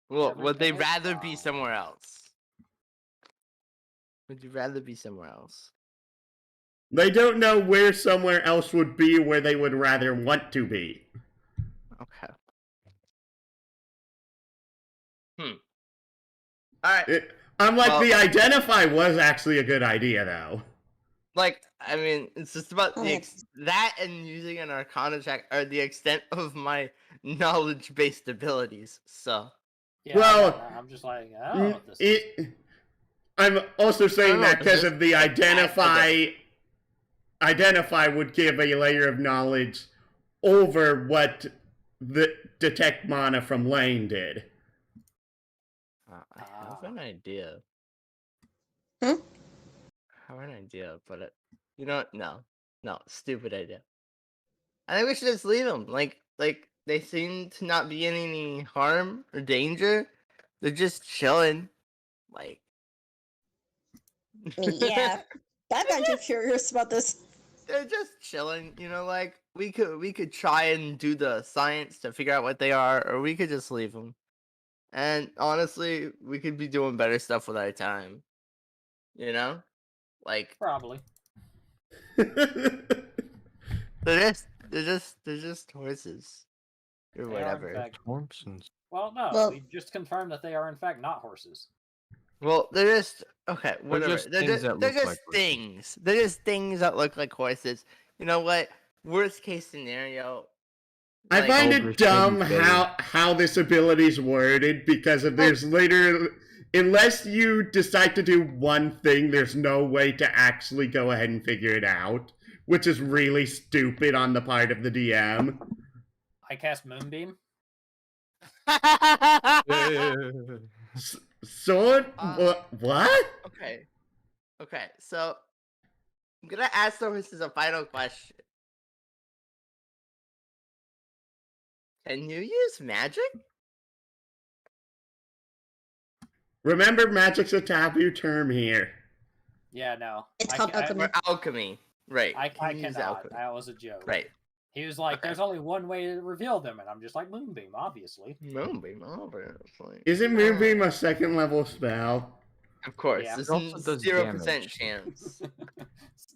Well, would they rather be somewhere else? Would you rather be somewhere else? They don't know where somewhere else would be where they would rather want to be. Okay. Alright. The identify was actually a good idea, though. Like, I mean, it's just about that and using an Arcana check are the extent of my knowledge-based abilities, so... Yeah, well, I'm just like, I don't know what this is. I'm also saying that because of the identify would give a layer of knowledge over what the detect mana from Lane did. I have an idea. Hmm? I have an idea, but you know what? No, stupid idea. I think we should just leave them. Like they seem to not be in any harm or danger. They're just chilling. Like, yeah, I'm kind of curious about this. they're just chilling. You know, like we could try and do the science to figure out what they are, or we could just leave them. And honestly, we could be doing better stuff with our time. You know, like Probably. they're just horses or They are, in whatever. fact- Thompsons. Well, no, Well- we just confirmed that they are in fact not horses. Well, they're just okay. Whatever. just They're things just, that they're look just like horses. things. They're just things that look like horses. You know what? Worst case scenario. I like- find Ogres it dumb can be how this ability's worded because if there's later, unless you decide to do one thing, there's no way to actually go ahead and figure it out, which is really stupid on the part of the DM. I cast Moonbeam. Sword? What? Okay. Okay. So I'm gonna ask the horses a final question. Can you use magic? Remember, magic's a taboo term here. Yeah, no. It's I called ca- I- alchemy. Or alchemy? Right. I Can you use cannot. alchemy? That was a joke. Right. He was like, Okay. "There's only one way to reveal them," and I'm just like, "Moonbeam, obviously." Moonbeam, obviously. Isn't Moonbeam a second level spell? Of course. Yeah. There's It also does 0% damage. chance.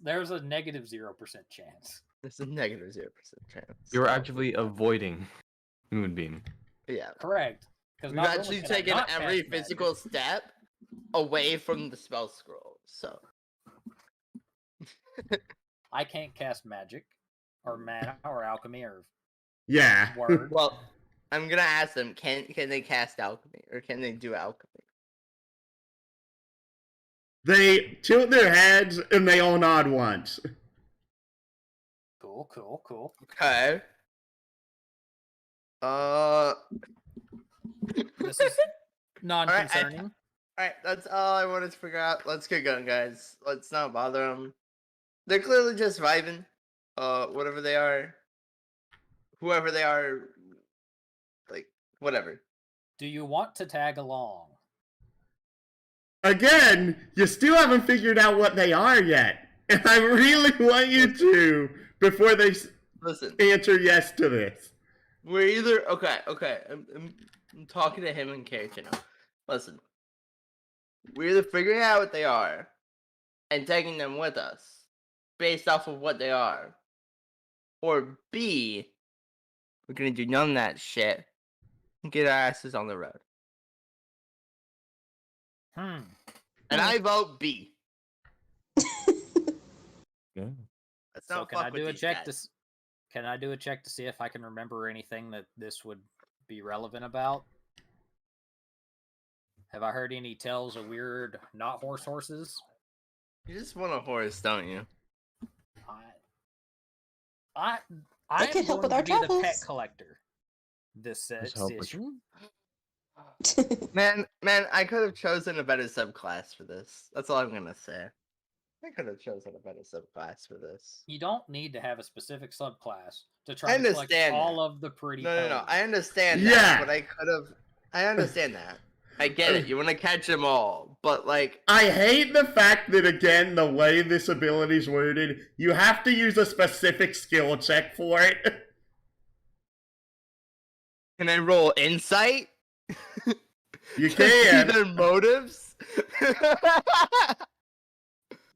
There's a negative 0% chance. There's a negative 0% chance. You're So, actually avoiding Moonbeam. yeah. Correct. Because We've actually taken every physical step away from the spell scroll. So I can't cast magic, or mana, or alchemy, or Yeah. word. well, I'm gonna ask them, can they cast alchemy? Or can they do alchemy? They tilt their heads and they all nod once. Cool, cool, cool. Okay. This is non-concerning. Alright, that's all I wanted to figure out. Let's get going, guys. Let's not bother them. They're clearly just vibing. Whatever they are. Whoever they are. Like, whatever. Do you want to tag along? Again, you still haven't figured out what they are yet. And I really want you to before they Listen, answer yes to this. we're either... Okay. I'm talking to him in character now. Listen. We're either figuring out what they are and taking them with us based off of what they are. Or B, we're gonna do none of that shit and get our asses on the road. And I vote B. Yeah. Let's So not can fuck I with do a these check guys. Can I do a check to see if I can remember anything that this would be relevant about? Have I heard any tales of weird not horses? You just want a horse, don't you? I They can am help going with to our be the pet travels. collector this Just help with- session. Man, I could have chosen a better subclass for this. That's all I'm gonna say. I could have chosen a better subclass for this. You don't need to have a specific subclass to I try to collect understand all that. of the pretty. No. ponies. I understand Yeah. that, but I could have. I understand that. I get it. You want to catch them all, but like, I hate the fact that, again, the way this ability's worded, you have to use a specific skill check for it. can I roll insight? You See can. their motives.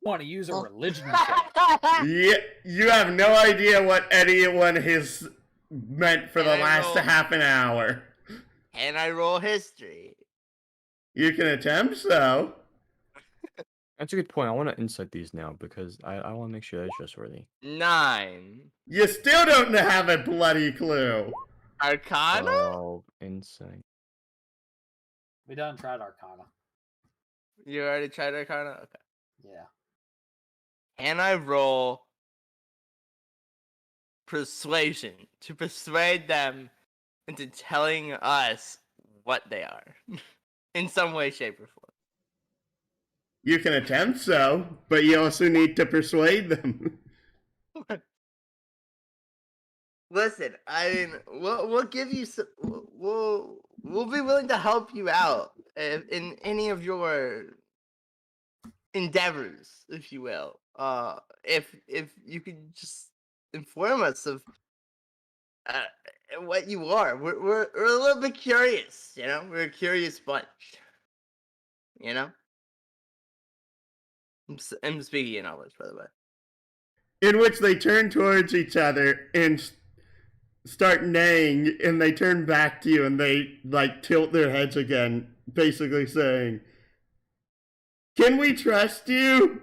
Want to use a Oh. religion check? Yeah, you have no idea what anyone has meant for the And I last roll- half an hour. Can I roll history? You can attempt so. That's a good point. I want to insight these now because I want to make sure they're trustworthy. 9. You still don't have a bloody clue. Arcana? Oh, insight. We done tried Arcana. You already tried Arcana? Okay. Yeah. Can I roll persuasion to persuade them into telling us what they are in some way, shape, or You can attempt so, but you also need to persuade them. form? Listen, I mean, we'll give you some. We'll be willing to help you out in any of your endeavors, if you will. If you could just inform us of what you are, we're a little bit curious. You know, we're a curious bunch. You know, I'm speaking in English, by the way. In which they turn towards each other and start neighing, and they turn back to you and they like tilt their heads again, basically saying, "Can we trust you?"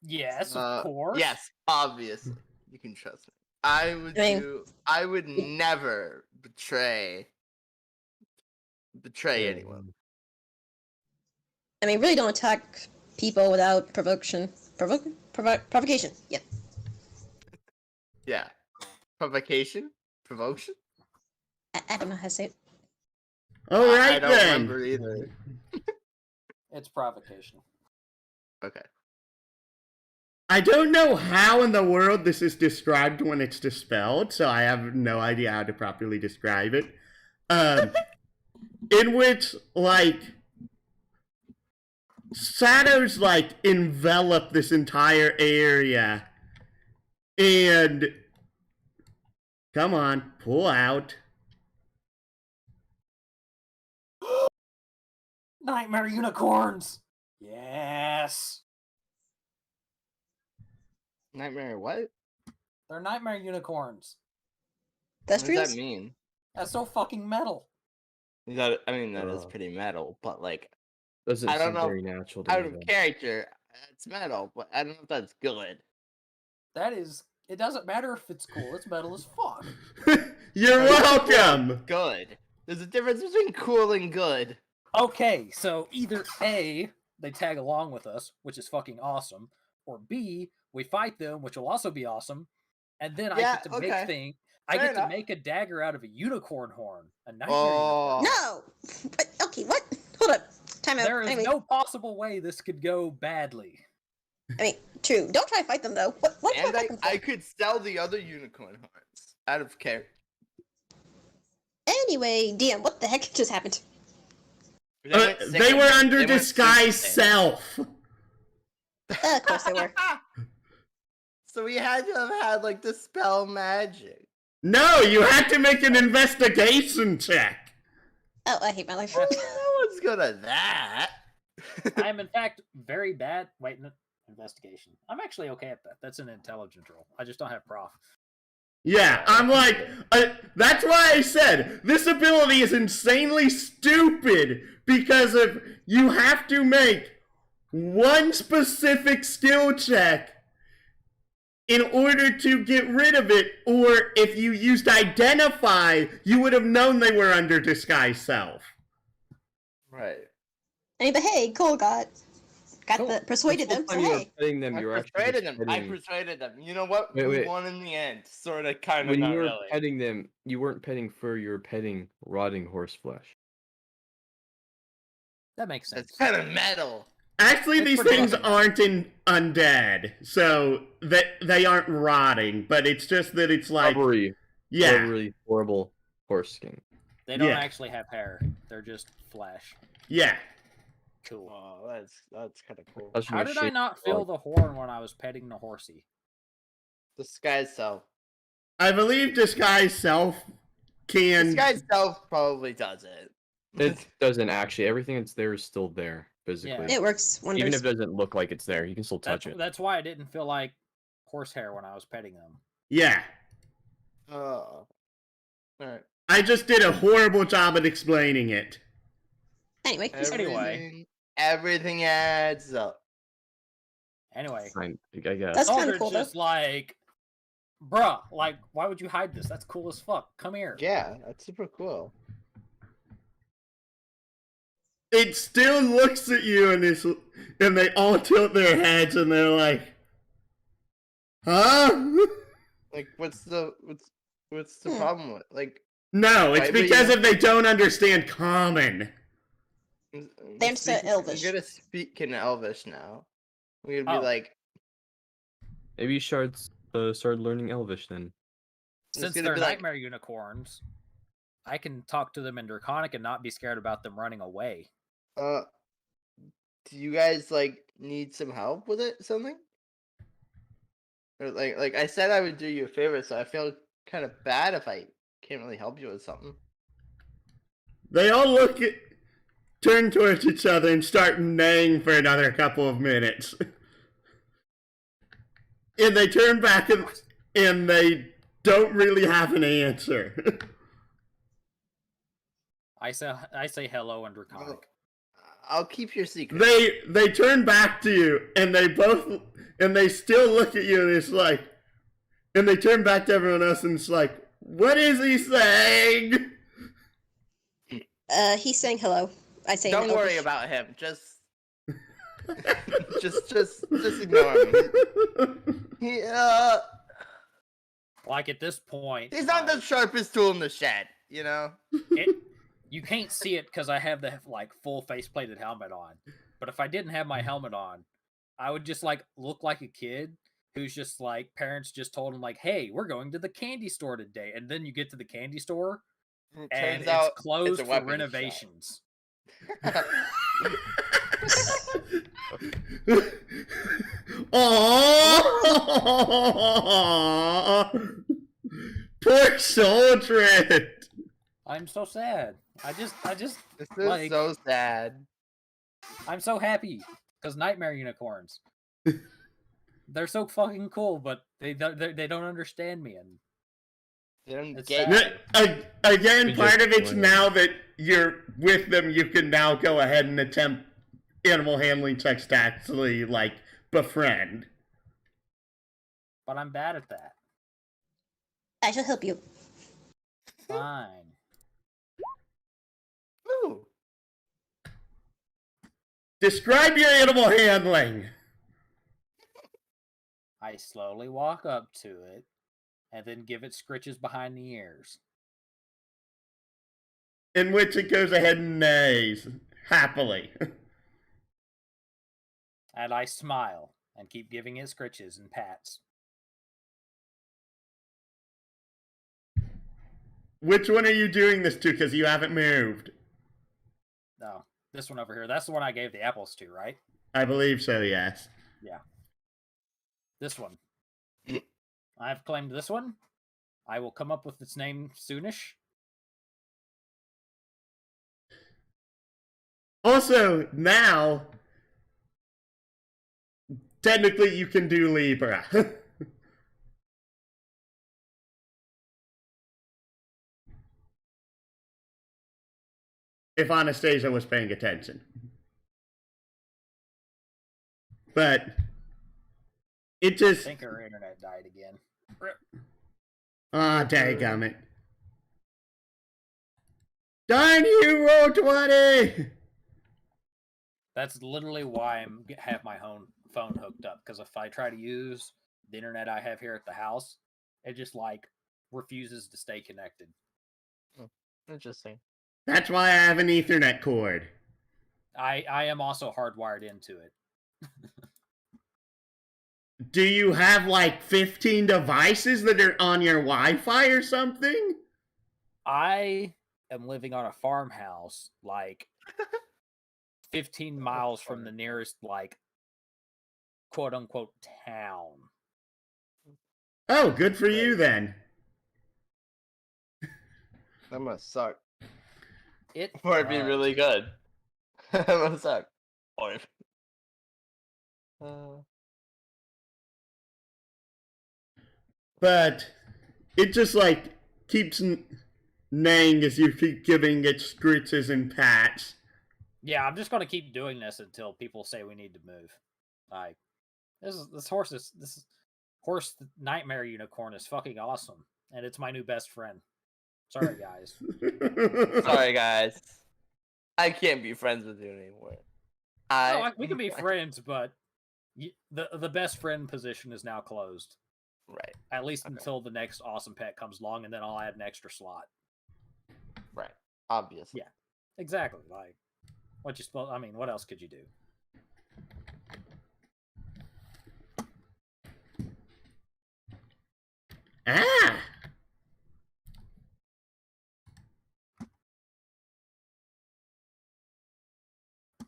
Yes, of course. Yes, obviously, you can trust me. I would never betray anyone. I mean, really don't attack people without provocation. Provocation. Yeah. Yeah. Provocation? Provocation? I don't know how to say it. All right, I don't then. remember either. It's provocation. Okay. I don't know how in the world this is described when it's dispelled, so I have no idea how to properly describe it. In which, like, shadows, like, envelop this entire area, and, come on, pull out. Nightmare unicorns! Yes! Nightmare what? They're nightmare unicorns. That's What true. does that mean? That's so fucking metal. That is pretty metal, but like Doesn't I don't seem know. very natural to Out me, of though. character, it's metal, but I don't know if that's good. That is. It doesn't matter if it's cool. It's metal as fuck. You're welcome! Good. There's a difference between cool and good. Okay, so either A, they tag along with us, which is fucking awesome, or B, we fight them, which will also be awesome, and then I get to make thing. I get to make a dagger out of a unicorn horn, a nightmare unicorn. No. But, okay, what? Hold up. Time out. There is Anyway, no possible way this could go badly. I mean, true. Don't try to fight them though. What And I could sell the other unicorn horns out of character. Anyway, DM, what the heck just happened? They were under disguise self. Of course they were. So we had to have had like dispel magic. No, you had to make an investigation check. Oh, I hate my life. No one's good at that. I am in fact very bad. Wait, no, investigation. I'm actually okay at that. That's an intelligence roll. I just don't have prof. Yeah, I'm like, that's why I said this ability is insanely stupid because of you have to make one specific skill check in order to get rid of it, or if you used identify, you would have known they were under disguise self. Right. I mean, but hey, Cole got persuaded them. So hey, I persuaded them. You know what? We won in the end. Sort of, kind of. When not you were really. petting them, you weren't petting fur. You were petting rotting horse flesh. That makes sense. It's kind of metal. Actually, It's these pretty things rotten. aren't undead, so they aren't rotting, but it's just that it's like, Rubbery, horrible horse skin. They don't actually have hair. They're just flesh. Yeah. Cool. Oh, that's kind of cool. How did I not feel the horn when I was petting the horsey? Disguise self. I believe disguise self can. Disguise self probably does it. It doesn't actually. Everything that's there is still there physically. it works wonders. Even if it doesn't look like it's there, you can still touch it. That's why I didn't feel like horsehair when I was petting them. Yeah. Oh. Alright. I just did a horrible job at explaining it. Anyway, Everything adds up. Anyway, I guess. That's kind of Aldridge cool, though. just like, bruh, like, why would you hide this? That's cool as fuck. Come here. Yeah, that's super cool. It still looks at you and they all tilt their heads and they're like, huh? Like, what's the problem with No, it's because if they don't understand common. They understand Elvish. We're gonna speak in Elvish now. We're gonna be like, maybe you should start learning Elvish then. Since they're nightmare unicorns, I can talk to them in Draconic and not be scared about them running away. do you guys like need some help with it? Something? Or like I said, I would do you a favor, so I feel kind of bad if I can't really help you with something. They all turn towards each other and start neighing for another couple of minutes. And they turn back and they don't really have an answer. I say hello and draconic. I'll keep your secret. They turn back to you and they still look at you and it's like, and they turn back to everyone else and it's like, what is he saying? He's saying hello. I say Don't no. worry about him. Just ignore him. He, Like at this point, he's not the sharpest tool in the shed, you know? You can't see it because I have the like full face plated helmet on. But if I didn't have my helmet on, I would just like look like a kid who's just like parents just told him like, "Hey, we're going to the candy store today," and then you get to the candy store and it's closed for renovations. Oh, poor Soldred. I'm so sad. I just This is like, so sad. I'm so happy because nightmare unicorns. They're so fucking cool, but they don't understand me, and They don't it's get sad. Again, We part just of it's join now that you're with them, you can now go ahead and attempt animal handling checks to actually, like, befriend. But I'm bad at that. I shall help you. Fine. Ooh. Describe your animal handling. I slowly walk up to it and then give it scritches behind the ears. In which it goes ahead and neighs happily. And I smile and keep giving it scritches and pats. Which one are you doing this to? Because you haven't moved. No, this one over here. That's the one I gave the apples to, right? I believe so, yes. Yeah. This one. I've claimed this one. I will come up with its name soonish. Also, now, technically you can do Libra. If Anastasia was paying attention. But it I just... think her internet died again. Ah, dadgummit. Darn you, roll 20! That's literally why I have my phone hooked up. Because if I try to use the internet I have here at the house, it just like refuses to stay connected. Interesting. That's why I have an Ethernet cord. I am also hardwired into it. Do you have like 15 devices that are on your Wi-Fi or something? I am living on a farmhouse, like 15 miles from the nearest, like, quote unquote town. Oh, good for you then. That must suck. It Or it'd be does. really good. That must suck. Or But it just like keeps neighing as you keep giving it scritches and pats. Yeah, I'm just gonna keep doing this until people say we need to move. Like, this horse nightmare unicorn is fucking awesome, and it's my new best friend. Sorry, guys. sorry, guys. I can't be friends with you anymore. We can be friends, but the best friend position is now closed. Right. At least until the next awesome pet comes along, and then I'll add an extra slot. Right. Obviously. Yeah. Exactly. Like, what else could you do? Ah!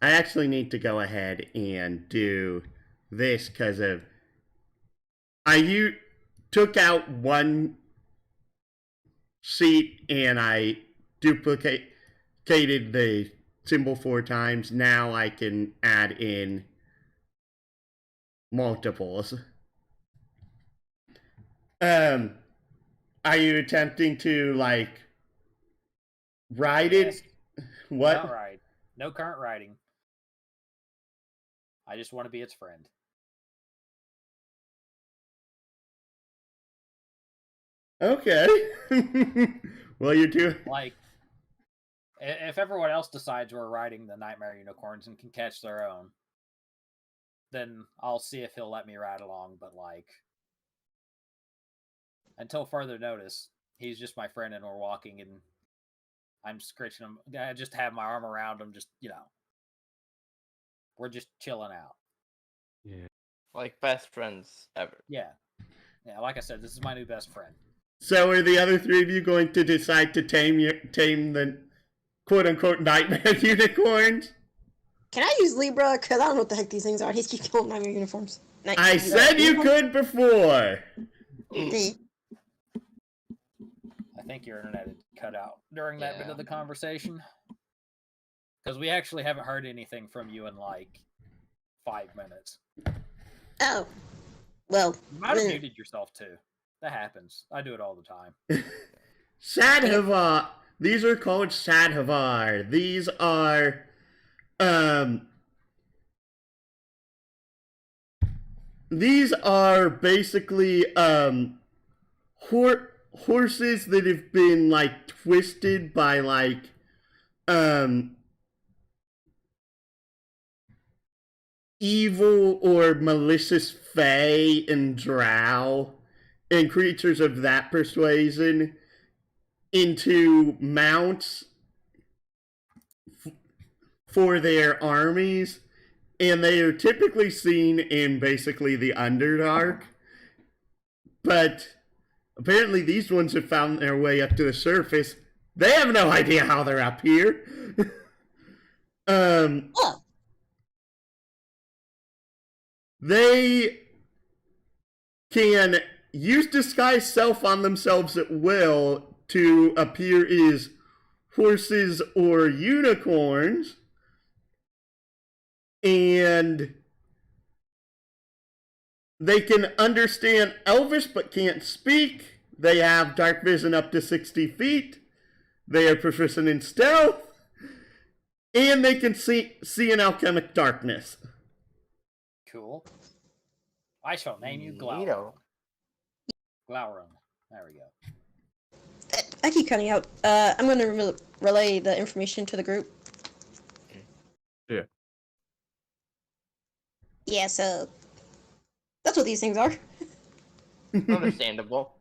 I actually need to go ahead and do this because of took out one sheet and I duplicated the symbol 4 times. Now I can add in multiples. Are you attempting to like write it? Yes. What? Not right. No current writing. I just want to be its friend. Okay. Well, you do. Like, if everyone else decides we're riding the Nightmare Unicorns and can catch their own, then I'll see if he'll let me ride along. But, like, until further notice, he's just my friend and we're walking and I'm scritching him. I just have my arm around him, just, we're just chilling out. Yeah. Like best friends ever. Yeah. Yeah, like I said, this is my new best friend. So are the other 3 of you going to decide to tame the quote-unquote nightmare unicorns? Can I use Libra? Because I don't know what the heck these things are. He's keep calling my uniforms. I said you could before. Okay. I think your internet had cut out during that bit of the conversation. Because we actually haven't heard anything from you in like 5 minutes. Oh. Well. You might have muted yourself too. That happens. I do it all the time. Sadhavar. These are called Sadhavar. These are basically horses that have been like twisted by like evil or malicious fae and drow and creatures of that persuasion into mounts for their armies, and they are typically seen in basically the Underdark, but apparently these ones have found their way up to the surface. They have no idea how they're up here. They can use disguise self on themselves at will to appear as horses or unicorns, and they can understand Elvish but can't speak. They have dark vision up to 60 feet. They are proficient in stealth, and they can see in alchemic darkness. Cool. I shall name you Glaurung. Glaurung. There we go. I keep cutting out. I'm going to relay the information to the group. Yeah. Yeah, so that's what these things are. Understandable.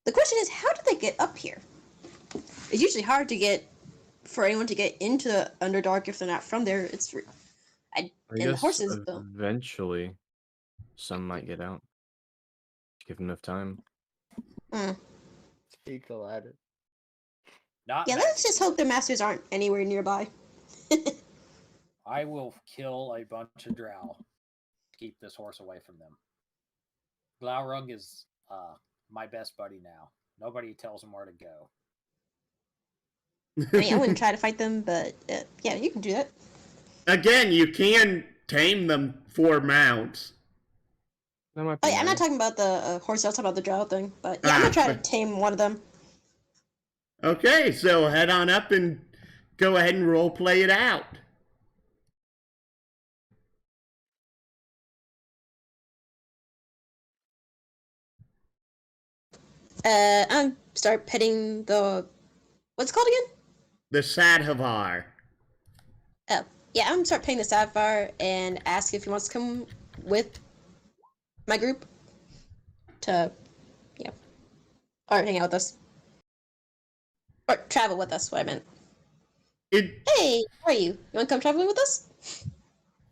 The question is, how did they get up here? It's usually hard to get for anyone to get into the Underdark if they're not from there. I and guess horses though. eventually some might get out. Give enough time. Speak louder. Not yeah, let's just hope their masters aren't anywhere nearby. I will kill a bunch of drow to keep this horse away from them. Glaurung is my best buddy now. Nobody tells him where to go. I mean, I wouldn't try to fight them, but yeah, you can do that. Again, you can tame them for mounts. That might be I'm not nice. talking about the horse, I was talking about the drow thing. But yeah, I'm gonna try to tame one of them. Okay, so head on up and go ahead and role play it out. I'm start petting the what's it called again? The Sadhavar. Oh, yeah, I'm gonna start petting the sapphire and ask if he wants to come with my group to, or hang out with us. Or travel with us, what I meant. Hey, how are you? You want to come traveling with us?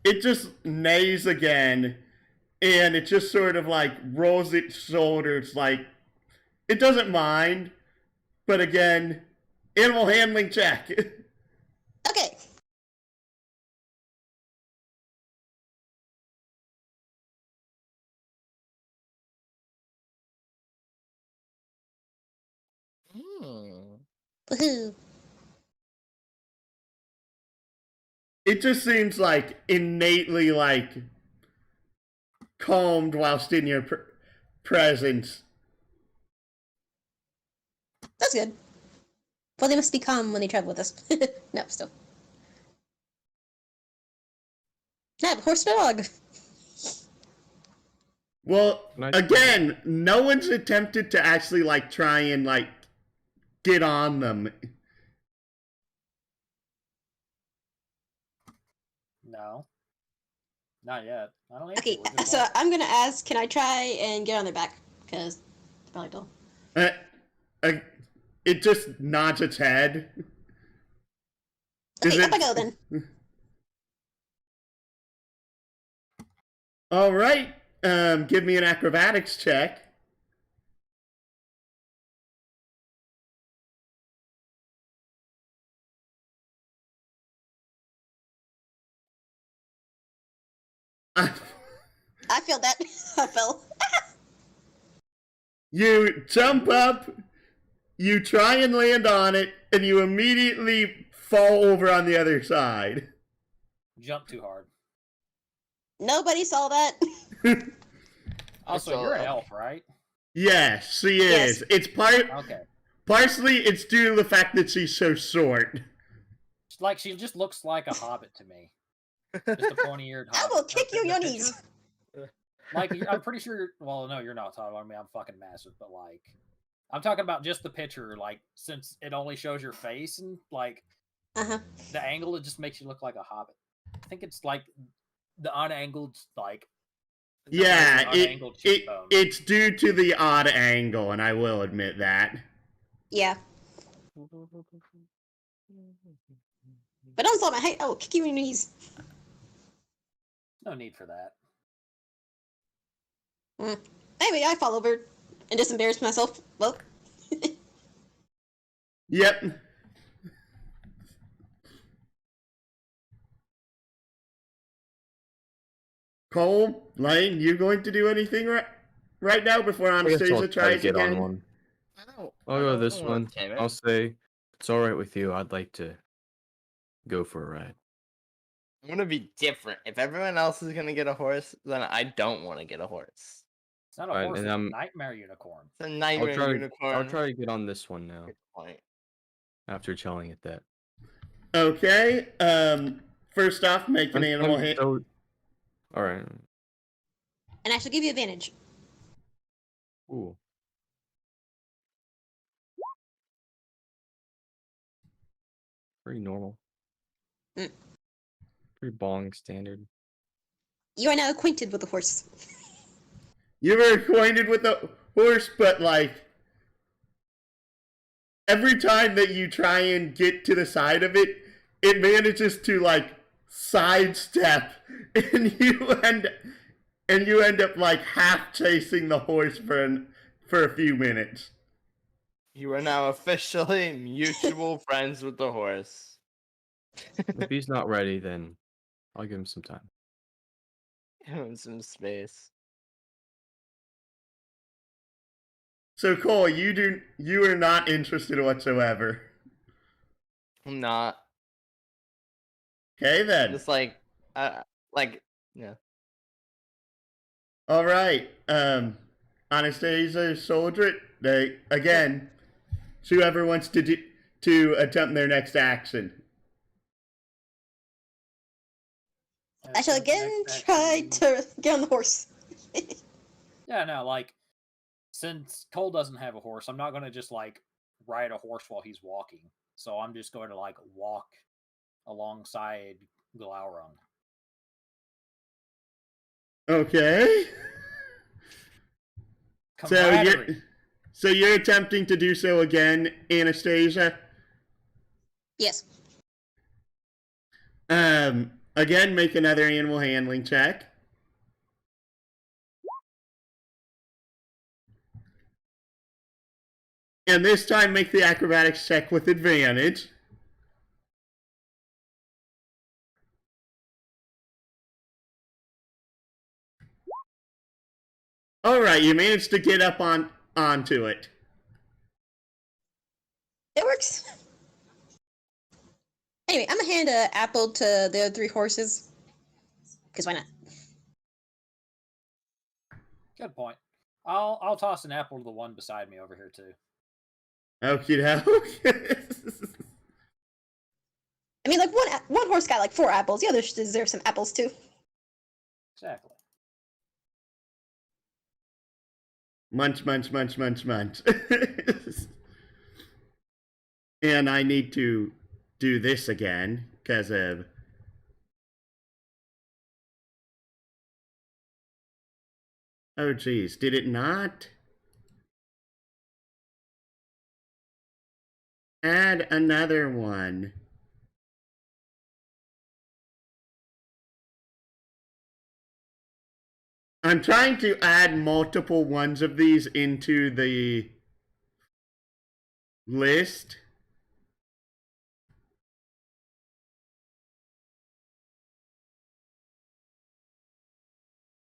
It just neighs again, and it just sort of like rolls its shoulders like it doesn't mind, but again, animal handling check. Okay. Woohoo! It just seems like innately like calmed whilst in your presence. That's good. Well, they must be calm when they travel with us. No, still. Yeah, horse dog. Well, Nice. again, no one's attempted to actually like try and like get on them. No, not yet. I don't need Okay, to. We're just so walking. I'm gonna ask, can I try and get on their back? Because probably don't. It just nods its head. Okay, up I go then. All right. Give me an acrobatics check. I feel that. I fell. You jump up, you try and land on it, and you immediately fall over on the other side. Jump too hard. Nobody saw that. Also, saw you're an that. elf, right? Yes, she Yes. is. It's Okay. partially it's due to the fact that she's so short. Like she just looks like a hobbit to me. Just a pointy-eared I hobbit. will kick you in The your picture- knees. Like I'm pretty sure. Well, no, you're not tall. I mean, I'm fucking massive, but like, I'm talking about just the picture. Like, since it only shows your face and like Uh-huh. the angle, it just makes you look like a hobbit. I think it's like the unangled, like Yeah, unangled cheekbone. it's due to the odd angle, and I will admit that. Yeah. But don't saw my height. I will kick you in your knees. No need for that. Anyway, I fall over and just embarrass myself. Well, Yep. Cole, Lane, you going to do anything right now before I guess I'll Anastasia try to tries get on again? one. I don't. I'll go this one. Damn it. I'll say, it's alright with you. I'd like to go for a ride. I'm gonna be different. If everyone else is gonna get a horse, then I don't want to get a horse. It's not a Alright, horse. and It's a I'm- nightmare unicorn. It's a nightmare unicorn. I'll try to get on this one now Good point. after telling it that. Okay. First off, make an animal hit. So, alright. and I shall give you advantage. Ooh. Pretty normal. Mm. Pretty bong standard. You are now acquainted with the horse. You were acquainted with the horse, but like every time that you try and get to the side of it, it manages to like sidestep, and you end up like half chasing the horse for a few minutes. You are now officially mutual friends with the horse. If he's not ready, then I'll give him some time. Give him some space. So Cole, you are not interested whatsoever. I'm not. Okay then. Just like, yeah. All right. Anastasia, Soldier, again, whoever wants to attempt their next action. I shall again try to get on the horse. Yeah, no, like since Cole doesn't have a horse, I'm not gonna just like ride a horse while he's walking. So I'm just going to like walk alongside Glaurung. Okay. Camaraderie. So you're attempting to do so again, Anastasia. Yes. Again, make another animal handling check. And this time, make the acrobatics check with advantage. All right, you managed to get up onto it. It works. Anyway, I'm gonna hand an apple to the other 3 horses. Because why not? Good point. I'll toss an apple to the one beside me over here too. Okie doke. I mean, like, one horse got like 4 apples. The other deserves some apples too. Exactly. Munch, munch, munch, munch, munch. And I need to do this again because of. Oh, geez. Did it not? Add another one. I'm trying to add multiple ones of these into the list.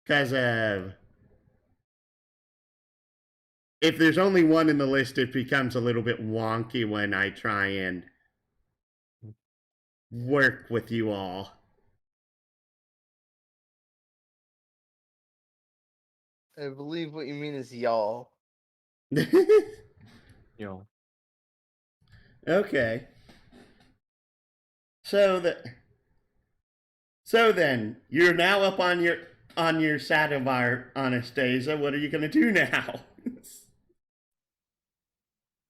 Because if there's only one in the list, it becomes a little bit wonky when I try and work with you all. I believe what you mean is y'all. Yo. Okay. So then, you're now up on your Sadavar, Anastasia. What are you gonna do now?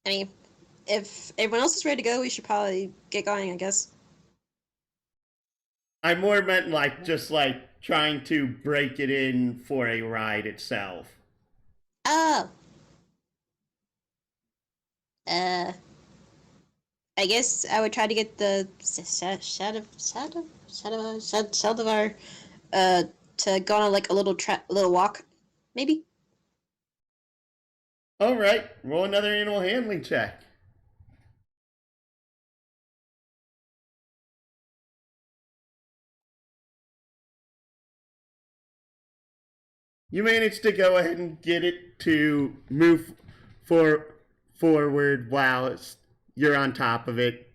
I mean, if everyone else is ready to go, we should probably get going, I guess. I more meant like just like trying to break it in for a ride itself. Oh. I guess I would try to get the Saldivar to go on like a little walk, maybe. All right, roll another animal handling check. You managed to go ahead and get it to move forward while you're on top of it.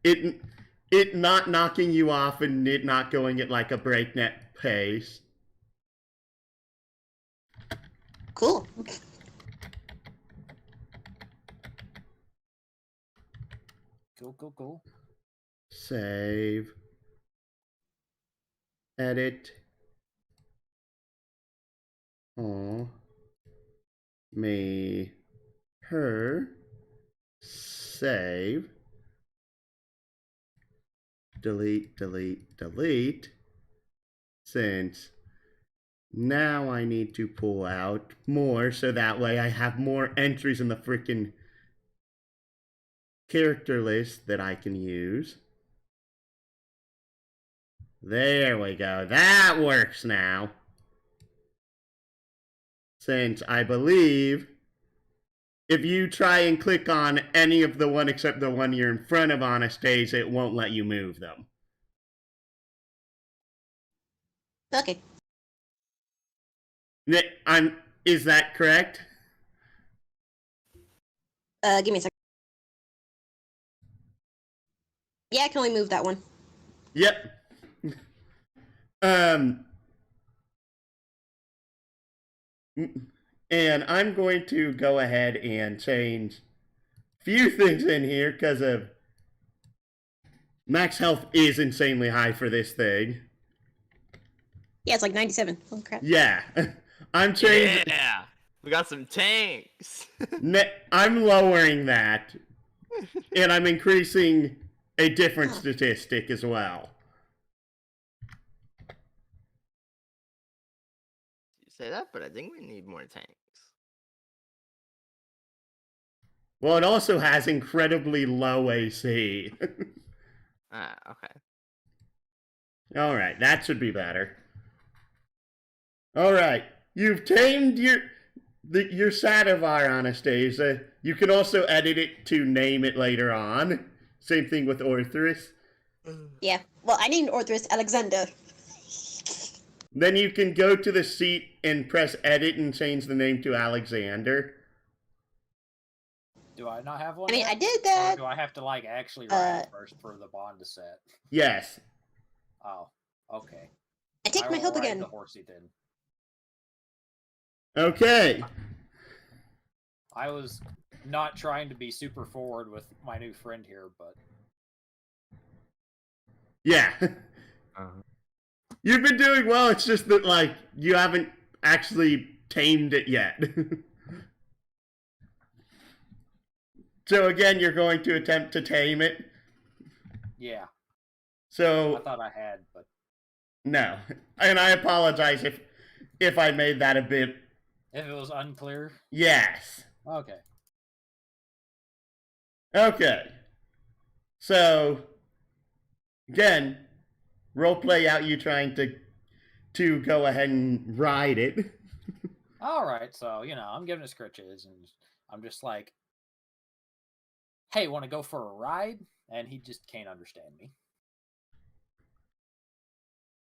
It not knocking you off and it not going at like a breakneck pace. Cool. Cool. Save. Edit. Oh. Me. Her. Save. Delete. Since now I need to pull out more so that way I have more entries in the frickin' character list that I can use. There we go. That works now. Since I believe if you try and click on any of the one except the one you're in front of Anastasia, it won't let you move them. Okay. Is that correct? Give me a second. Yeah, I can only move that one. Yep. And I'm going to go ahead and change a few things in here because of max health is insanely high for this thing. Yeah, it's like 97. Holy crap. Yeah. I'm changing. Yeah, we got some tanks. I'm lowering that. And I'm increasing a different statistic as well. You say that, but I think we need more tanks. Well, it also has incredibly low AC. Okay. Alright, that should be better. Alright, you've tamed your Sadavar, Anastasia. You can also edit it to name it later on. Same thing with Orthrus. Yeah. Well, I named Orthrus Alexander. Then you can go to the seat and press edit and change the name to Alexander. Do I not have one? I mean, yet? I did Or that. do I have to like actually ride it first for the bond to set? Yes. Oh, okay. I take my will help ride again. the horsey then. Okay. I was not trying to be super forward with my new friend here, but Yeah. Uh-huh. You've been doing well. It's just that, like, you haven't actually tamed it yet. So again, you're going to attempt to tame it. yeah, I So thought I had, but no, and I apologize if I made that a bit. if it was unclear, Yes. okay. Okay. So again, roleplay out you trying to go ahead and ride it. All right, so I'm giving it scritches, and I'm just like, "Hey, want to go for a ride?" And he just can't understand me.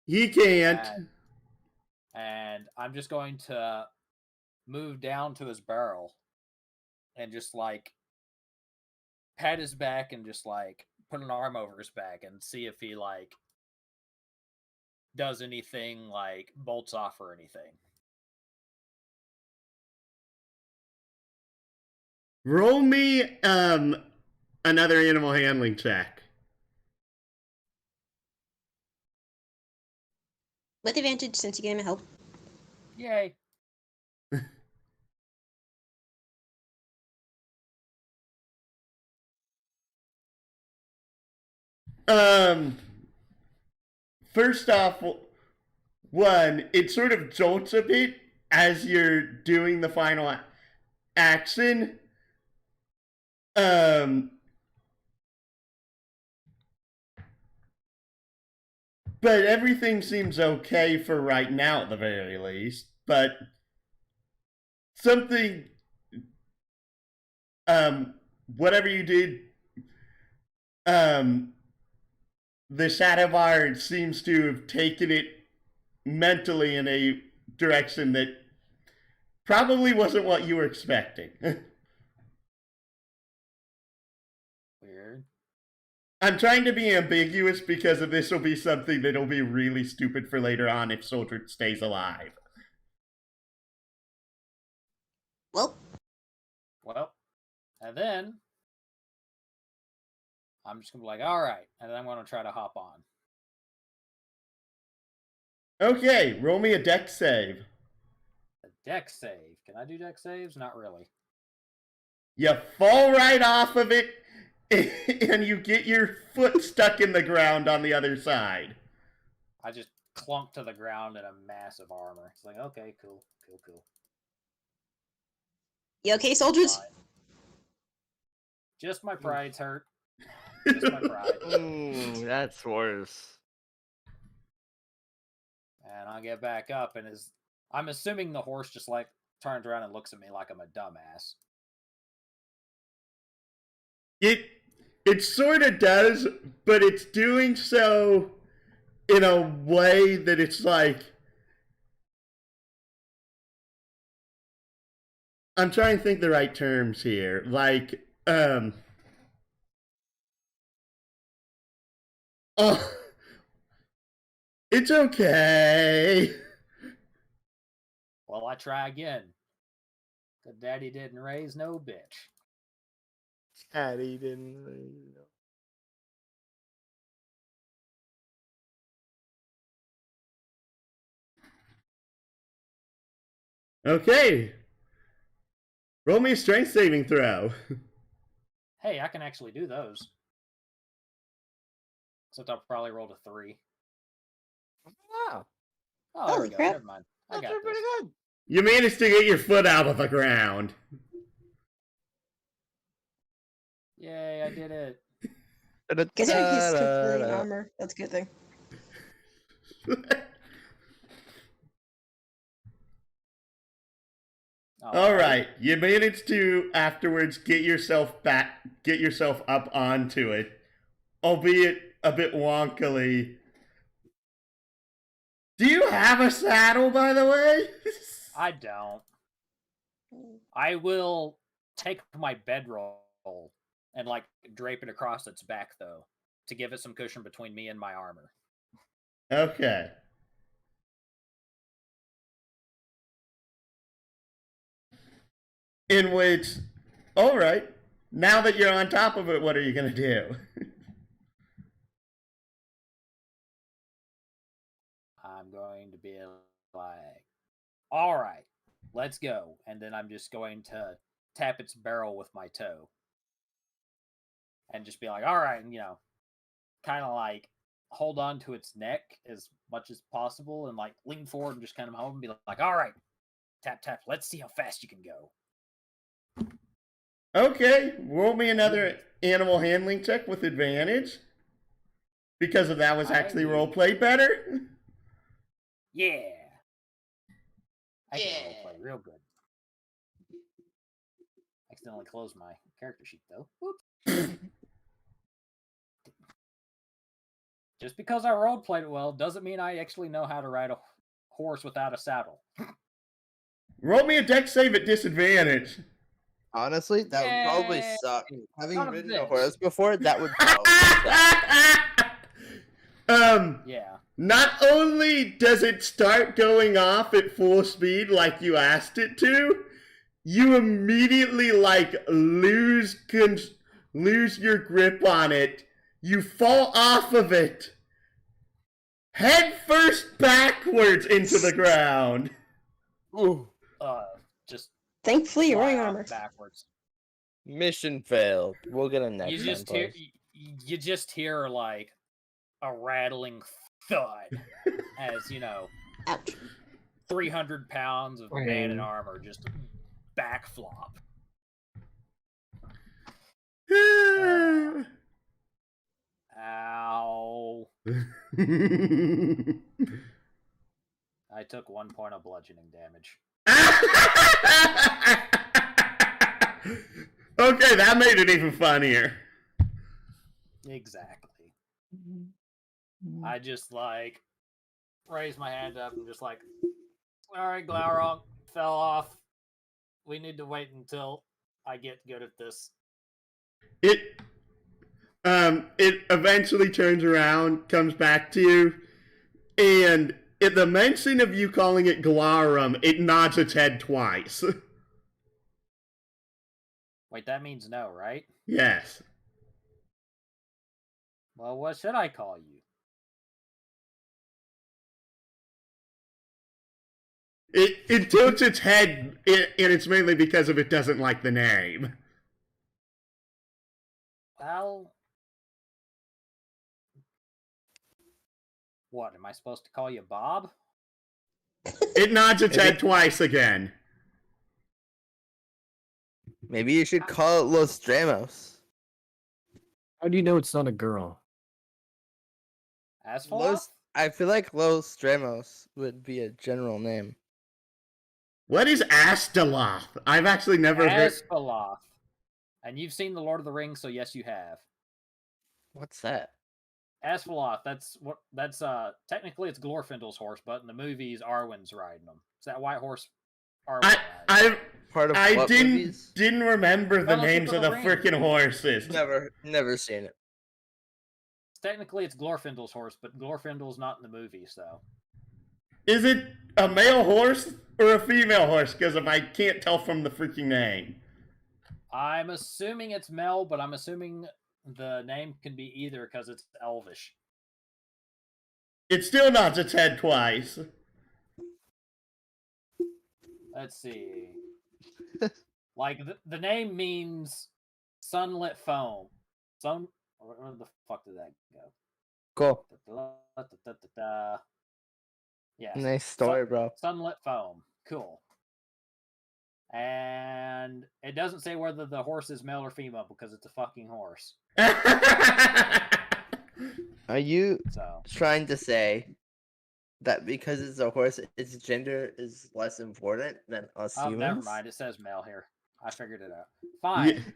He can't. And I'm just going to move down to his barrel and just like pat his back and just like put an arm over his back and see if he like does anything, like bolts off or anything. Roll me another animal handling check. With advantage since you gave me help. Yay. First off, one, it sort of jolts a bit as you're doing the final action. But everything seems okay for right now, at the very least. But something, whatever you did, the Shadowbar seems to have taken it mentally in a direction that probably wasn't what you were expecting. Weird. I'm trying to be ambiguous because this will be something that'll be really stupid for later on if Soldier stays alive. Well, And then I'm just gonna be like, all right, and then I'm gonna try to hop on. Okay, roll me a dex save. A dex save. Can I do dex saves? Not really. You fall right off of it, and you get your foot stuck in the ground on the other side. I just clunk to the ground in a massive armor. It's like, okay, cool. you okay, soldiers? Fine. Just my pride's hurt. Just my pride. Ooh, that's worse. And I get back up, and I'm assuming the horse just like turns around and looks at me like I'm a dumbass. It sort of does, but it's doing so in a way that it's like, I'm trying to think the right terms here. Like, oh, it's okay. Well, I try again. Cause Daddy didn't raise no bitch. Daddy didn't really know. Okay. Roll me a strength saving throw. Hey, I can actually do those. Except I'll probably roll a 3. Wow, Oh, there we Holy go. crap. Never mind. I that's got this. pretty good. You managed to get your foot out of the ground. Yay, I did it. Considering he's completely in armor, that's a good thing. All right, you managed to afterwards get yourself up onto it, albeit a bit wonkily. Do you have a saddle, by the way? I don't. I will take my bedroll pole and like drape it across its back though to give it some cushion between me and my armor. Okay. In which, all right, now that you're on top of it, what are you going to do? I'm going to be like, all right, let's go. And then I'm just going to tap its barrel with my toe. And just be like, all right, and, kind of like hold on to its neck as much as possible and like lean forward and just kind of hold and be like, all right, tap, tap, let's see how fast you can go. Okay, roll me another animal handling check with advantage. Because of that was actually roleplay better. Yeah. I can roleplay real good. Accidentally closed my character sheet though. Whoops. Just because I roleplayed it well doesn't mean I actually know how to ride a horse without a saddle. Roll me a dex save at disadvantage. Honestly, that would probably suck. Having Son of ridden a a bitch. horse before, that would probably suck. Yeah. Not only does it start going off at full speed like you asked it to, you immediately like lose your grip on it. You fall off of it, head first backwards into the ground. Ooh, Just Thankfully, you're fly wearing off armor. backwards. mission failed. We'll get a next You time, just hear, please. you just hear like a rattling thud as Ouch. 300 pounds of man in armor just backflop. Ow. I took 1 point of bludgeoning damage. Okay, that made it even funnier. Exactly. I just like raise my hand up and just like, all right, Glaurung fell off. We need to wait until I get good at this. It eventually turns around, comes back to you, and at the mention of you calling it Glarum, it nods its head twice. Wait, that means no, right? Yes. Well, what should I call you? It tilts its head, and it's mainly because of it doesn't like the name. Well, what, am I supposed to call you Bob? It nods its head twice again. Maybe you should call it Los Dramos. How do you know it's not a girl? Asphalt? I feel like Los Dramos would be a general name. What is Astaloth? I've actually never heard. Aspaloth. And you've seen The Lord of the Rings, so yes, you have. What's that? Asphalloth, that's technically it's Glorfindel's horse, but in the movies Arwen's riding them. It's that white horse Arwen rides. I didn't movies? didn't remember the Fellowship names of of the the Ring. frickin' horses. Never seen it. Technically it's Glorfindel's horse, but Glorfindel's not in the movie, so. Is it a male horse or a female horse? Because if I can't tell from the freaking name. I'm assuming it's Mel, but I'm assuming the name can be either because it's Elvish. It still nods its head twice. Let's see. Like, the name means sunlit foam. Where the fuck did that go? Cool. Yeah. Nice story, bro. Sunlit foam. Cool. And it doesn't say whether the horse is male or female because it's a fucking horse. Are you So trying to say that because it's a horse, its gender is less important than us humans? never mind. It says male here. I figured it out. Fine.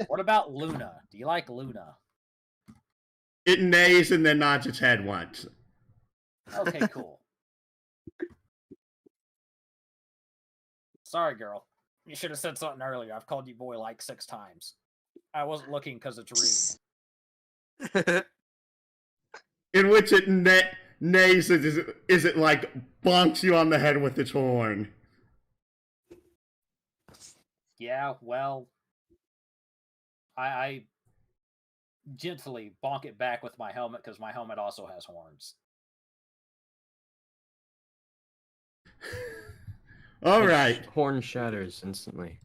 What about Luna? Do you like Luna? It neighs and then nods its head once. Okay, cool. Sorry, girl. You should have said something earlier. I've called you boy like 6 times. I wasn't looking because it's rude. In which it neighs, is it like bonks you on the head with its horn? Yeah, well, I gently bonk it back with my helmet because my helmet also has horns. All Its right. horn shatters instantly.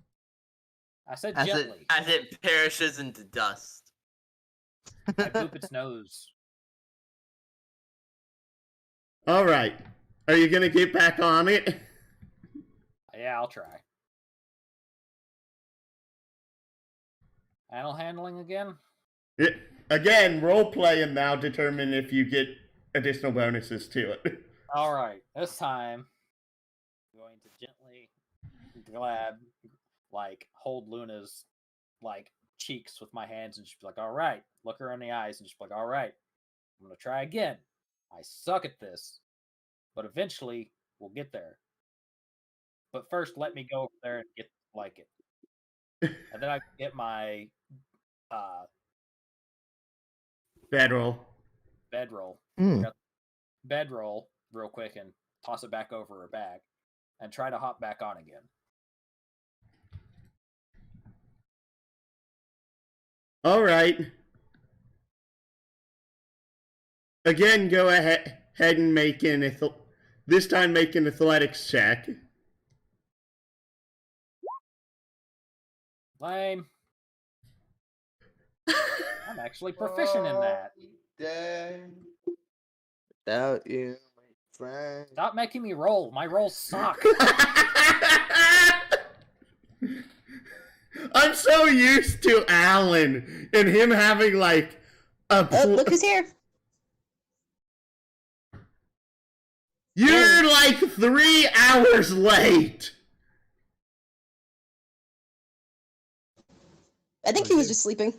I said As gently. it perishes into dust. I boop its nose. All right. Are you gonna get back on it? Yeah, I'll try. Animal handling again? Again, role play and now determine if you get additional bonuses to it. All right, this time I'm going to gently hold Luna's cheeks with my hands and just be like, "All right," look her in the eyes and just be like, "All right, I'm gonna try again. I suck at this, but eventually we'll get there. But first, let me go over there and get like it, and then I get my Bedroll. bedroll, bedroll real quick and toss it back over her back, and try to hop back on again." All right. Again, go ahead and make this time make an athletics check. Lame. I'm actually proficient in that. Dang. Without you, my friend. Stop making me roll. My rolls suck. I'm so used to Alan and him having like a. Look who's here. You're like 3 hours late. I think he was just sleeping.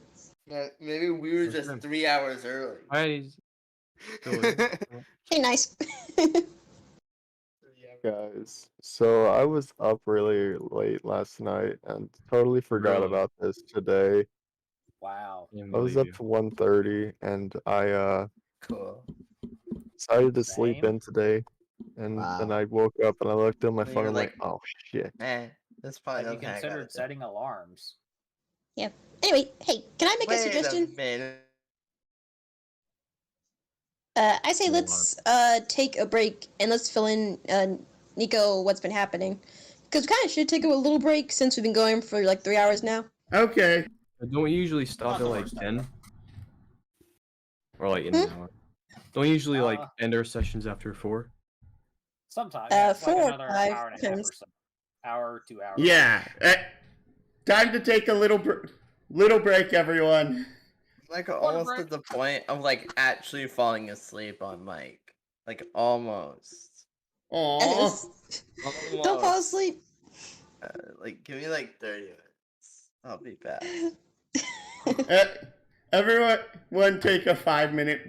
Maybe we were just 3 hours early. Hey, nice. Guys, so I was up really late last night and totally forgot Really? about this today. Wow. I was up to 1:30 and I Cool. decided to sleep Same. in today, and then Wow. I woke up and I looked at my Well, phone you're and like, like- oh shit. Man, that's probably Have you nothing I gotta considered do. setting alarms? Anyway, hey, can I make a Wait suggestion? minute. I say Hold let's take a break and let's fill in Nico what's been happening. Because we kind of should take a little break since we've been going for like 3 hours now. Okay. Don't we usually stop Not at the like worst 10? Or like in an hour? Don't we usually like end our sessions after 4? Sometimes. Yeah, it's like 4 or another 5 hour and a half or depends. so. Hour, 2 hours. Yeah. Time to take a little break, everyone. Like Water almost break. at the point of like actually falling asleep on mic. Like almost. Aww. Don't fall asleep. Like give me like 30 minutes. I'll be back. Everyone take a 5-minute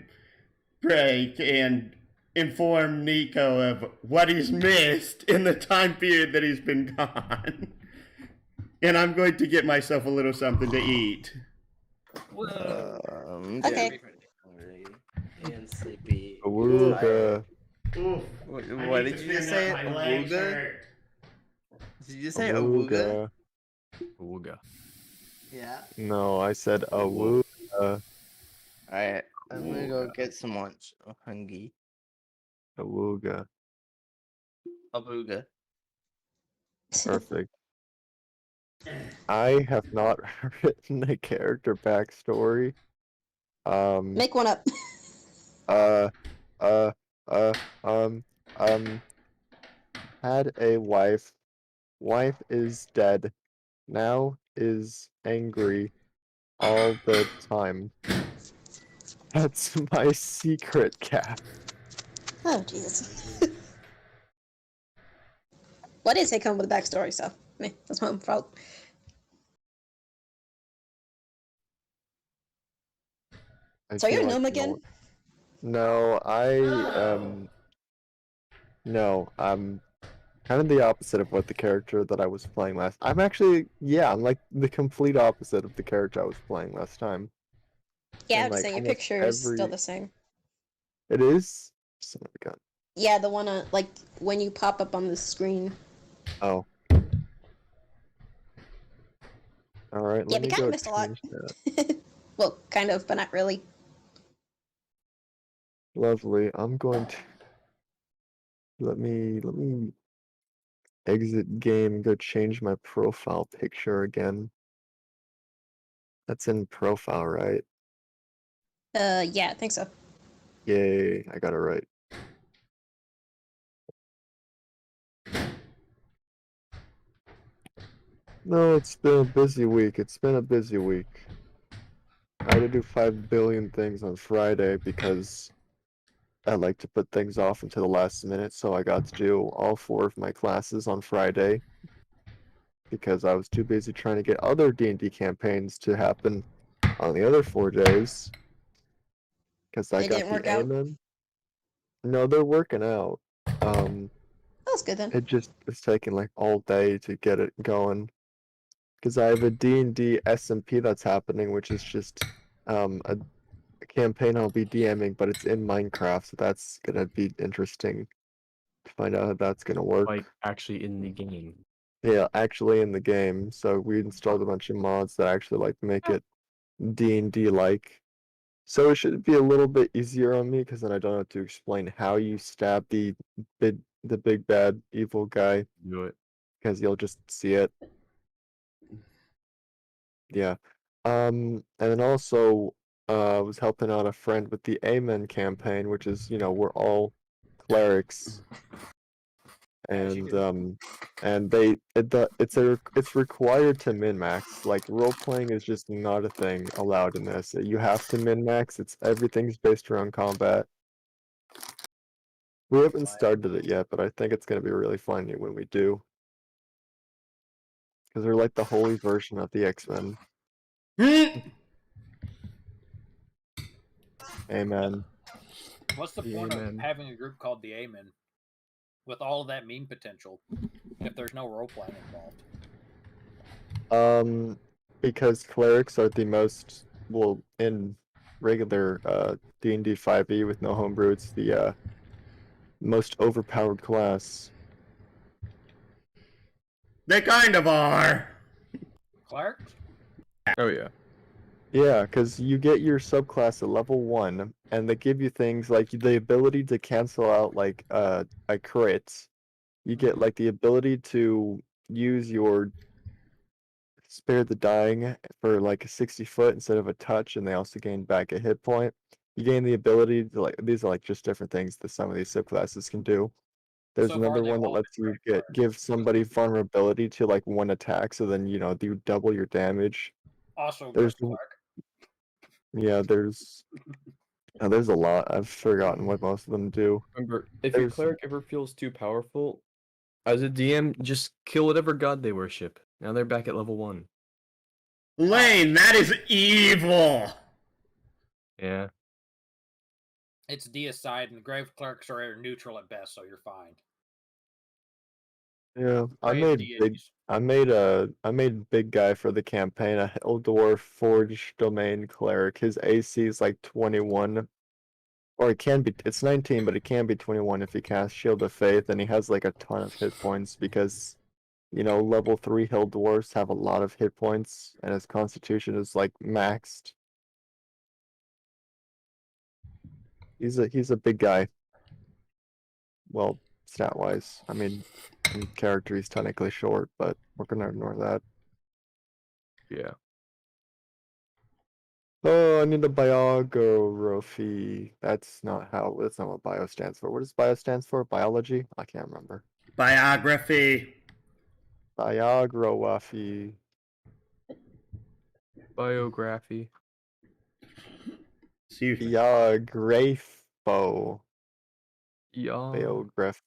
break and inform Nico of what he's missed in the time period that he's been gone. And I'm going to get myself a little something to eat. Okay. Hungry and sleepy. Awooga. Oof. What did you just say? Awooga? Did you say awooga? Awooga. Yeah. No, I said awooga. Alright, I'm gonna go get some lunch. I'm hungry. Awooga. Awooga. Perfect. I have not written a character backstory. Make one up. Had a wife. Wife is dead. Now is angry all the time. That's my secret cap. Oh, Jesus. Well, I did say come with a backstory, so that's my own fault. So you're a gnome again? No, no, I'm kind of the opposite of what the character that I was playing last. I'm like the complete opposite of the character I was playing last time. Yeah, And I'm just like saying your almost picture is still the same. It is. Son of a gun. Yeah, the one like when you pop up on the screen. Oh. All right. Yeah, Let we me kind of go missed a lot. change that. Well, kind of, but not really. Lovely. I'm going to let me exit game and go change my profile picture again. That's in profile, right? Yeah, I think so. Yay, I got it right. No, it's been a busy week. It's been a busy week. I had to do 5 billion things on Friday because I like to put things off until the last minute, so I got to do all 4 of my classes on Friday because I was too busy trying to get other D&D campaigns to happen on the other 4 days because I They got didn't the work out. Amen. No, they're working out. That's good then. It just is taking like all day to get it going because I have a D&D SMP that's happening, which is just a campaign I'll be DMing, but it's in Minecraft, so that's gonna be interesting to find out how that's gonna work. Like actually in the game. Yeah, actually in the game. So we installed a bunch of mods that actually like make it D&D like. So it should be a little bit easier on me because then I don't have to explain how you stab the big bad evil guy Do it. because you'll just see it. Yeah. And then also I was helping out a friend with the Amen campaign, which is, we're all clerics. As you And do. it's required to min-max. Like role playing is just not a thing allowed in this. You have to min-max. Everything's based around combat. We haven't started it yet, but I think it's gonna be really fun when we do. Because they're like the holy version of the X-Men. Amen. What's the The point of Amen. having a group called the Amen with all of that meme potential if there's no role playing involved? Because clerics are the most, well, in regular D&D 5e with no homebrew, it's the most overpowered class. They kind of are. Clerics? Oh yeah. Yeah, because you get your subclass at level 1, and they give you things like the ability to cancel out like a crit. You get like the ability to use your spare the dying for like a 60 foot instead of a touch, and they also gain back a hit point. You gain the ability to like these are like just different things that some of these subclasses can do. There's So far, another they've one that all lets been you great clerics. give somebody vulnerability to like 1 attack, so then you double your damage. Also, There's good cleric. Yeah, there's a lot. I've forgotten what most of them do. Remember, if your cleric ever feels too powerful, as a DM, just kill whatever god they worship. Now they're back at level 1. Lane, that is evil. Yeah. It's deicide, and grave clerics are neutral at best, so you're fine. Yeah, Grave I made big guy for the campaign, a Hell Forge Domain Cleric. His AC is like 21. Or it's 19, but it can be 21 if he casts Shield of Faith, and he has like a ton of hit points because, level 3 Hill Dwarfs have a lot of hit points, and his constitution is like maxed. He's a big guy. Well, stat-wise. I mean, in character he's technically short, but we're gonna ignore that. Yeah. Oh, I need a biography. That's not what bio stands for. What does bio stands for? Biology? I can't remember. Biography. Biography. Biography. Biographo. Yeah. Biography.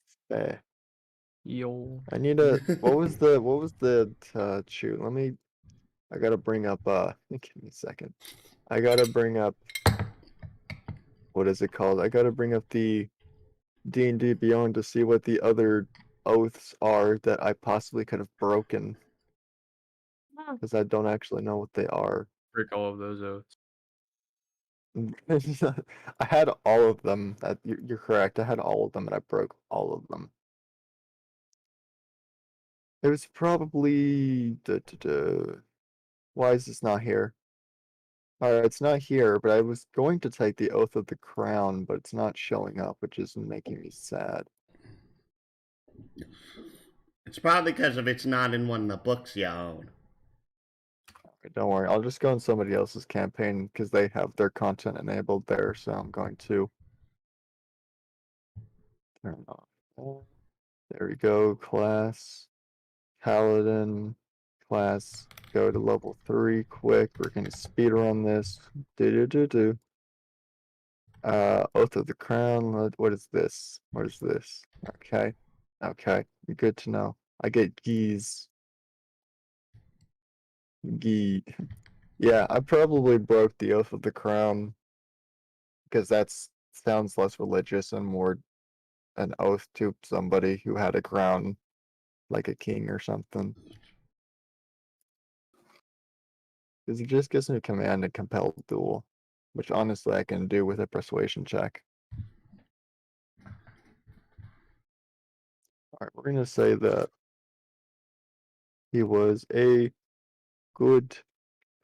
Yo. I need a what was the shoot, I gotta bring up give me a second. I gotta bring up what is it called? I gotta bring up the D&D Beyond to see what the other oaths are that I possibly could have broken. Because I don't actually know what they are. Break all of those oaths. I had all of them. You're correct. I had all of them, and I broke all of them. It was probably. Why is this not here? Alright, it's not here, but I was going to take the Oath of the Crown, but it's not showing up, which is making me sad. It's probably because of it's not in one of the books you own. Okay, don't worry, I'll just go in somebody else's campaign because they have their content enabled there, so I'm going to turn on. There we go, class, Paladin, class, go to level 3 quick. We're going to speedrun this. Oath of the Crown. What is this? What is this? Okay. Okay. Good to know. I get geese. Gee. Yeah, I probably broke the Oath of the Crown because that sounds less religious and more an oath to somebody who had a crown, like a king or something. Because it just gives me command and compel duel, which honestly I can do with a persuasion check. Alright, we're gonna say that he was a good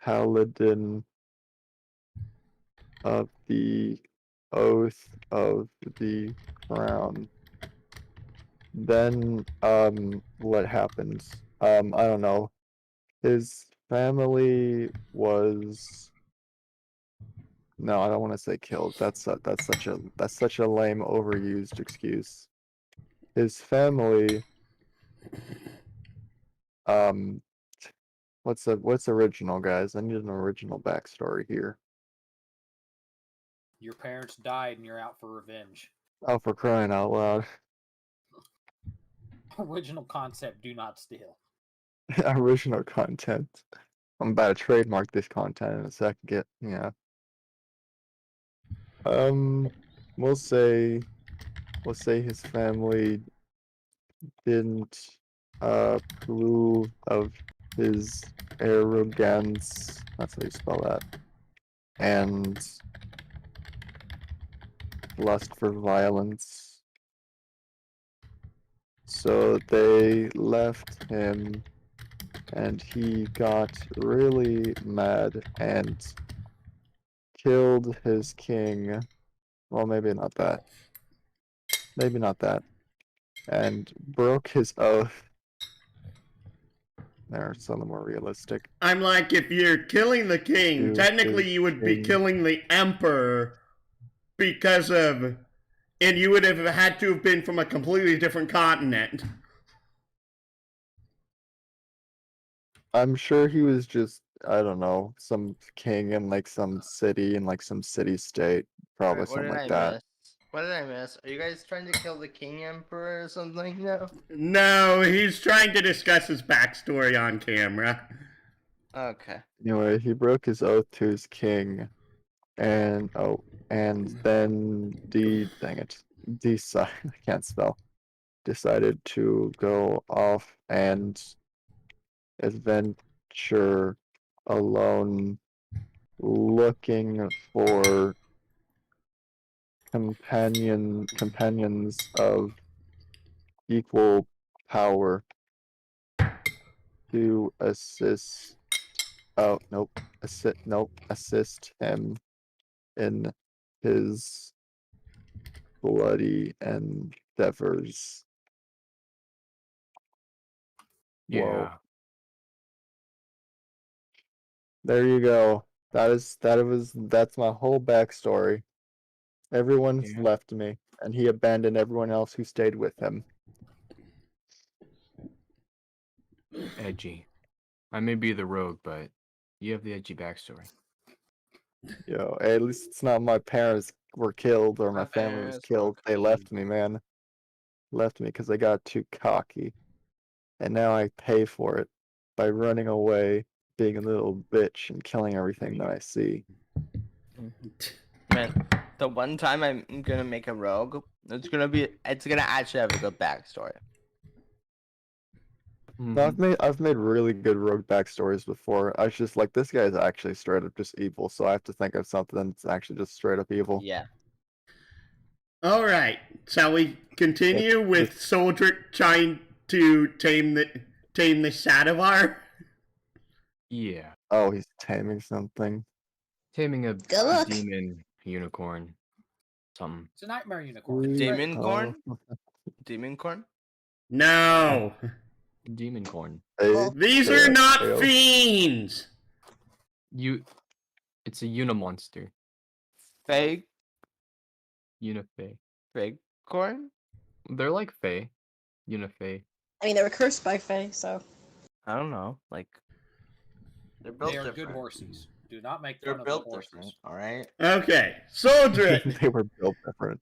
paladin of the Oath of the Crown. Then, what happens? I don't know. His family was. No, I don't want to say killed. That's such a lame, overused excuse. His family. What's original, guys? I need an original backstory here. Your parents died and you're out for revenge. Oh, for crying out loud! Original concept, do not steal. Original content. I'm about to trademark this content in a second. Yeah. We'll say his family didn't approve of his arrogance. That's how you spell that. And lust for violence. So they left him, and he got really mad and killed his king. Well, maybe not that. Maybe not that. And broke his oath. There, something more realistic. I'm like, if you're killing the king, technically you would be killing the emperor because of, and you would have had to have been from a completely different continent. I'm sure he was just, I don't know, some king in like some city, in like some city-state, probably something like that. What did I miss? Are you guys trying to kill the king emperor or something? No. No, he's trying to discuss his backstory on camera. Okay. Anyway, he broke his oath to his king, and then I can't spell. Decided to go off and adventure alone, looking for companions of equal power to assist. Oh nope, assist him in his bloody endeavors. Yeah. Whoa. There you go. That's my whole backstory. Everyone's left me, and he abandoned everyone else who stayed with him. Edgy. I may be the rogue, but you have the edgy backstory. Yo, at least it's not my parents were killed or my family was killed. They left me, man. Left me because they got too cocky. And now I pay for it by running away, being a little bitch, and killing everything that I see. Man, the one time I'm gonna make a rogue, it's gonna actually have a good backstory. No, I've made really good rogue backstories before. I was just like, this guy is actually straight up just evil, so I have to think of something that's actually just straight up evil. Yeah. All right. Shall we continue It's with Soldier trying to tame the Shadowar? Yeah. Oh, he's taming something. Taming a Good luck. demon unicorn. Something. It's a nightmare unicorn. It's Sweet. great. Demon Oh. corn? Demon corn? No. Demon corn. Hey, These yeah, are not fail. fiends. It's a unimonster. Fake? Unifae. Fake corn? They're like Fae. Unifae. I mean, they were cursed by Fae, so. I don't know. Like, they're built They are different. good horses. Do not make They're fun of the built horses. different, alright? Okay. Soldier. They were built different.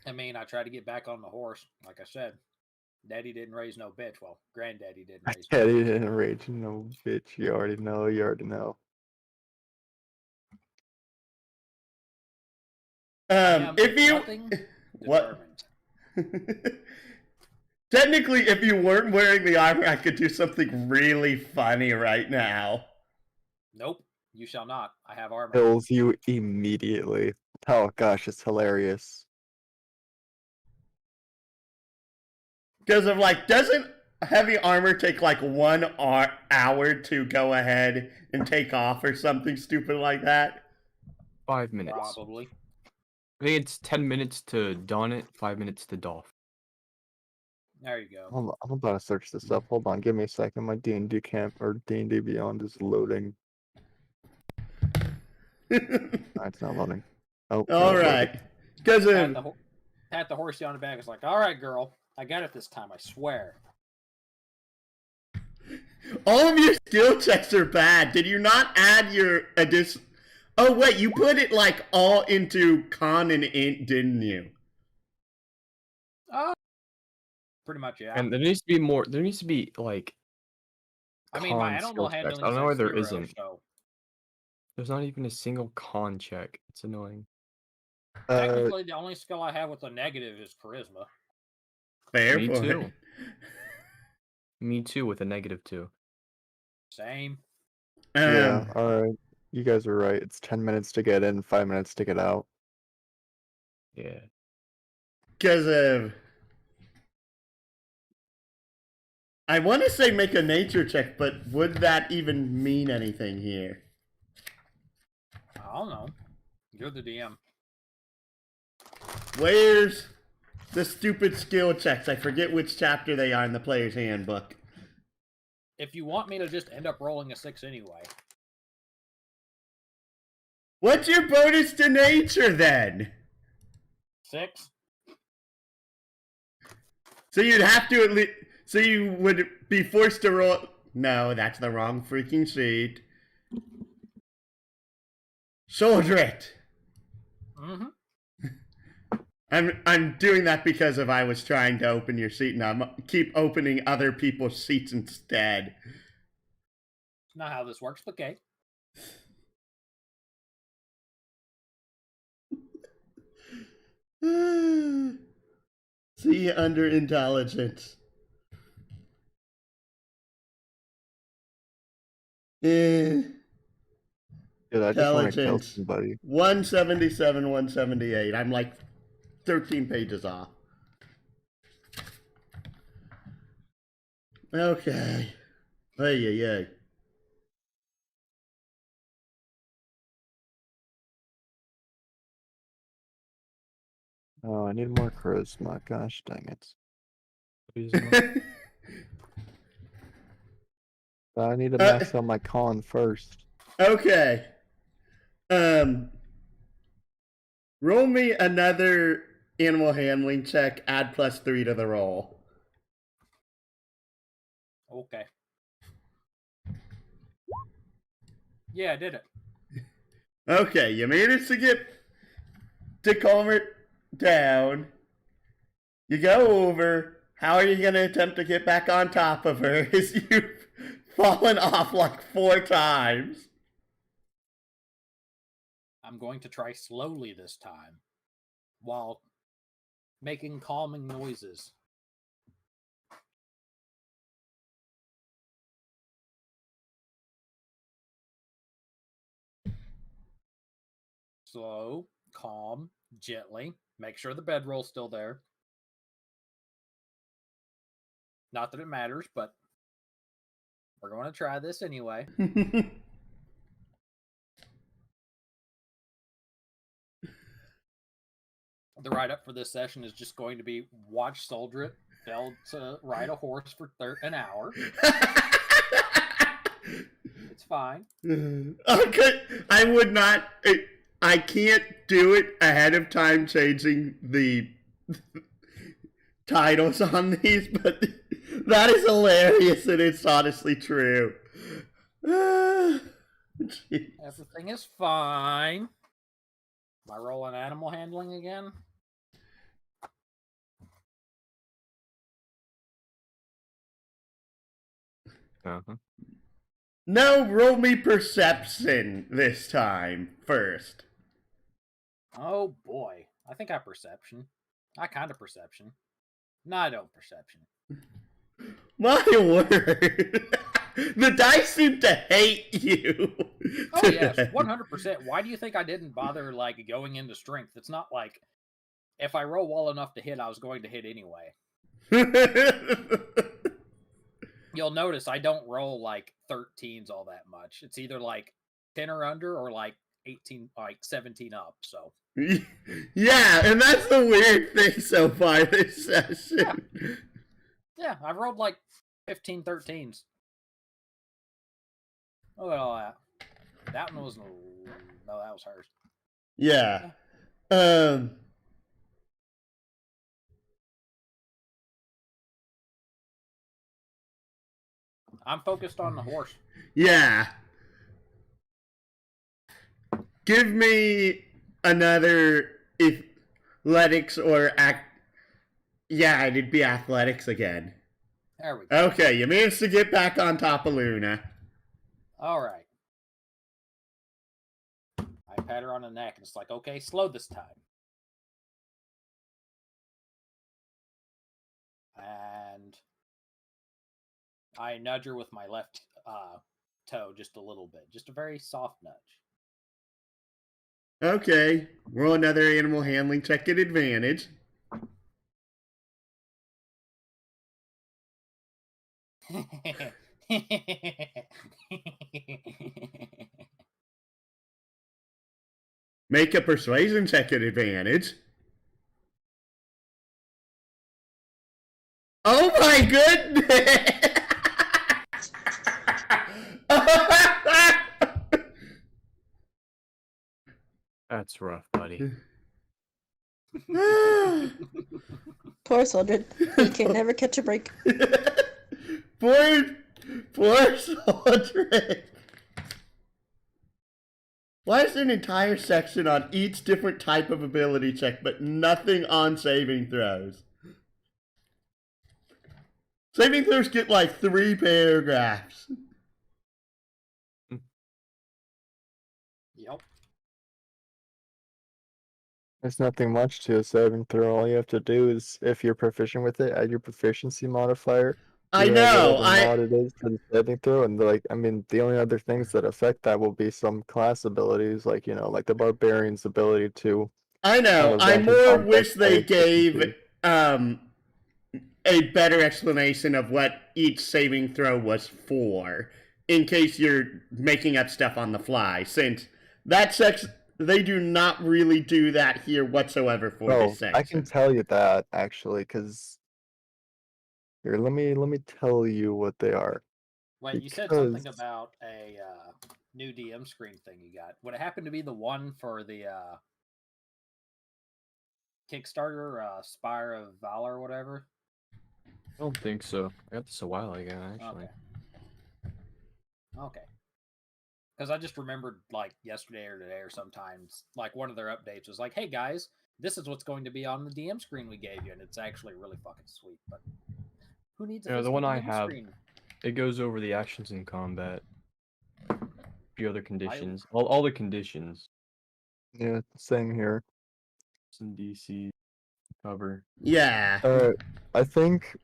I mean, I tried to get back on the horse. Like I said, Daddy didn't raise no bitch. Well, Granddaddy didn't raise no Daddy bitch. didn't rage, no bitch. You already know. You already know. If you Nothing what? determined. Technically, if you weren't wearing the armor, I could do something really funny right now. Nope, you shall not. I have armor. Kills you immediately. Oh gosh, it's hilarious. Because of like, doesn't heavy armor take like 1 hour to go ahead and take off or something stupid like that? 5 minutes. Probably. I think it's 10 minutes to don it, 5 minutes to doff. There you go. Hold on, I'm about to search this up. Hold on, give me a second. My D&D camp or D&D Beyond is loading. It's not loading. Oh, All it's right. loaded. Because Pat the horsey on the back. It's like, all right, girl, I got it this time. I swear. all of your skill checks are bad. Did you not add your addition? Oh wait, you put it like all into con and int, didn't you? Pretty much, yeah. And there needs to be more. There needs to be like. I mean, my con animal skill checks. handling. I don't know why says there 0, isn't. So There's not even a single con check. It's annoying. technically, the only skill I have with a negative is charisma. Fair Me point. too. Me too, with a -2. Same. Yeah, alright. You guys are right. It's 10 minutes to get in, 5 minutes to get out. Yeah. Because I want to say make a nature check, but would that even mean anything here? I don't know. You're the DM. Where's the stupid skill checks? I forget which chapter they are in the player's handbook. If you want me to just end up rolling a 6 anyway. What's your bonus to nature then? 6? So you'd have to at least. So you would be forced to roll. No, that's the wrong freaking sheet. Shoulder it. Mm-hmm. I'm doing that because of I was trying to open your seat and I'm keep opening other people's seats instead. It's not how this works, but okay. See under intelligence. Dude, I just want to kill Intelligence. somebody. 177, 178. I'm like 13 pages off. Okay. Ay. Oh, I need more charisma. Gosh dang it. I need to max out my con first. Okay. Roll me another animal handling check, add +3 to the roll. Okay. Yeah, I did it. Okay, you managed to get to calm it down. You go over. How are you going to attempt to get back on top of her as you've fallen off like 4 times? I'm going to try slowly this time, while making calming noises. slow, calm, gently. Make sure the bedroll's still there. Not that it matters, but we're going to try this anyway. The write-up for this session is just going to be watch Soldrit fail to ride a horse for an hour. It's fine. Okay, I would not. I can't do it ahead of time changing the titles on these, but that is hilarious and it's honestly true. Everything is fine. Am I rolling animal handling again? No, roll me perception this time first. Oh boy. I think I perception. I kind of perception. No, I don't perception. My word. The dice seem to hate you. Oh yes, 100%. Why do you think I didn't bother like going into strength? It's not like if I roll well enough to hit, I was going to hit anyway. You'll notice I don't roll like 13s all that much. It's either like 10 or under or like 18, like 17 up. So yeah, and that's the weird thing so far this session. Yeah, I've rolled like 15 13s. Look at all that. That one was no, that was hers. Yeah. I'm focused on the horse. Yeah. Give me another athletics or Yeah, it'd be athletics again. There we go. Okay, you managed to get back on top of Luna. All right. I pat her on the neck and it's like, okay, slow this time. And I nudge her with my left toe just a little bit. Just a very soft nudge. Okay, roll another animal handling check at advantage. Make a persuasion check at advantage. Oh my goodness! That's rough, buddy. Poor Soldred. He can never catch a break. Poor Soldred. Why is there an entire section on each different type of ability check, but nothing on saving throws? Saving throws get like 3 paragraphs. Yep. There's nothing much to a saving throw. All you have to do is, if you're proficient with it, add your proficiency modifier. I know. Mod it is to the saving throw, and like, I mean, the only other things that affect that will be some class abilities, like like the barbarian's ability to. I know. I more wish they gave a better explanation of what each saving throw was for, in case you're making up stuff on the fly, since that section, they do not really do that here whatsoever for this section. I can tell you that, actually, because here, let me tell you what they are. Wait, you said something about a new DM screen thing you got. Would it happen to be the one for the Kickstarter, Spire of Valor or whatever? I don't think so. I got this a while ago, actually. Okay. Because I just remembered, like, yesterday or today or sometimes, like, one of their updates was like, hey, guys, this is what's going to be on the DM screen we gave you, and it's actually really fucking sweet, but who needs a the one I DM have, screen? It goes over the actions in combat. A few other conditions. All the conditions. Yeah, same here. Some DC cover. Yeah. I think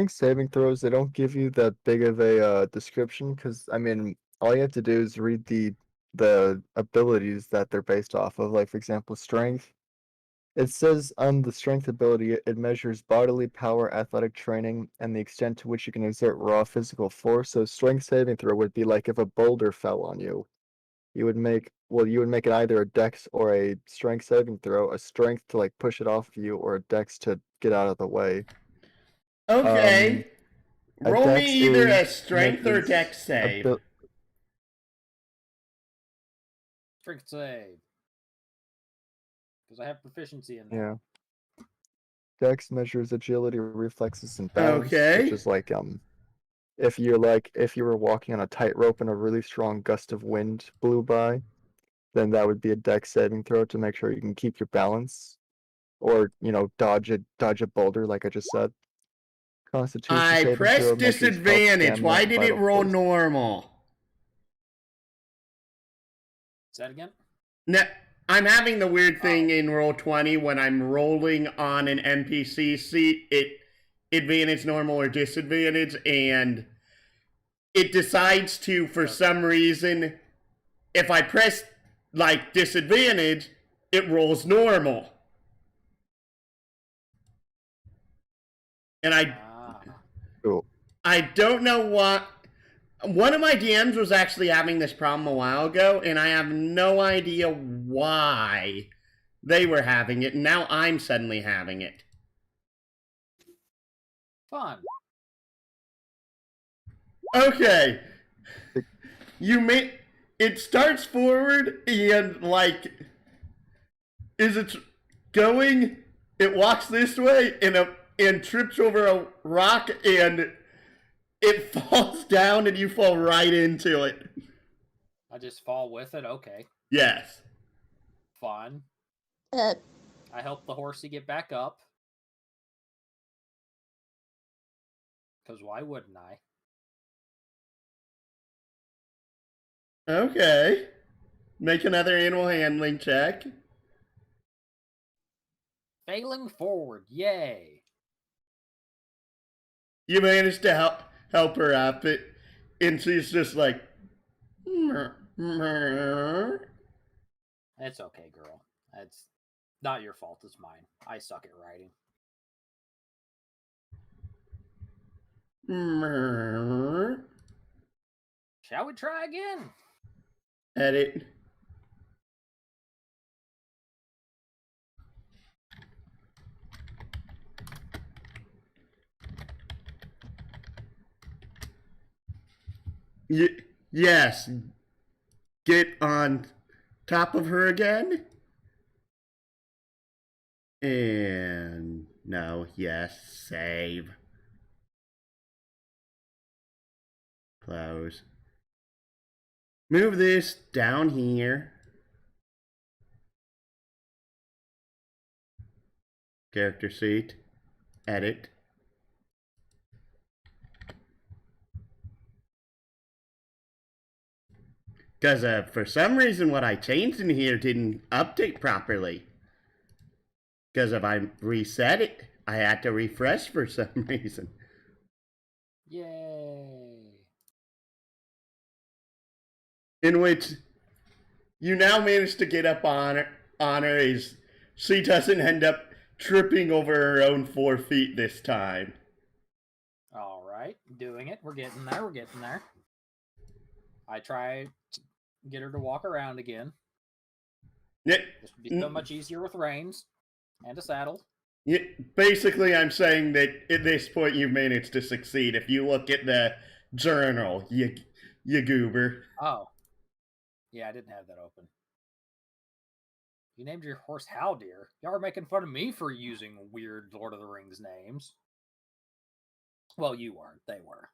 saving throws, they don't give you that big of a description, because I mean, all you have to do is read the the abilities that they're based off of. Like, for example, strength. It says on the strength ability, it measures bodily power, athletic training, and the extent to which you can exert raw physical force. So strength saving throw would be like if a boulder fell on you. You would make it either a dex or a strength saving throw, a strength to like push it off of you, or a dex to get out of the way. Okay. A Roll me dex either a is strength or maintenance dex save. Strength save. Because I have proficiency in that. Yeah. Dex measures agility, reflexes, and balance, Okay. which is like if you were walking on a tightrope and a really strong gust of wind blew by, then that would be a dex saving throw to make sure you can keep your balance, or dodge a boulder like I just said. Constitution I saving pressed throw measures health, disadvantage. stamina, Why and did it vital roll force. normal? Say that again? No, I'm having the weird thing in Roll20 when I'm rolling on an NPC seat, it advantage, normal, or disadvantage, and it decides to, for some reason, if I press like disadvantage, it rolls normal. And Cool. I don't know what. One of my DMs was actually having this problem a while ago, and I have no idea why they were having it, and now I'm suddenly having it. Fun. Okay. It starts forward, and like, is it going? It walks this way, and trips over a rock, and it falls down, and you fall right into it. I just fall with it? Okay. Yes. Fun. Uh, I help the horsey get back up. Because why wouldn't I? Okay. Make another animal handling check. Failing forward. Yay. You managed to help her up, and she's just like, It's okay, girl. It's not your fault, it's mine. I suck at writing. Shall we try again? Edit. Yes. Get on top of her again. And no, yes, save. Close. Move this down here. Character sheet. Edit. Because for some reason what I changed in here didn't update properly. Because if I reset it, I had to refresh for some reason. Yay. In which you now manage to get up on her is she doesn't end up tripping over her own 4 feet this time. Alright, doing it. We're getting there, we're getting there. I try to get her to walk around again. This would be so much easier with reins and a saddle. Yeah, basically, I'm saying that at this point you've managed to succeed. If you look at the journal, you goober. Oh. Yeah, I didn't have that open. You named your horse Haldir. Y'all are making fun of me for using weird Lord of the Rings names. Well, you weren't. They were.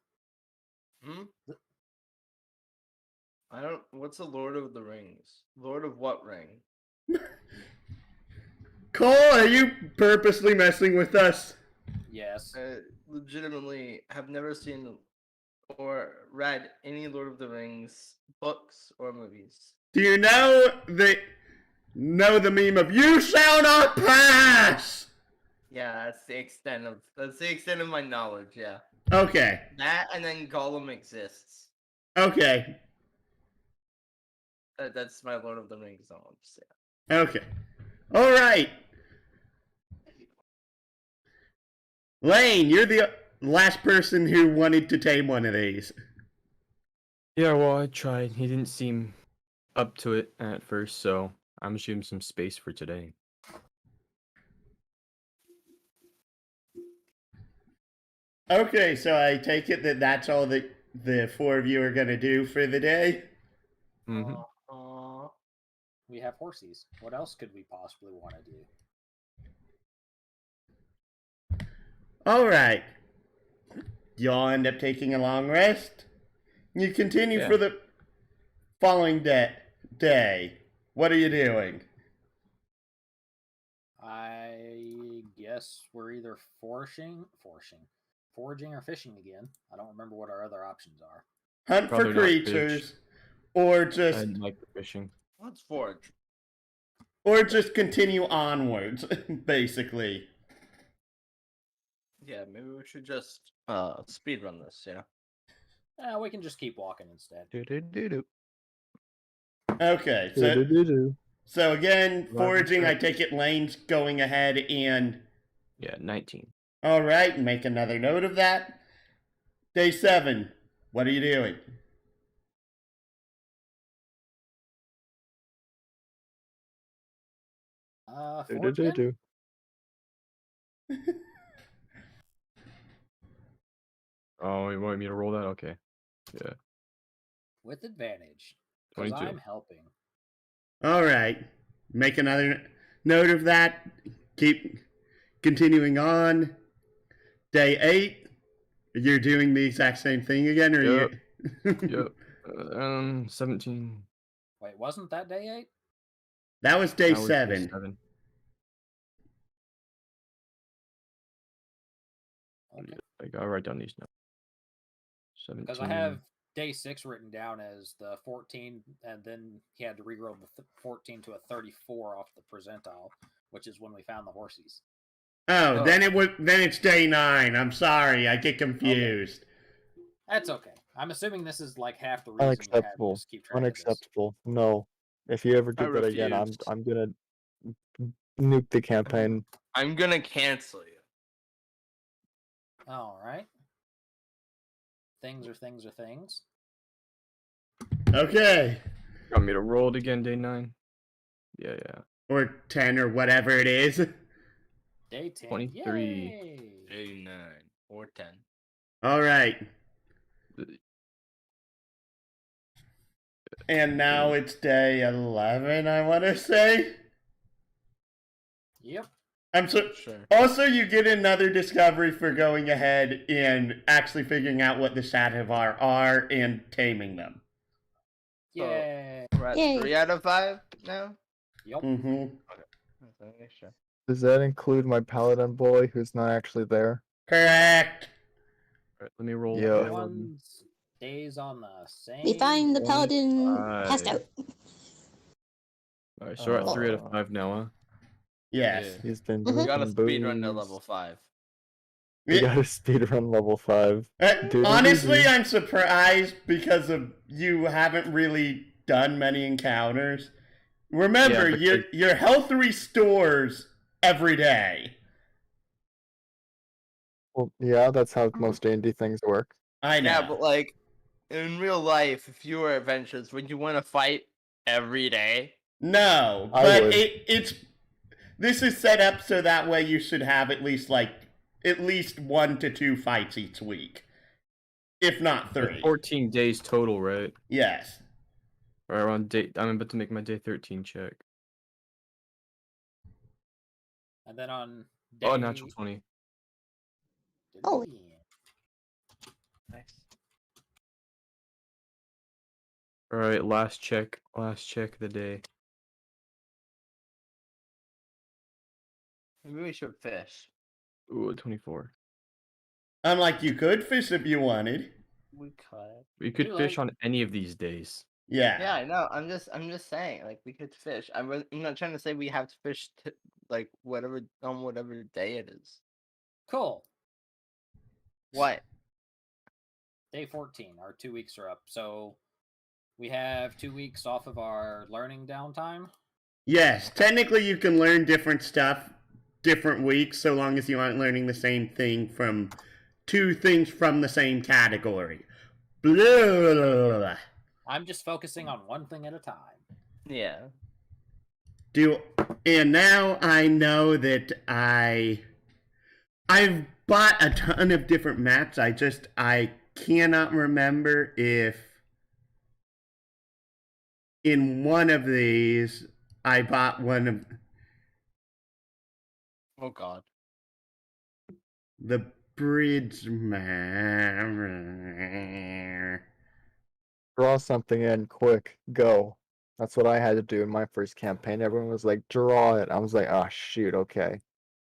I don't. What's the Lord of the Rings? Lord of what ring? Cole, are you purposely messing with us? Yes. I legitimately have never seen or read any Lord of the Rings books or movies. Do you know the meme of "You shall not pass"? Yeah, that's the extent of my knowledge. Yeah. Okay. That and then Gollum exists. Okay. That's my Lord of the Rings knowledge. Okay. All right. Lane, you're the last person who wanted to tame one of these. Yeah, well, I tried. He didn't seem up to it at first, so I'm assuming some space for today. Okay, so I take it that that's all that the four of you are going to do for the day? Mm-hmm. We have horsies. What else could we possibly want to do? All right. Y'all end up taking a long rest. You continue Yeah. for the following day. What are you doing? I guess we're either foraging or fishing again. I don't remember what our other options are. Hunt Probably for not creatures, or I just like the fishing. Let's forge. continue onwards, basically. Yeah, maybe we should just speed run this. We can just keep walking instead. Okay, so again, foraging, I take it Lane's going ahead and... Yeah, 19. All right, make another note of that. Day 7, what are you doing? Forge again? Oh, you want me to roll that? Okay. Yeah. With advantage. Because 22. I'm helping. All right, make another note of that. Keep continuing on. Day 8, you're doing the exact same thing again, or Yep. you... Yep. 17. Wait, wasn't that day 8? That was day That was 7. day 7. Okay. I gotta write down these notes. 17. Because I have day 6 written down as the 14, and then he had to reroll the 14 to a 34 off the percentile, which is when we found the horsies. Oh, then it's day 9. I'm sorry, I get confused. Okay. That's okay. I'm assuming this is like half the reason Unacceptable. you have to keep track Unacceptable. No. If you ever do that again, I'm gonna nuke the campaign. I'm gonna cancel you. All right. Things are things are things. Okay. Want me to roll it again, day 9? Yeah. Or 10 or whatever it is. Day 10. 23. Yay! Day 9 or 10. All right. And now it's day 11, I want to say. Yep. Sure. Also, you get another discovery for going ahead and actually figuring out what the Shadowvar are and taming them. Yay! We're at Yay. 3 out of 5 now. Yep. Mm-hmm. Sure. Does that include my paladin boy who's not actually there? Correct. Alright, let me roll. Yeah. Everyone stays on the same. We find the paladin 25. passed out. Alright, so we're at 3 out of 5 now, huh? Yes. Yeah. He's been Mhm. We gotta drinking speed run to booze. level 5. We gotta speedrun level 5. Dude, Honestly, I'm surprised because of you haven't really done many encounters. Remember, Yeah, your health restores every day. Well, yeah, that's how most D&D things work. I know. Yeah, but like in real life, if you were adventurous, would you want to fight every day? No, I but would. this is set up so that way you should have at least 1 to 2 fights each week, if not 3. 14 days total, right? Yes. Or on day. I'm about to make my day 13 check. And then on day... Oh, natural 20. Oh. Nice. Alright, last check of the day. Maybe we should fish. Ooh, 24. Unlike you could fish if you wanted. We could. We could You fish like- on any of these days. Yeah. Yeah, I know. I'm just saying, like we could fish. I'm not trying to say we have to fish like whatever day it is. Cool. What? Day 14. Our 2 weeks are up. So We have 2 weeks off of our learning downtime. Yes, technically you can learn different stuff different weeks so long as you aren't learning the same thing from two things from the same category. Blah. I'm just focusing on one thing at a time. Yeah. And now I know that I've bought a ton of different maps. I cannot remember if in one of these I bought one of Oh God. the bridge map. Draw something in quick. Go. That's what I had to do in my first campaign. Everyone was like, draw it. I was like, oh shoot, okay.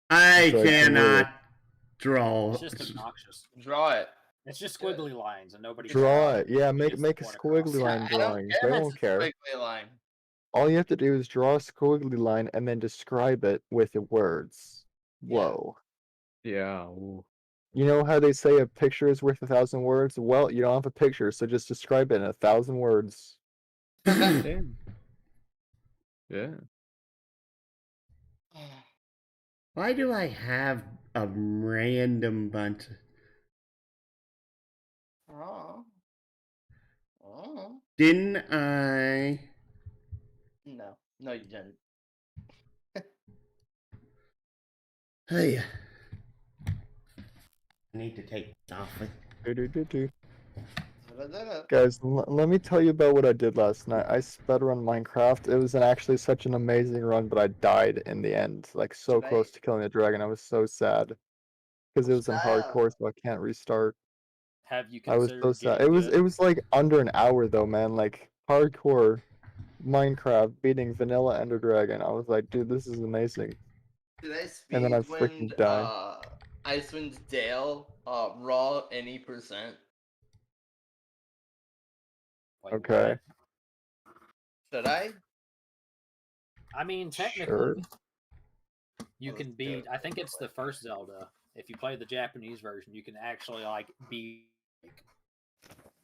I So I drew it. cannot draw. It's just obnoxious. Draw it. It's just squiggly lines, and nobody Draw cares. it. Yeah, make It's a the one squiggly across. line drawing. They won't care. Squiggly line. All you have to do is draw a squiggly line and then describe it with the words. Whoa. Yeah. Ooh. You know how they say a picture is worth 1,000 words? Well, you don't have a picture, so just describe it in 1,000 words. Damn. Yeah. Why do I have a random bunch? Oh. Oh. Didn't I? No. No, you didn't. Hey. I need to take this off. Do-do-do-do. Guys, let me tell you about what I did last night. I sped-run Minecraft. It was actually such an amazing run, but I died in the end. Like, so close to killing the dragon. I was so sad. Because it was in hardcore, so I can't restart. Have you I was considered so sad. getting It good? was like under an hour though, man. Like hardcore Minecraft beating vanilla Ender Dragon. I was like, dude, this is amazing. Did I And then I speedwind freaking died. Icewind Dale raw any percent? Wait, Okay. what? Should I? I mean, technically, Sure. you Let's can do beat. it I think real it's the quick. first Zelda. If you play the Japanese version, you can actually like beat like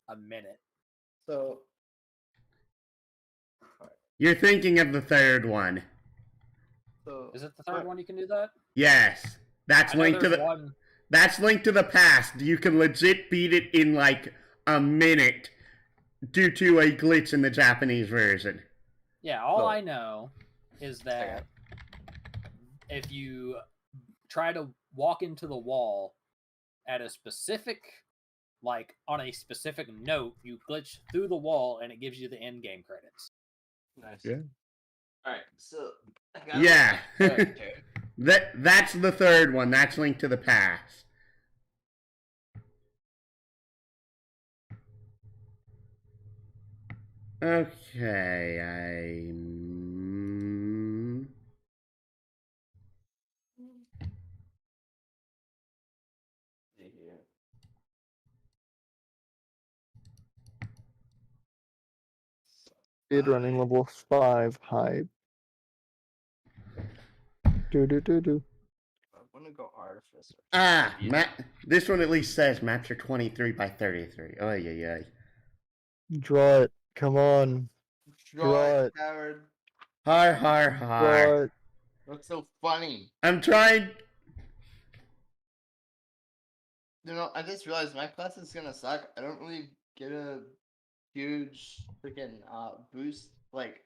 a minute. So You're thinking of the third one. Is it the third one you can do that? Yes. That's I know linked to there's the one. That's linked to the past. You can legit beat it in like a minute due to a glitch in the Japanese version. Yeah, all Oh. I know is that if you try to walk into the wall at a specific, like on a specific note, you glitch through the wall and it gives you the end game credits. Nice. Yeah. Alright, so Yeah. character. That's the third one. That's linked to the past. Okay, Speedrunning level 5 hype. Do. I'm gonna go artificer. This one at least says maps are 23 by 33. Oh yeah. Draw it. Come on. Draw it. Coward. Har. Draw it. Looks so funny. I'm trying. You know, I just realized my class is gonna suck. I don't really get a huge freaking boost like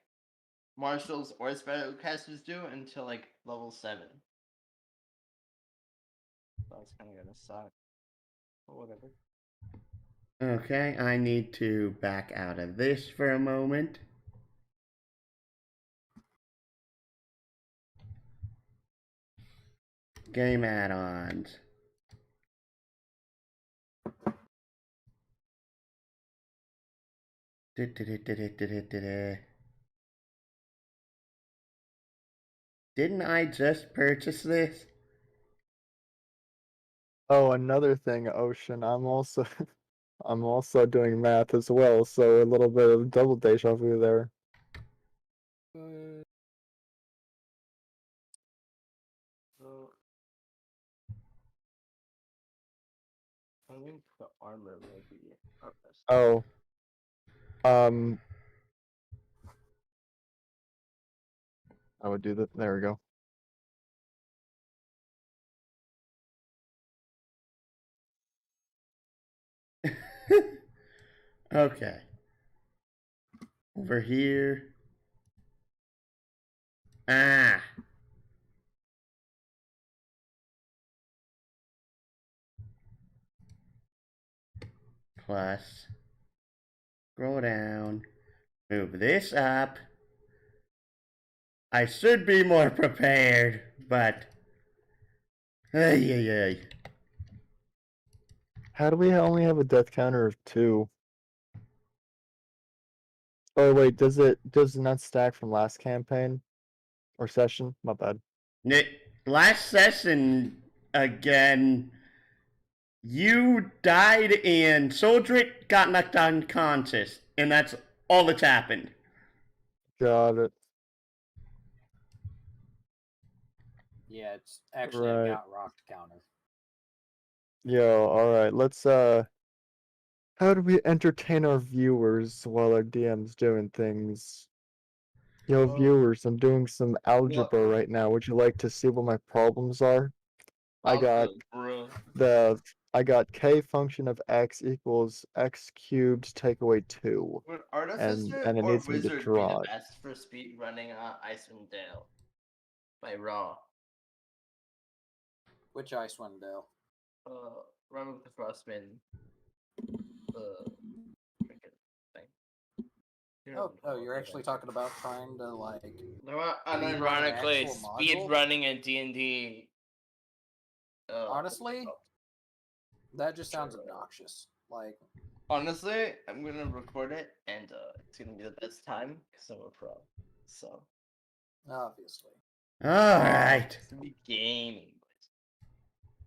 marshals or spellcasters do until like level 7. That's kind of gonna suck. But whatever. Okay, I need to back out of this for a moment. Game add-ons. Didn't I just purchase this? Oh, another thing, Ocean. I'm also I'm also doing math as well, so a little bit of double deja vu there. So I think the armor will be our best. Oh. I would do that. There we go. Okay. Over here. Ah. Plus. Scroll down. Move this up. I should be more prepared, but... Ay, ay, ay. How do we only have a death counter of 2? Oh wait, does it not stack from last campaign or session? My bad. Last session, again, you died and Soldrick got knocked unconscious, and that's all that's happened. Got it. Yeah, it's actually Right. a got rocked counter. Yo, alright, let's how do we entertain our viewers while our DM's doing things? Yo, viewers, I'm doing some algebra right now. Would you like to see what my problems are? I got k function of x equals x cubed take away 2. Would And Artificer it or needs me to Wizard be draw the it. best for speed running Icewind Dale by Raw? Which Icewind Dale? Run with the Frostbane. Freaking thing. Oh, you're actually talking about trying to like. Unironically, actual speed module? running in D&D. Honestly, that just sounds obnoxious. Like, honestly, I'm gonna record it, and it's gonna be the best time because I'm a pro. So obviously. Alright. it's gonna be gaming.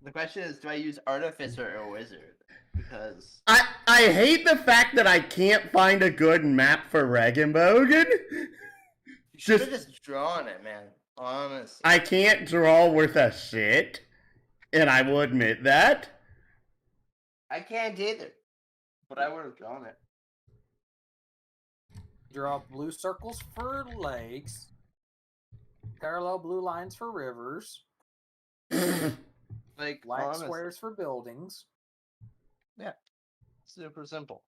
The question is, do I use Artificer or Wizard? Because I hate the fact that I can't find a good map for Regenbogen. you should have just drawn it, man. Honestly. I can't draw worth a shit, and I will admit that. I can't either, but I would have drawn it. Draw blue circles for lakes, parallel blue lines for rivers, Like black honestly. squares for buildings. Yeah, super simple.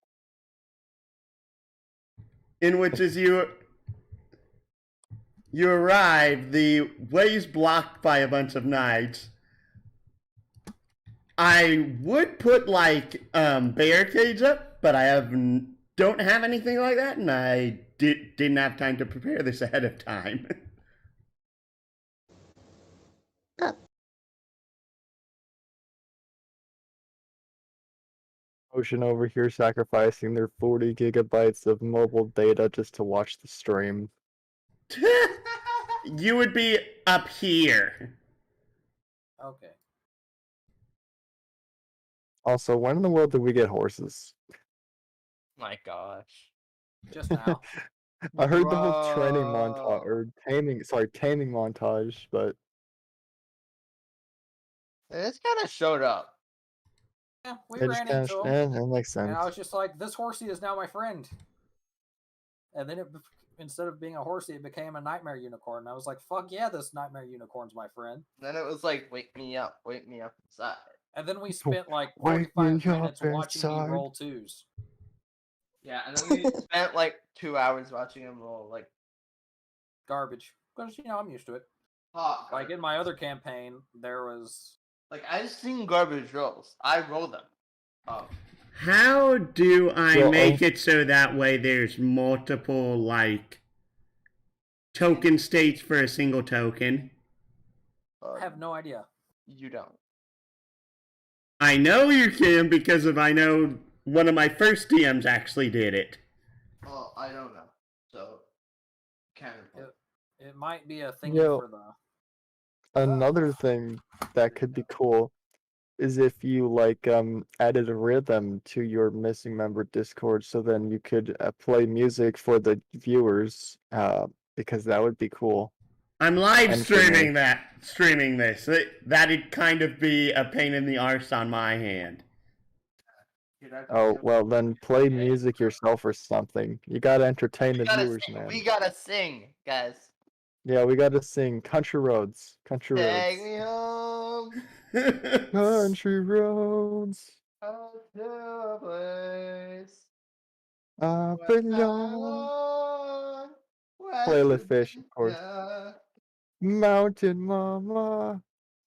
In which is you arrive, the way's blocked by a bunch of knights. I would put like barricades up, but I don't have anything like that, and I didn't have time to prepare this ahead of time. Ocean over here sacrificing their 40 gigabytes of mobile data just to watch the stream. You would be up here. Okay. Also, when in the world did we get horses? My gosh. Just now. I heard the whole training montage or taming montage, but It's kind of showed up. Yeah, we it just ran kind into of him, that makes sense. and I was just like, "This horsey is now my friend." And then instead of being a horsey, it became a nightmare unicorn. And I was like, "Fuck yeah, this nightmare unicorn's my friend." Then it was like, wake me up inside. And then we spent like Wake 45 me up minutes watching me inside. roll twos. Yeah, and then we spent like 2 hours watching him roll like Garbage. Because, I'm used to it. hot. Like in my other campaign, there was... Like I've seen garbage rolls. I roll them. How do I Well, make it so that way there's multiple, like, token states for a single token? I have no idea. You don't. I know you can because I know one of my first DMs actually did it. Well, I don't know. So, counterpoint. It might be a thing Yo. for the... Another thing that could be cool is if you like added a rhythm to your missing member Discord, so then you could play music for the viewers, because that would be cool. I'm live And for me. streaming this. That'd kind of be a pain in the arse on my hand. Oh well, then play music yourself or something. You gotta entertain the viewers, man. We gotta sing, guys. Yeah, we gotta sing Country Roads. Country Take Roads. me home Country Roads. to a place I where I belong. belong, West Playlist Fish, of course. Virginia. Mountain Mama.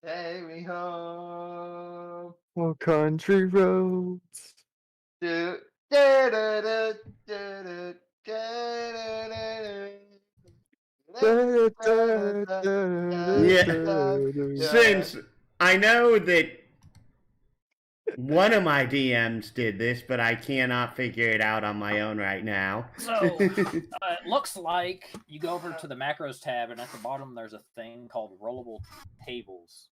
Take me home. Oh, country roads. Do, do, do, do, do, do, do, do, do, Yeah. Since I know that one of my DMs did this, but I cannot figure it out on my own right now. So it looks like you go over to the macros tab, and at the bottom there's a thing called rollable tables,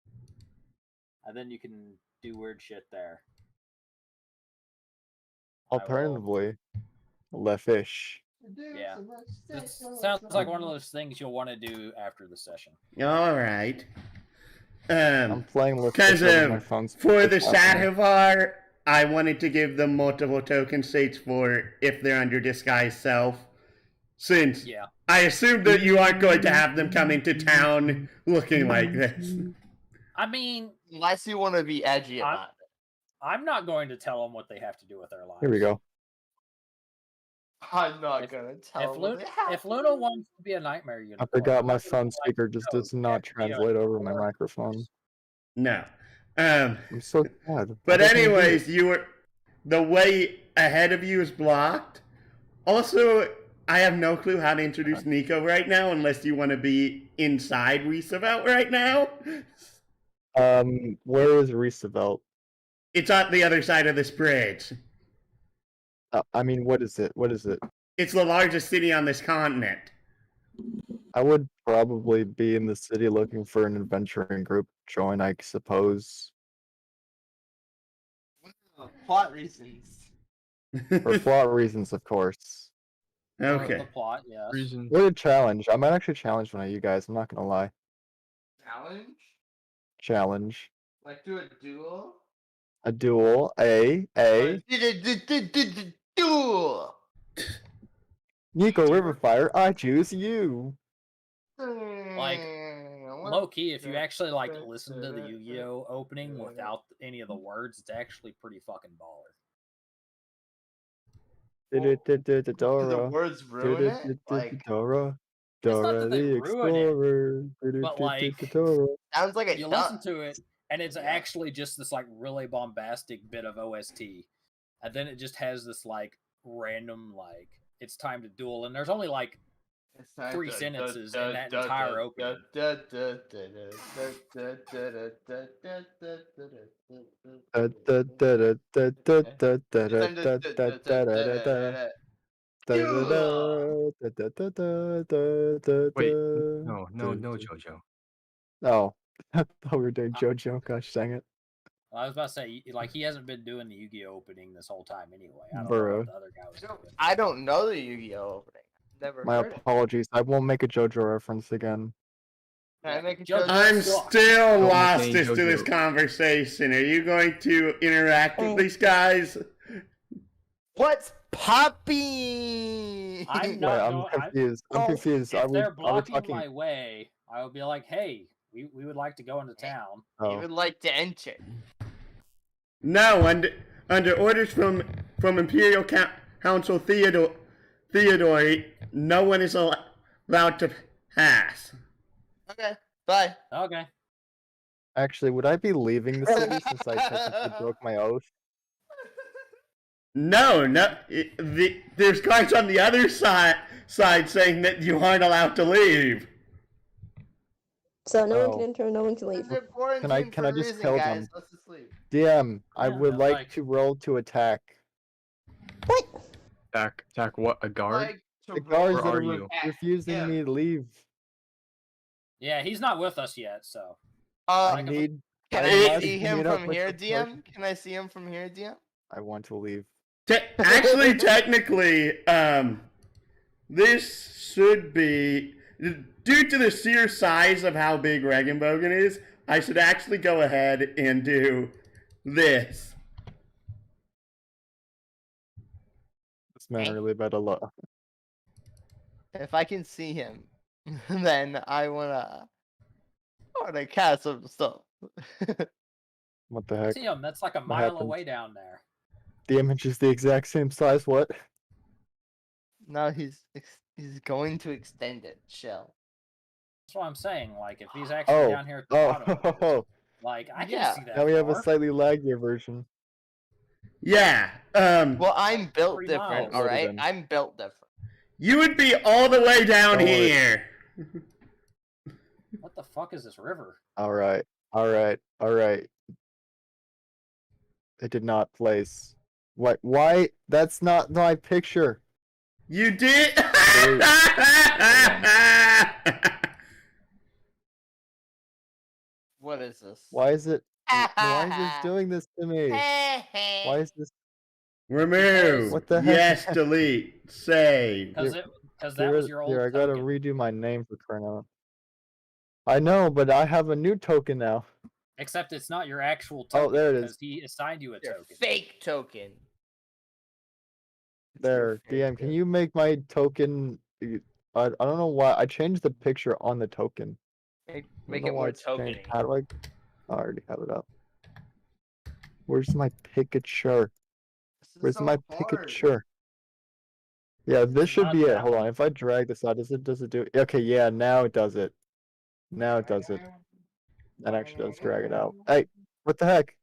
and then you can do weird shit there. Alternatively, left fish. Yeah, this sounds like one of those things you'll want to do after the session. All right. I'm playing left Because fish over my phone. for the Sativar, I wanted to give them multiple token states for if they're under disguise self. Since Yeah, I assume that you aren't going to have them come into town looking like this. I mean, Unless you want to be edgy about it. I'm not going to tell them what they have to do with their lives. Here we go. I'm not gonna tell them. If Luna wants to be a nightmare unicorn, I forgot my I'm gonna phone be like, speaker just "No, does you not have to be a translate over my unicorn." microphone. No. I'm so sad. But What am I gonna do? anyways, the way ahead of you is blocked. Also, I have no clue how to introduce Nico right now unless you want to be inside Roosevelt right now. Where is Roosevelt? It's on the other side of this bridge. I mean, what is it? What is it? It's the largest city on this continent. I would probably be in the city looking for an adventuring group to join, I suppose. Plot reasons. For plot reasons, of course. Okay. The plot, yes. Reason. What a challenge. I might actually challenge one of you guys, I'm not gonna lie. Challenge? Challenge. Like do a duel? A duel. Duel! Nico Riverfire, I choose you. Like, low key, if you actually like listen to the Yu-Gi-Oh opening without any of the words, it's actually pretty fucking baller. The Dora. words ruin it? Like, Dora. It's not Dora that they the ruin it, Explorer. but, like, Dora. sounds like it You does. listen to it, and it's actually just this like really bombastic bit of OST, and then it just has this like random like it's time to duel, and there's only like 3 sentences in that entire opening. Wait, no, Jojo. Oh, I thought we were doing JoJo. Gosh dang it. I was about to say, like, he hasn't been doing the Yu-Gi-Oh opening this whole time anyway. I don't know Bruh. what the other guy was doing. I don't know the Yu-Gi-Oh opening. Never My heard it. apologies. I won't make a JoJo reference again. Can I make a JoJo joke? I'm sucks. still Don't lost make any as to this JoJo. conversation. Are you going to interact with these guys? What's Poppy? I'm Wait, not I'm going. confused. I'm confused. If Are we they're blocking talking? my way, I would be like, "Hey, we would like to go into town." You Oh, would like to enter. No, under orders from Imperial Council Theodore, no one is allowed to pass. Okay, bye. Okay. actually, would I be leaving the city since I technically broke my oath? No, there's guards on the other side saying that you aren't allowed to leave. So no one Oh. can enter, no one can leave. They're Can I quarantined for a just reason, tell guys. them? Let's just leave. DM, I Yeah, would but, like like- to roll to attack. What? Attack what? A guard? Like to The guards roll that are are you? refusing Yeah. me to leave. Yeah, he's not with us yet, so. I Can need. I must see him meet up from with here, the DM? person- Can I see him from here, DM? I want to leave. Actually, technically, this should be due to the sheer size of how big Regenbogen is. I should actually go ahead and do this. This man really better look. If I can see him, then I wanna cast some stuff. What the heck? Tim, that's like a What mile happened? away down there. The image is the exact same size. What? No, he's going to extend it. Chill. That's what I'm saying. Like, if he's actually down here at the bottom, Oh, like, I can Yeah. see that. now we have a far. slightly laggier version. Yeah. Well, I'm built 3 different. miles. All Loaded right, in. I'm built different. You would be all the way down Don't worry. here. What the fuck is this river? All right. It did not place. What? Why? That's not my picture. You did. What is this? Why is it? Why is this doing this to me? Why is this? Remove. What the heck? Yes, delete. Save. Because that was your old Here, I gotta token. redo my name for crying out. I know, but I have a new token now. Except it's not your actual Oh, token. there it is. Because he assigned you a Your token. fake token. It's your There, fake DM, can token. you make my token? I don't know why I changed the picture on the token. Make I don't it know why more it's changed. tokeny. How do I already have it up? Where's my picture? This is Where's so my hard. picture? Yeah, this It's should not be it. that Hold on. one. If I drag this out, does it do it? Okay, yeah, now it does it. Now it does it. That actually does drag it out. Hey, what the heck?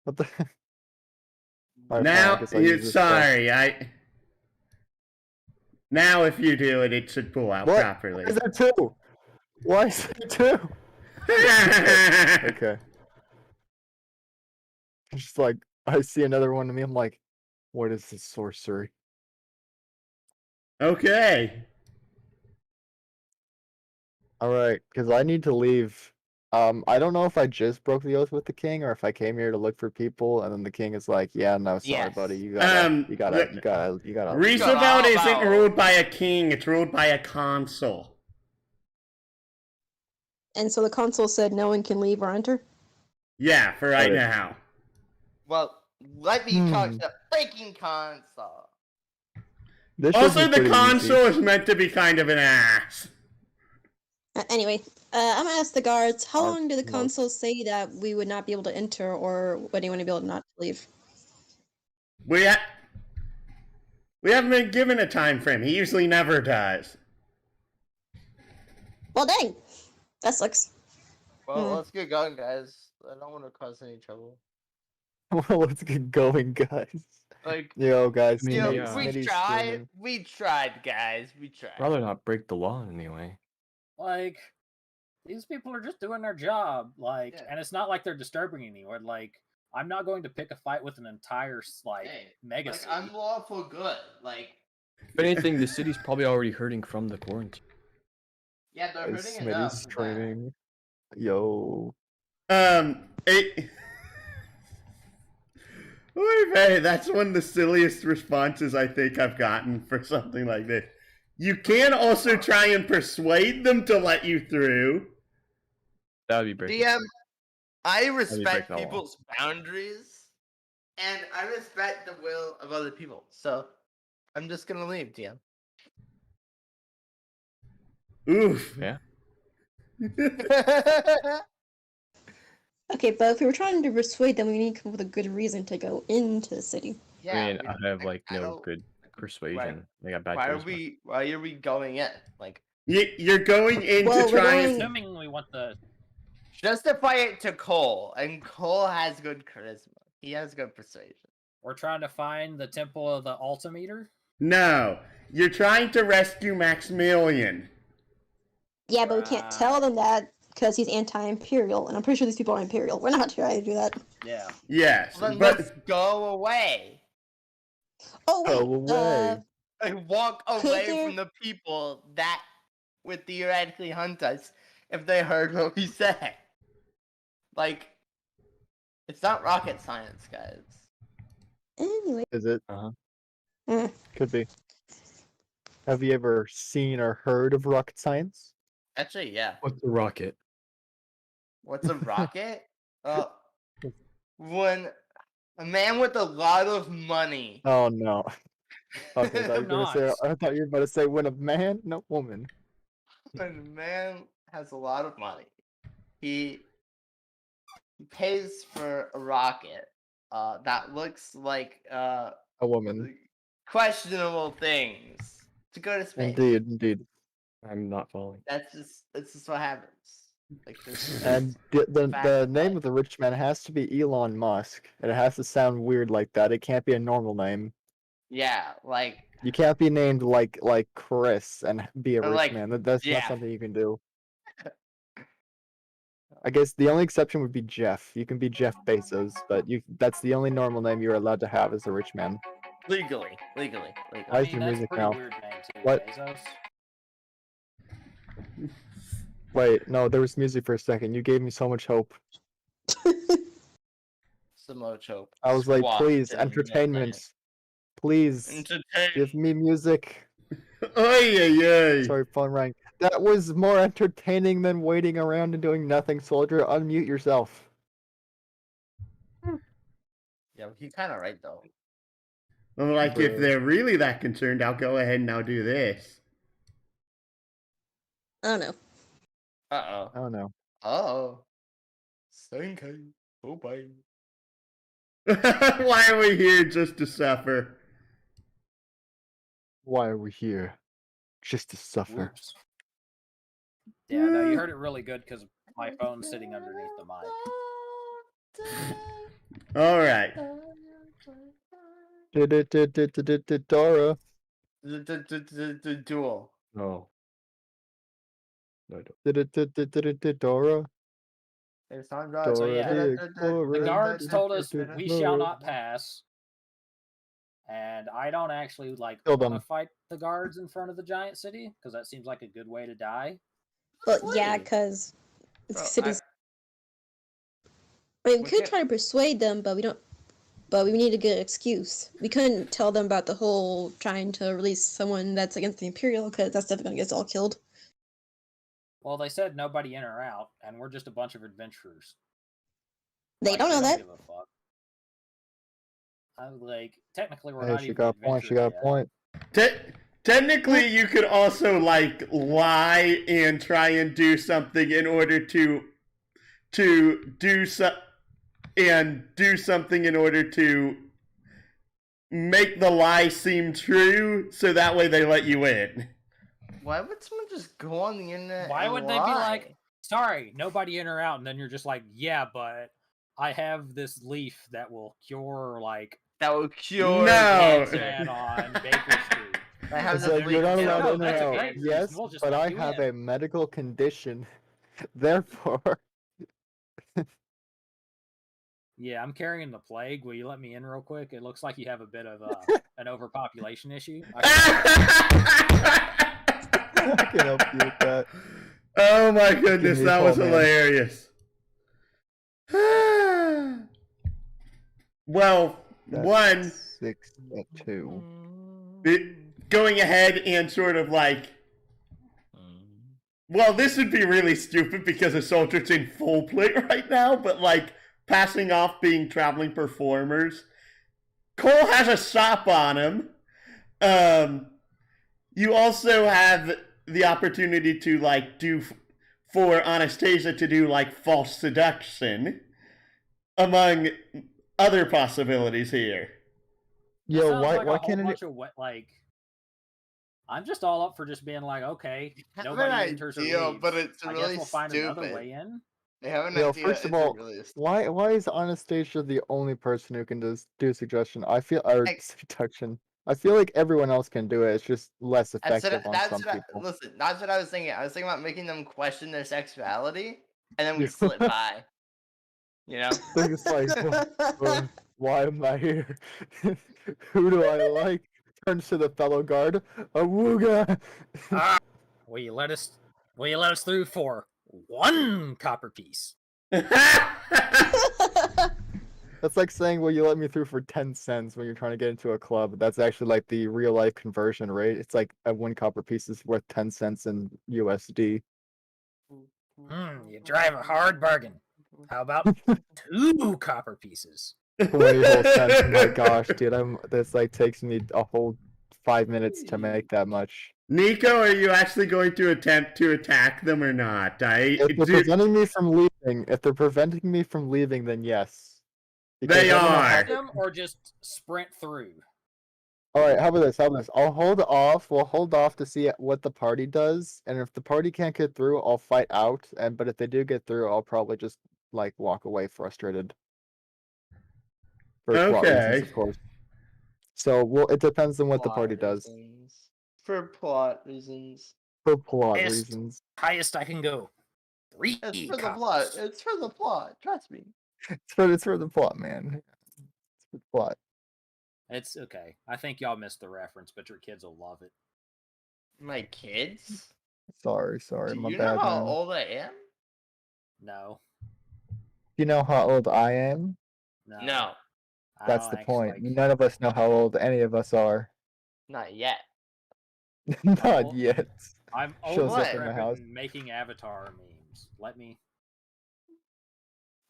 What the heck? Alright, fine, I Now, guess I'll use this stuff. sorry, Now if you do it, it should pull out What? properly. Why is there two? Why is there two? Okay. It's just like, I see another one to me, I'm like, what is this sorcery? Okay. Alright, because I need to leave. I don't know if I just broke the oath with the king or if I came here to look for people and then the king is like, yeah, no, sorry, Yes. buddy, you gotta Roosevelt isn't about- ruled by a king, it's ruled by a consul. And so the consul said no one can leave or enter. Yeah, for right Okay. now. Well, let me talk to the freaking console. This should Also, be the pretty consul easy. is meant to be kind of an ass. Anyway, I'm gonna ask the guards, how Our long did the most- consul say that we would not be able to enter, or would anyone be able to not leave? We haven't been given a time frame. He usually never does. Well, dang, that sucks. Well, Hmm. let's get going, guys. I don't want to cause any trouble. Well, let's get going, guys. Like, Yo, guys, I mean, you know, yeah. we Smitty's tried. streaming. We tried, guys. We tried. Rather not break the law anyway. Like, these people are just doing their job. Like, Yeah. and it's not like they're disturbing anyone. Like, I'm not going to pick a fight with an entire Hey, mega like, city. I'm lawful good. Like, If anything, the city's probably already hurting from the quarantine. yeah, they're Guys, hurting enough. Smitty's streaming. Yo. Oy vey, that's one of the silliest responses I think I've gotten for something like this. You can also try and persuade them to let you through. That would be breaking. DM, I break respect the law. people's boundaries, and I respect the will of other people. So, I'm just gonna leave, DM. Oof. Yeah. Okay, but if we were trying to persuade them, we need to come up with a good reason to go into the city. Yeah, I mean, we- I have like I no don't- good persuasion. I got bad Why are charisma. Why are we going in? Like, You're going in Well, to we're try going- and... Assuming we want the justify it to Cole, and Cole has good charisma. He has good persuasion. we're trying to find the temple of the altimeter. No, you're trying to rescue Maxmillian. Yeah, but we can't tell them that because he's anti-imperial, and I'm pretty sure these people are imperial. We're not trying to do that. Yeah. Yes, Well, then but let's go away. Oh wait, Go away. Like, walk Could away there- from the people that would theoretically hunt us if they heard what we said. Like, it's not rocket science, guys. anyway, Is it? Mm. Could be. Have you ever seen or heard of rocket science? Actually, yeah. What's the rocket? What's a rocket? When a man with a lot of money. Oh no. Okay, I thought you were gonna say. Not. I thought you were about to say when a man, no woman. when a man has a lot of money, he pays for a rocket that looks like A woman. questionable things to go to space. Indeed. I'm not following. That's just what happens. Like this. And the fact the of name life. of the rich man has to be Elon Musk. And it has to sound weird like that. It can't be a normal name. Yeah, like You can't be named like Chris and be a Or rich like- man. That's yeah. not something you can do. I guess the only exception would be Jeff. You can be Jeff Bezos, but that's the only normal name you're allowed to have as a rich man. legally. Why I is mean, your that's a music pretty now? weird name too, What? Bezos. Wait, no, there was music for a second. You gave me so much hope. Samocho. I was like, Squawk please, in entertainment. Please, Entertainment. give me music. Oy. Sorry, phone rang. That was more entertaining than waiting around and doing nothing, soldier. Unmute yourself. Yeah, he's kind of right though. I'm like, if Bro. they're really that concerned, I'll go ahead and I'll do this. I don't know. Uh I don't know. oh. Sankei. Oh bye. Why are we here just to suffer? Why are we here? Just to suffer. Whoops. Yeah, no, you heard it really good because my phone's sitting underneath the mic. All right. Dora. The duel. No. No, I don't. Dora. It's not So, yeah, the The Explorer. guards told us Dora. we shall not pass. And I don't actually Kill want to them. fight the guards in front of the giant city because that seems like a good way to die. But yeah, Wait. because Bro, cities. I mean, we we could can't- try to persuade them, but we don't. But we need a good excuse. We couldn't tell them about the whole trying to release someone that's against the Imperial, because that's definitely gonna get us all killed. Well, they said nobody in or out, and we're just a bunch of adventurers. They Like, don't we know that. Give a fuck. I like technically we're Hey, not she even got a point. She got a adventurers yet. point. Technically, you could also like lie and try and do something in order to do something in order to make the lie seem true, so that way they let you in. Why would someone just go on the internet? Why and would they be like, lie? sorry, nobody in or out, and then you're just like, yeah, but I have this leaf that will cure like That will cure No. cancer. man on Baker Street. I have It's the like, you're not leaf. allowed No, in that's or a out. great reason. Yes, We'll just but let I you have in. a medical condition. Therefore, Yeah, I'm carrying the plague. Will you let me in real quick? It looks like you have a bit of an overpopulation issue. I can help you with that. Oh my goodness, me a that call, was man. hilarious. Well, That's one, 6 at 2. going ahead and sort of like, well, this would be really stupid because a soldier's in full play right now, but like passing off being traveling performers. Cole has a shop on him. You also have the opportunity to like do for Anastasia to do like false seduction, among other possibilities here. This Yo, sounds why like a whole can't it? bunch of like? I'm just all up for just being like, okay, have an nobody enters or idea, leaves. but it's I really guess we'll find another stupid. way in. I have an Yo, idea. first of it's all, really why is Anastasia the only person who can do suggestion? I feel or Like- seduction. I feel like everyone else can do it. It's just less That's effective on some what people. listen, that's what I was thinking. I was thinking about making them question their sexuality, and then we Yeah. slip by. You know? They're just like, why am I here? Who do I like? Turns to the fellow guard. Awooga! Will you let us through for 1 copper piece? That's like saying, "Will you let me through for 10 cents?" when you're trying to get into a club. That's actually like the real life conversion rate. It's like a 1 copper piece is worth 10 cents in USD. You drive a hard bargain. How about 2 copper pieces? 20 whole cents. Oh my gosh, dude! This like takes me a whole 5 minutes to make that much. Nico, are you actually going to attempt to attack them or not? If they're preventing me from leaving, then yes. Because They I don't know how- are. Attack them or just sprint through. All right, how about this? I'll hold off. We'll hold off to see what the party does, and if the party can't get through, I'll fight out. But if they do get through, I'll probably just like walk away frustrated. For plot reasons, Okay. of course. So it depends on what the party does. For plot reasons. For plot Yes. reasons. Highest I can go. 3 It's for the copies. plot. It's for the plot. Trust me. It's for the plot, man. It's for the plot. It's okay. I think y'all missed the reference, but your kids will love it. My kids? Sorry, Do my you bad, know how man. old I am? No. You know how old I am? No, I That's don't the act point. like- None of us know how old any of us are. not yet. Not old. yet. I'm Shows over up in my house. making avatar memes. Let me.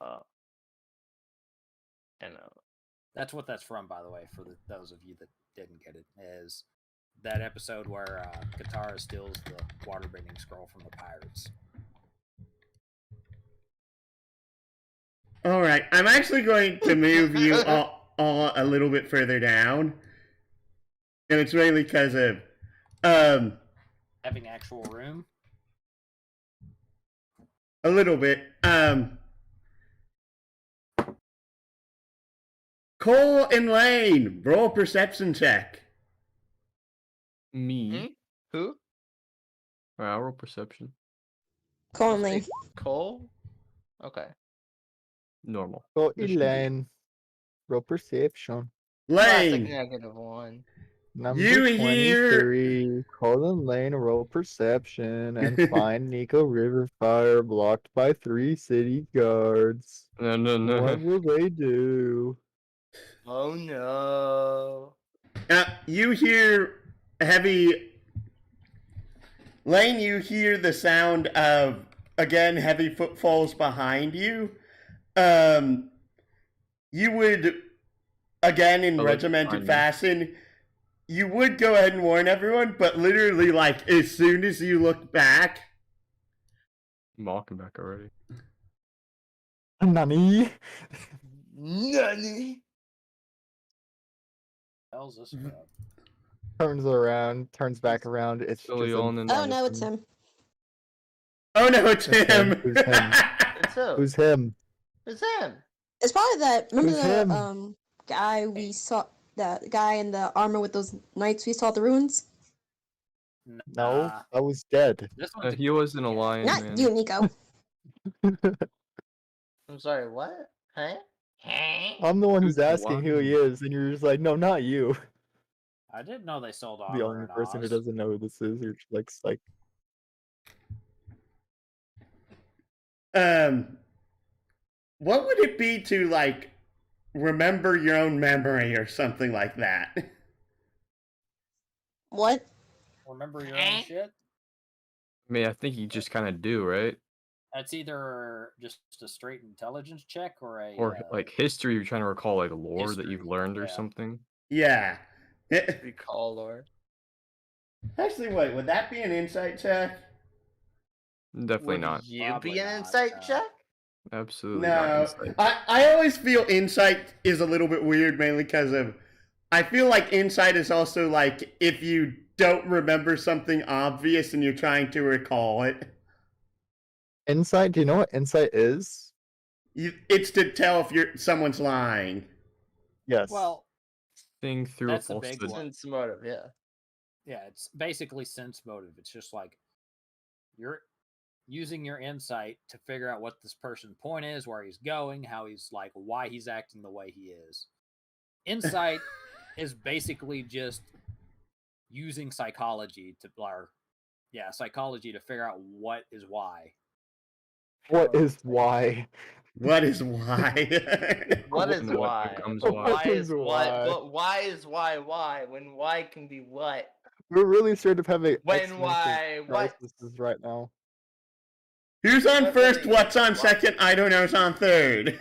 Oh. I know. That's what that's from, by the way, for those of you that didn't get it. Is that episode where Katara steals the waterbending scroll from the pirates? All right. I'm actually going to move you all a little bit further down, and it's mainly because of Having actual room. a little bit. Cole and Lane, roll a perception check. Me. Hmm? Who? Alright, I'll roll perception. Conley. Cole? Okay. Normal. So This should be- Elaine. Roll perception. Classic Lane, -1. Number You hear- 23. Colin Lane, roll perception and find Nico Riverfire blocked by 3 city guards. No. What will they do? Oh no. you hear heavy. Lane, you hear the sound of again heavy footfalls behind you. You would again in Oh, like regimented behind me. fashion. You would go ahead and warn everyone, but literally, like as soon as you look back, I'm walking back already. Nani? Nani? Hell's this Mhm. about? Turns back around. It's So just Leon and- Oh no, it's him. oh no, it's It's him. him. Who's him? It's who? Who's him? It's him. It's probably that. Remember Who's the him? guy we saw, that guy in the armor with those knights we saw at the ruins? No, Nah, I was dead. this one's He wasn't a lion, Not man. you, Nico. I'm sorry, what? Huh? Huh? I'm the one who's Who's the asking who he is, and you're just like, no, not you. I didn't know they sold The armor only in person who Oz. doesn't know who this is, you're just like, psych. What would it be to like remember your own memory or something like that? What? Remember your own shit? I mean, I think you just kind of do, right? That's either just a straight intelligence check or a Or like history, you're trying to recall like lore that history, you've learned or yeah. something. Yeah. Recall lore. Actually, wait, would that be an insight check? Definitely Would not. you Probably be an not, insight no. check? Absolutely not. No. Insight. I always feel insight is a little bit weird, mainly because of. I feel like insight is also like if you don't remember something obvious and you're trying to recall it. Insight? Do you know what insight is? It's to tell if someone's lying. Yes. Well, Seeing through a That's the big falsehood. one. Sense motive, yeah. yeah, it's basically sense motive. It's just like you're using your insight to figure out what this person's point is, where he's going, how he's like, why he's acting the way he is. Insight is basically just using psychology to, psychology to figure out what is why. What is why? What is why? What is And what why? becomes But why. why is is what? why? But why is why when why can be what? We're really sort of having When existential why what? crises right now. Who's on What first? really What's is on why? second? I don't know. Who's on third?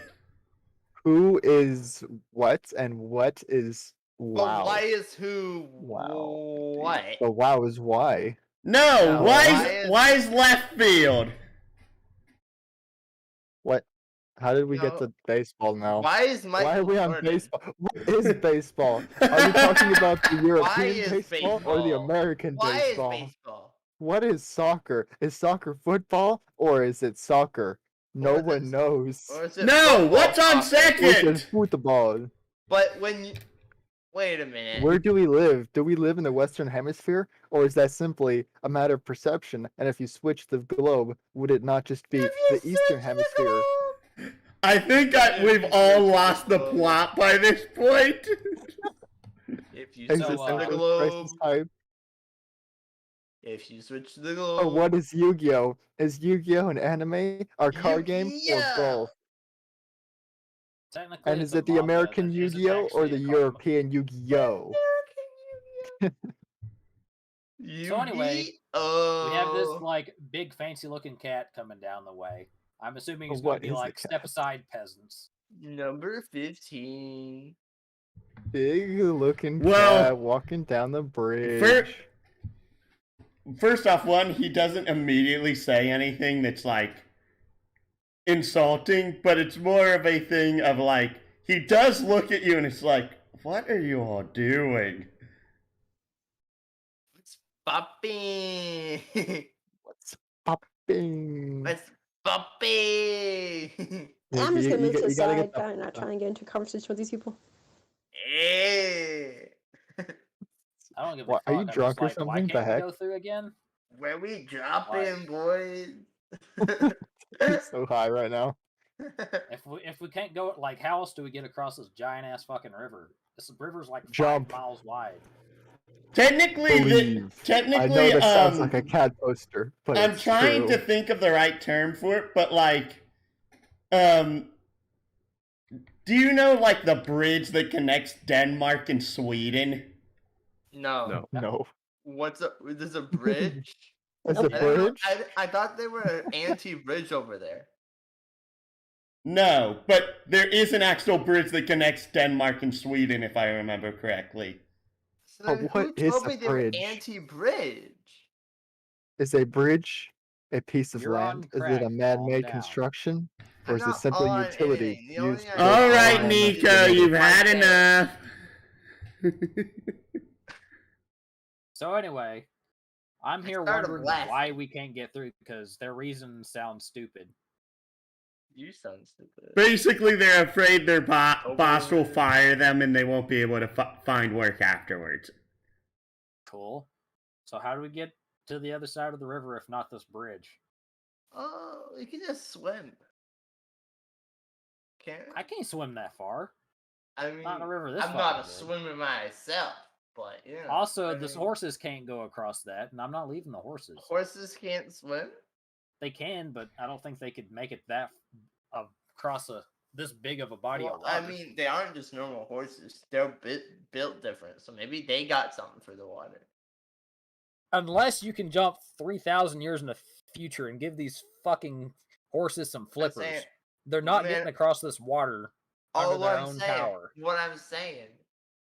Who is what and what is Wow. But why is who? Wow. What? The wow is why. No, No, why is left field? What? How did we get No. to baseball now? Why is Why Michael are we on Jordan? baseball? What is baseball? Are we talking about the Why European is baseball or the baseball? American Why baseball? is baseball? What is soccer? Is soccer football or is it soccer? No Or is one it- knows. Or is it No, football what's on soccer? Which is second? football. But when you wait a minute. Where do we live? Do we live in the Western Hemisphere, or is that simply a matter of perception? And if you switch the globe, would it not just be If you the Eastern switch the Hemisphere? globe- I think we've all lost the plot by this point. If you Is switch this So, the Crisis globe. type? If you switch the Or globe. what is Yu-Gi-Oh? Is Yu-Gi-Oh an anime, or card game, or Yu-Gi-Oh! both? technically, And it's is a it the manga American that isn't Yu-Gi-Oh or actually the a card. European Yu-Gi-Oh? So anyway, Yu-Gi-Oh! We have this like big fancy looking cat coming down the way. I'm assuming he's going What to be is the like cat? step aside peasants. Number 15. Big looking Well, cat walking down the bridge. First off, he doesn't immediately say anything that's like insulting, but it's more of a thing of like, he does look at you and it's like, what are you all doing? What's popping? What's popping? What's popping? I'm just gonna move to the You gotta side, get the- guy, not trying to get into a conversation with these people. Hey. I don't give a What, fuck. are you I'm just drunk or like, why something? The can't we heck? go through again? Where we dropping, boys? He's so high right now. If we can't go, like, how else do we get across this giant ass fucking river? This river's like 5 Jump. miles wide. Technically, Believe. I know this sounds like a cat poster, but I'm it's trying true. to think of the right term for it, but like, do you know like the bridge that connects Denmark and Sweden? No. No. What's up? There's a bridge? Is Nope. it I didn't know- bridge? I thought they were an anti-bridge over there. No, but there is an actual bridge that connects Denmark and Sweden, if I remember correctly. So But then what who is told a me they were bridge? anti-bridge? Is a bridge a piece of You're on land? Is crack. it a Calm man-made down. construction? Or I'm is it not simply on utility anything. The only used thing to I go All know right, is Nico, that you've it's had like that. enough. So anyway, I'm here started wondering laughing. why we can't get through because their reasons sound stupid. You sound stupid. Basically, they're afraid their boss will fire them and they won't be able to find work afterwards. Cool. So how do we get to the other side of the river if not this bridge? Oh, you can just swim. Can't? I can't swim that far. I mean, Not in a river this I'm not a fucking big. swimmer myself, but you know. Also, I the mean, horses can't go across that, and I'm not leaving the horses. horses can't swim. They can, but I don't think they could make it that across this big of a body Well, of water. I mean, they aren't just normal horses. They're built different, so maybe they got something for the water. Unless you can jump 3,000 years in the future and give these fucking horses some I'm flippers. saying, They're not man, getting across this water under all their I'm own saying, power. what I'm saying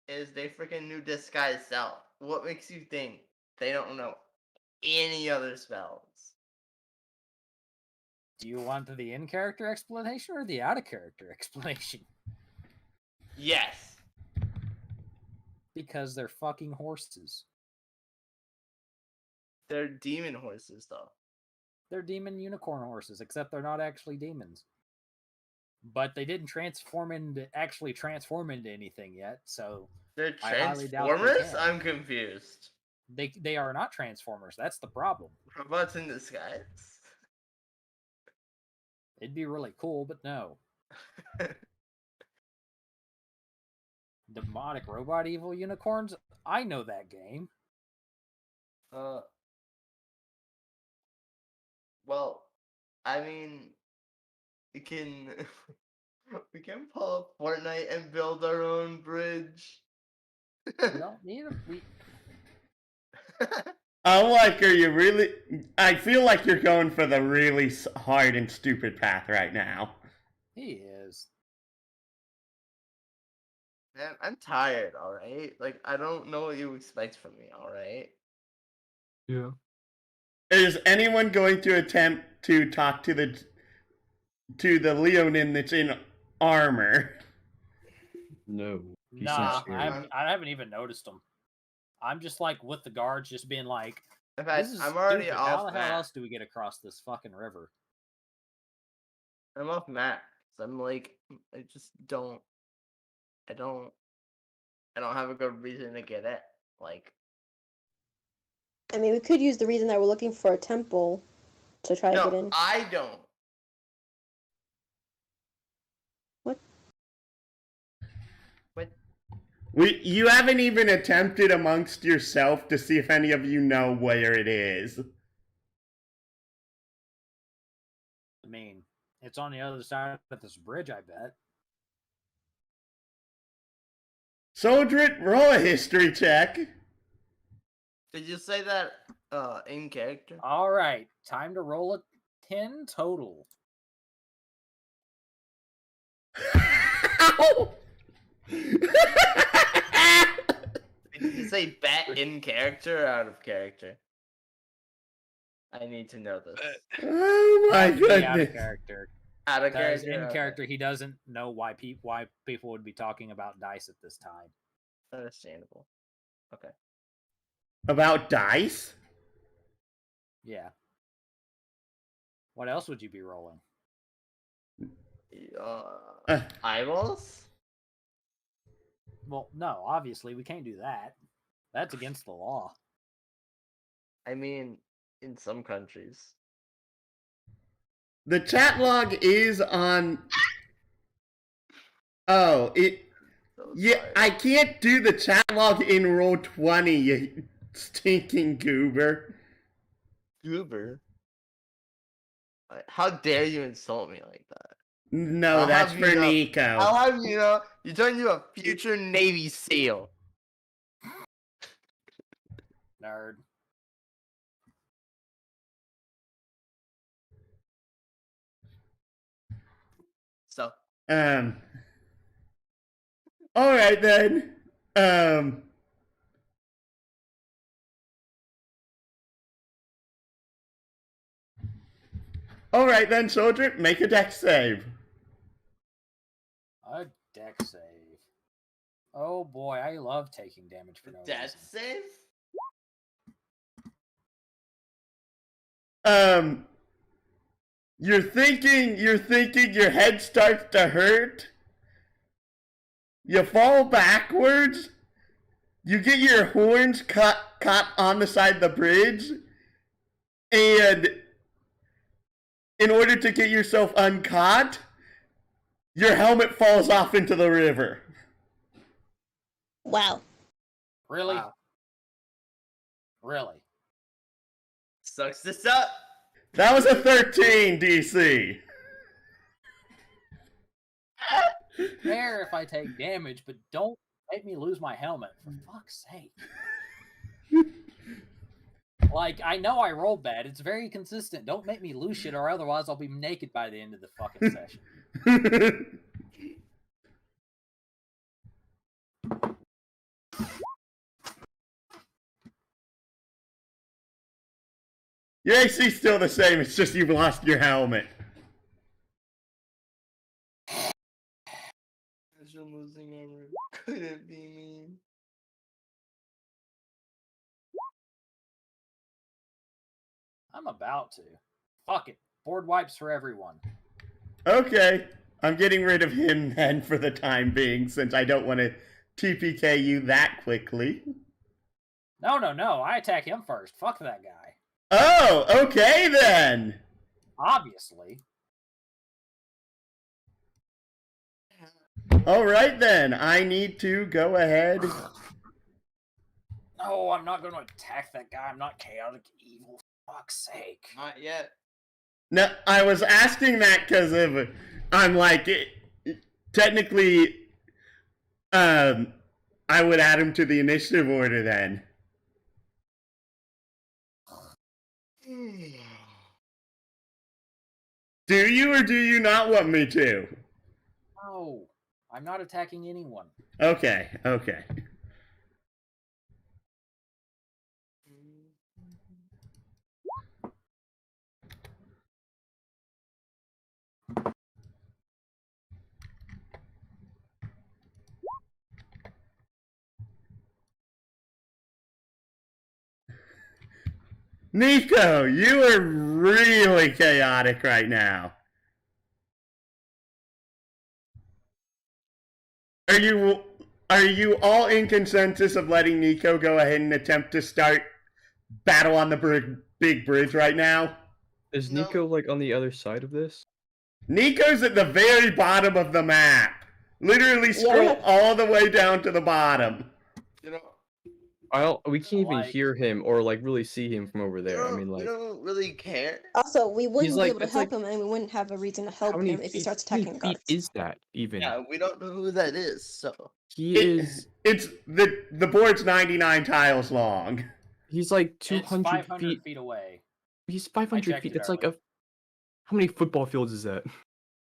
is they freaking knew disguise self. What makes you think they don't know any other spells? Do you want the in-character explanation or the out-of-character explanation? Yes. Because they're fucking horses. They're demon horses, though. They're demon unicorn horses, except they're not actually demons. But they didn't actually transform into anything yet, so They're I highly doubt they transformers? can. I'm confused. they are not transformers. That's the problem. Robots in disguise? It'd be really cool, but no. Demonic robot evil unicorns? I know that game. Well, I mean, we can we can pull up Fortnite and build our own bridge. We don't need a I feel like you're going for the really hard and stupid path right now. He is. Man, I'm tired, alright? Like, I don't know what you expect from me, alright? Yeah. Is anyone going to attempt to talk to the Leonin that's in armor? No. He Nah, seems scared. I haven't even noticed him. I'm just like with the guards, just being like, In "This fact, is I'm already stupid. How off the hell map. else do we get across this fucking river?" I'm off map. So I'm like, I just don't. I don't have a good reason to get it. Like, I mean, we could use the reason that we're looking for a temple to try to get no, in. I don't. What? What? You haven't even attempted amongst yourself to see if any of you know where it is. I mean, it's on the other side of this bridge, I bet. Soldrit, roll a history check. Did you say that in character? All right, time to roll a 10 total. Ow! Did you say bet in character or out of character? I need to know this. Oh my That'd be out of goodness. character. Out of Because character. in okay. character, he doesn't know why people would be talking about dice at this time. Understandable. Okay. About dice? Yeah. What else would you be rolling? Eyeballs? Well, no, obviously we can't do that. That's against the law. I mean, in some countries. The chat log is on. Oh, it. So Yeah, sorry. I can't do the chat log in Roll20, you stinking goober. Goober. How dare you insult me like that? No, I'll that's have for you know- Nico. I'll have you know, you turn into a future Navy SEAL. Nerd. So, All right then. All right then, soldier, make a dex save. A deck save. Oh boy, I love taking damage for no death reason. save? You're thinking your head starts to hurt. You fall backwards. You get your horns caught on the side of the bridge. And in order to get yourself uncaught, your helmet falls off into the river. Wow. Really? Wow. Really? Sucks this up. That was a 13 DC. Fair if I take damage, but don't make me lose my helmet, for fuck's sake. Like, I know I rolled bad. It's very consistent. Don't make me lose shit, or otherwise I'll be naked by the end of the fucking session. Your AC's still the same, it's just you've lost your helmet. You're losing armor. Couldn't be me. I'm about to. Fuck it. Board wipes for everyone. Okay, I'm getting rid of him then for the time being, since I don't want to TPK you that quickly. No, I attack him first. Fuck that guy. Oh, okay then. Obviously. All right then, I need to go ahead. No, I'm not going to attack that guy. I'm not chaotic evil. For fuck's sake. Not yet. No, I was asking that because of I'm like technically, I would add him to the initiative order then. Do you or do you not want me to? No. I'm not attacking anyone. Okay, okay. Nico, you are really chaotic right now. Are you all in consensus of letting Nico go ahead and attempt to start battle on the big bridge right now? Is No. Nico like on the other side of this? Nico's at the very bottom of the map. Literally scroll all the way down to the bottom. You know, We can't even Like- hear him or like really see him from over there. I mean, we like, don't really care. Also, we wouldn't like- be able to it's help like- him, and we wouldn't have a reason to how help many him if he feet, starts how many attacking the feet guards. is that even? Yeah, we don't know who that is, so. He is. It's the board's 99 tiles long. He's like It's 200 500 feet. away. He's 500 checked feet. it It's like earlier. How many football fields is that?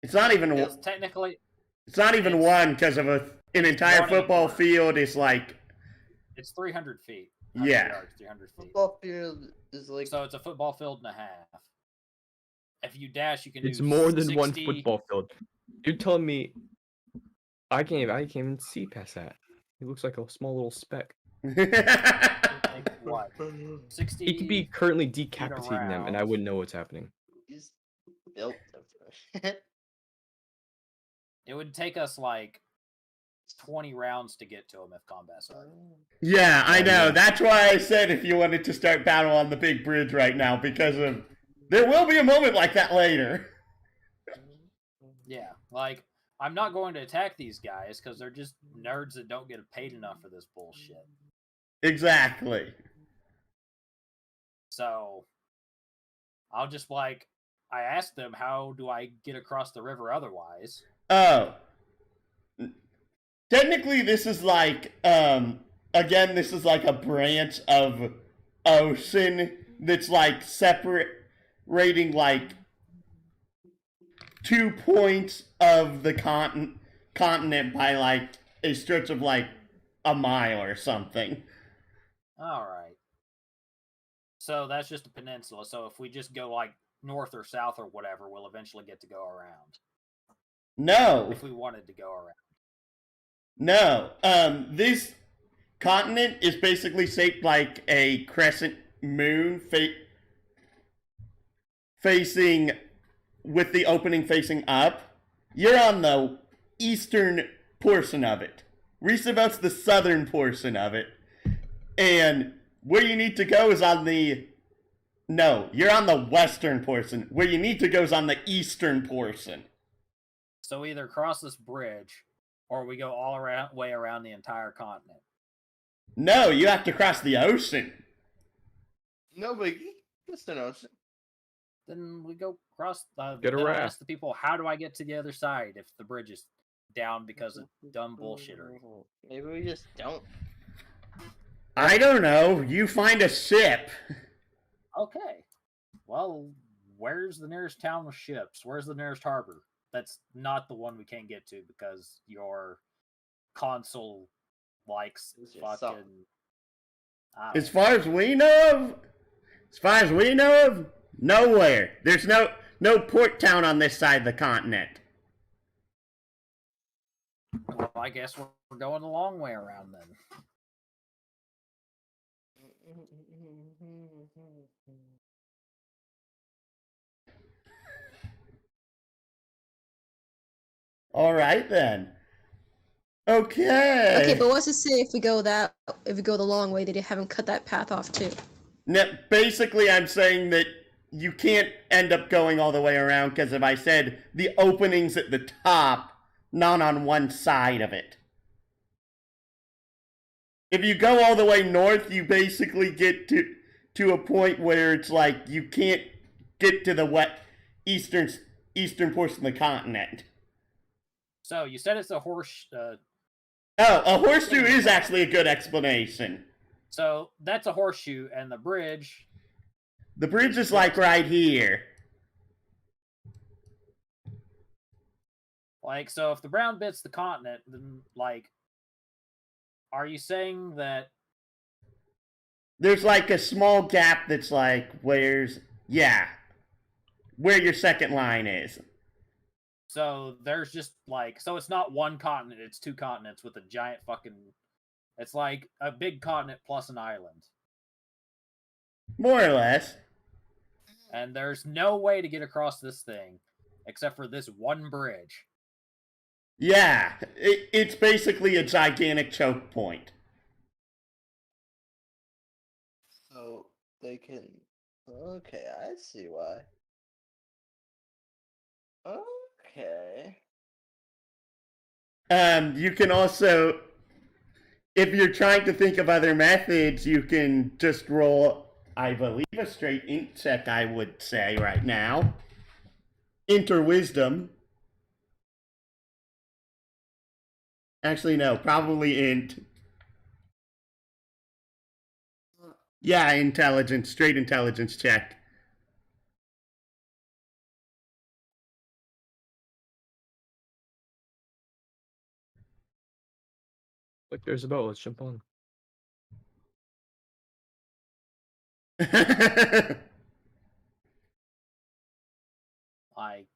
It's not even It's technically it's- one because of an entire one and a football quarter. field is like it's 300 feet. Yeah. Yards, 300 feet. Football field is like. So it's a football field and a half. If you dash, you can It's do more than 60... one football field. You're telling me I can't even see past that. He looks like a small little speck. Like what? 60. He could be currently decapitating them, and I around. wouldn't know what's happening. He's built different. It would take us like 20 rounds to get to him if combat started. Yeah, I Oh, know. yeah. That's why I said if you wanted to start battle on the big bridge right now, because of there will be a moment like that later. Yeah, like I'm not going to attack these guys because they're just nerds that don't get paid enough for this bullshit. Exactly. So I'll just like I asked them, how do I get across the river otherwise? Oh. Technically, this is like, again, this is like a branch of ocean that's like separating like 2 points of the continent by like a stretch of like a mile or something. All right. So that's just a peninsula. So if we just go like north or south or whatever, we'll eventually get to go around. No. If we wanted to go around. No. This continent is basically shaped like a crescent moon facing with the opening facing up. You're on the eastern portion of it. Roosevelt's the southern portion of it. And where you need to go is on the... No, you're on the western portion. Where you need to go is on the eastern portion. So we either cross this bridge or we go all way around the entire continent. No, you have to cross the ocean. No biggie. Just an ocean. Then we go cross. Get a then I raft. ask the people, how do I get to the other side if the bridge is down because of dumb bullshittery? Maybe we just don't. I don't know. You find a ship. Okay. Well, where's the nearest town with ships? Where's the nearest harbor? That's not the one we can't get to because your console likes It's your fucking. song. I don't As far as we know of, nowhere. There's no port town on this side of the continent. know. Well, I guess we're going the long way around then. All right then. Okay. Okay, but what's to say if we go the long way, that you haven't cut that path off too? Basically, I'm saying that you can't end up going all the way around because if I said the opening's at the top, not on one side of it. If you go all the way north, you basically get to a point where it's like you can't get to the eastern portion of the continent. So you said it's a horse. Oh, a horseshoe is actually a good explanation. So that's a horseshoe, and the bridge. The bridge is like right here. Like, so if the brown bit's the continent, then, like, are you saying that... There's, like, a small gap that's, like, where your second line is. So there's just, like... So it's not one continent, it's two continents with a giant fucking... It's like a big continent plus an island. More or less. And there's no way to get across this thing except for this one bridge. Yeah, it's basically a gigantic choke point. So they can. Okay, I see why. Okay. You can also, if you're trying to think of other methods, you can just roll, I believe, a straight int check, I would say, right now. Int or wisdom. Actually, no, probably int. Yeah, intelligence, straight intelligence check. Like there's a boat, let's jump on. Like,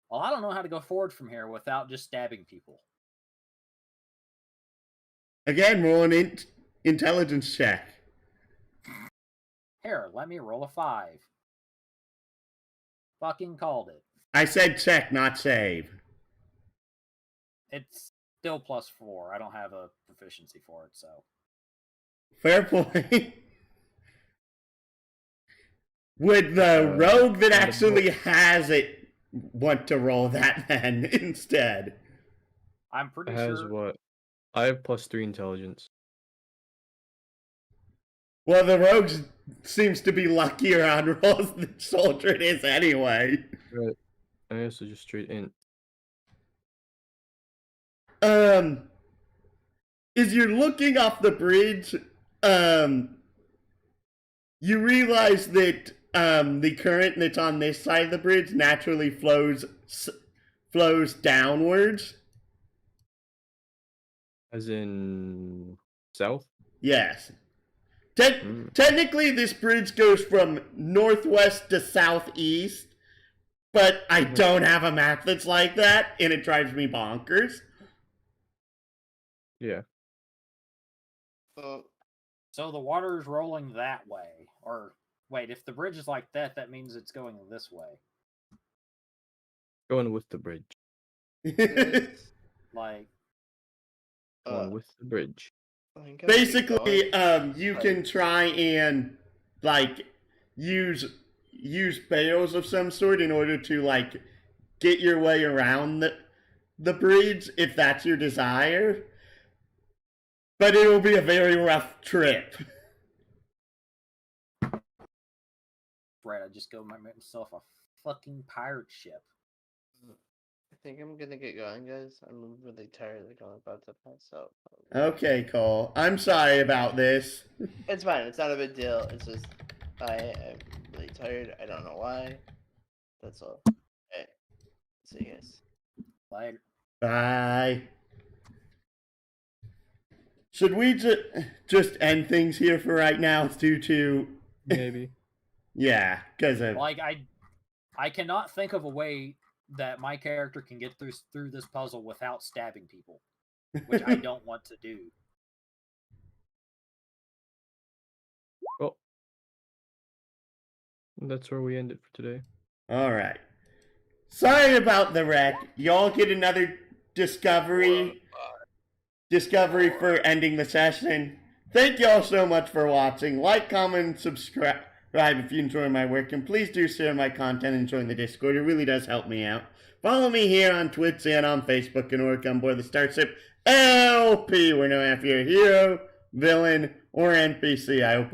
well, I don't know how to go forward from here without just stabbing people. Again, roll an intelligence check. Here, let me roll a 5. Fucking called it. I said check, not save. It's still +4. I don't have a proficiency for it, so. Fair point. Would the rogue that actually has it want to roll that then instead? I'm pretty It has sure. what? I have +3 intelligence. Well, the rogue seems to be luckier on rolls than soldier it is anyway. Right. I also just straight int. As you're looking off the bridge, you realize that the current that's on this side of the bridge naturally flows downwards. As in south? Yes. Technically, this bridge goes from northwest to southeast, but I don't have a map that's like that, and it drives me bonkers. Yeah. So the water is rolling that way. Or, wait, if the bridge is like that, that means it's going this way. Going with the bridge. Like... Going with the bridge. Basically, you can try and, like, use bales of some sort in order to, like, get your way around the bridge, if that's your desire. But it will be a very rough trip. Right, I just go make myself a fucking pirate ship. I think I'm gonna get going, guys. I'm really tired. Like, I'm about to pass out. Okay, Cole. I'm sorry about this. It's fine. It's not a big deal. It's just I am really tired. I don't know why. That's all. Okay. See you guys. Later. Bye. Should we just end things here for right now due to... Maybe. Yeah, because of... Like, I cannot think of a way that my character can get through this puzzle without stabbing people, which I don't want to do. Well, that's where we end it for today. Alright. Sorry about the wreck. Y'all get another discovery for ending the session. Thank y'all so much for watching. Like, comment, and subscribe if you enjoy my work, and please do share my content and join the Discord. It really does help me out. Follow me here on Twitch and on Facebook and work on board the Starship LP. We're no after your hero, villain, or NPC. I hope